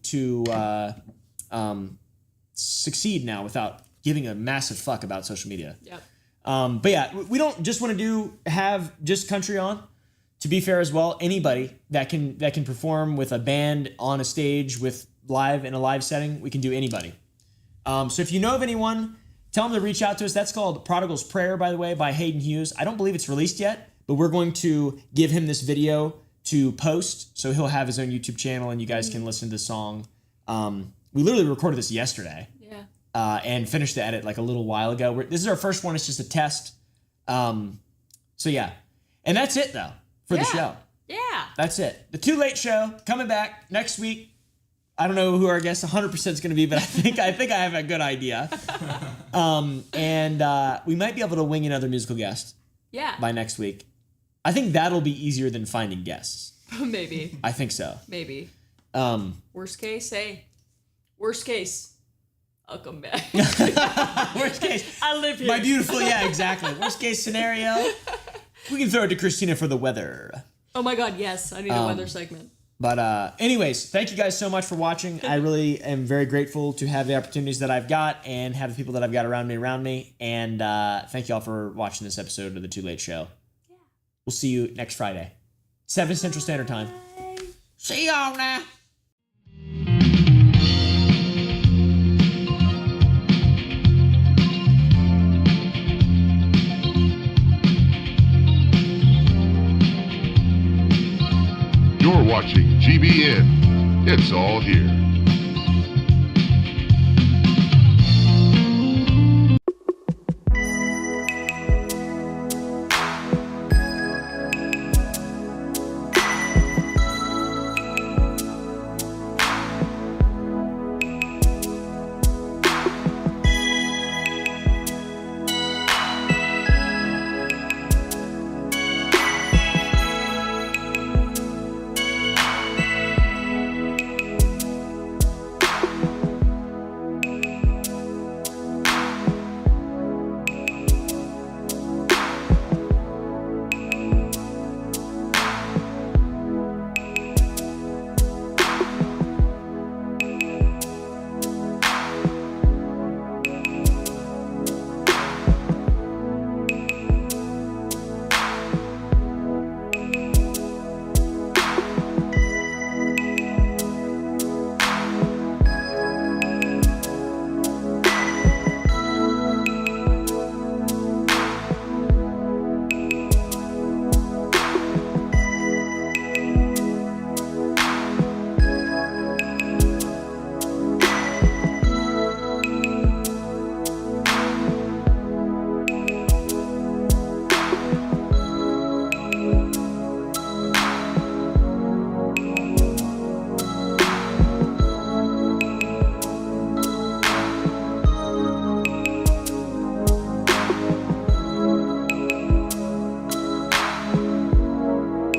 succeed now without giving a massive fuck about social media. Yep. But yeah, we don't just want to have just country on. To be fair as well, anybody that can perform with a band on a stage with in a live setting, we can do anybody. So if you know of anyone, tell them to reach out to us. That's called Prodigal's Prayer, by the way, by Hayden Hughes. I don't believe it's released yet, but we're going to give him this video to post, so he'll have his own YouTube channel and you guys can listen to the song. We literally recorded this yesterday. Yeah. And finished the edit like a little while ago. This is our first one. It's just a test. So yeah. And that's it, though, for the show. Yeah. That's it. The Too Late Show coming back next week. I don't know who our guest 100% is going to be, but I think I have a good idea. And we might be able to wing another musical guest. Yeah. By next week. I think that'll be easier than finding guests. Maybe. I think so. Maybe. Worst case, I'll come back. Worst case. I live here. My beautiful, yeah, exactly. Worst case scenario. We can throw it to Christina for the weather. Oh my God, yes. I need a weather segment. But anyways, thank you guys so much for watching. I really am very grateful to have the opportunities that I've got and have the people that I've got around me. And thank you all for watching this episode of The Too Late Show. Yeah. We'll see you next Friday. 7 Central Standard Time. See y'all now. You're watching GBN. It's all here.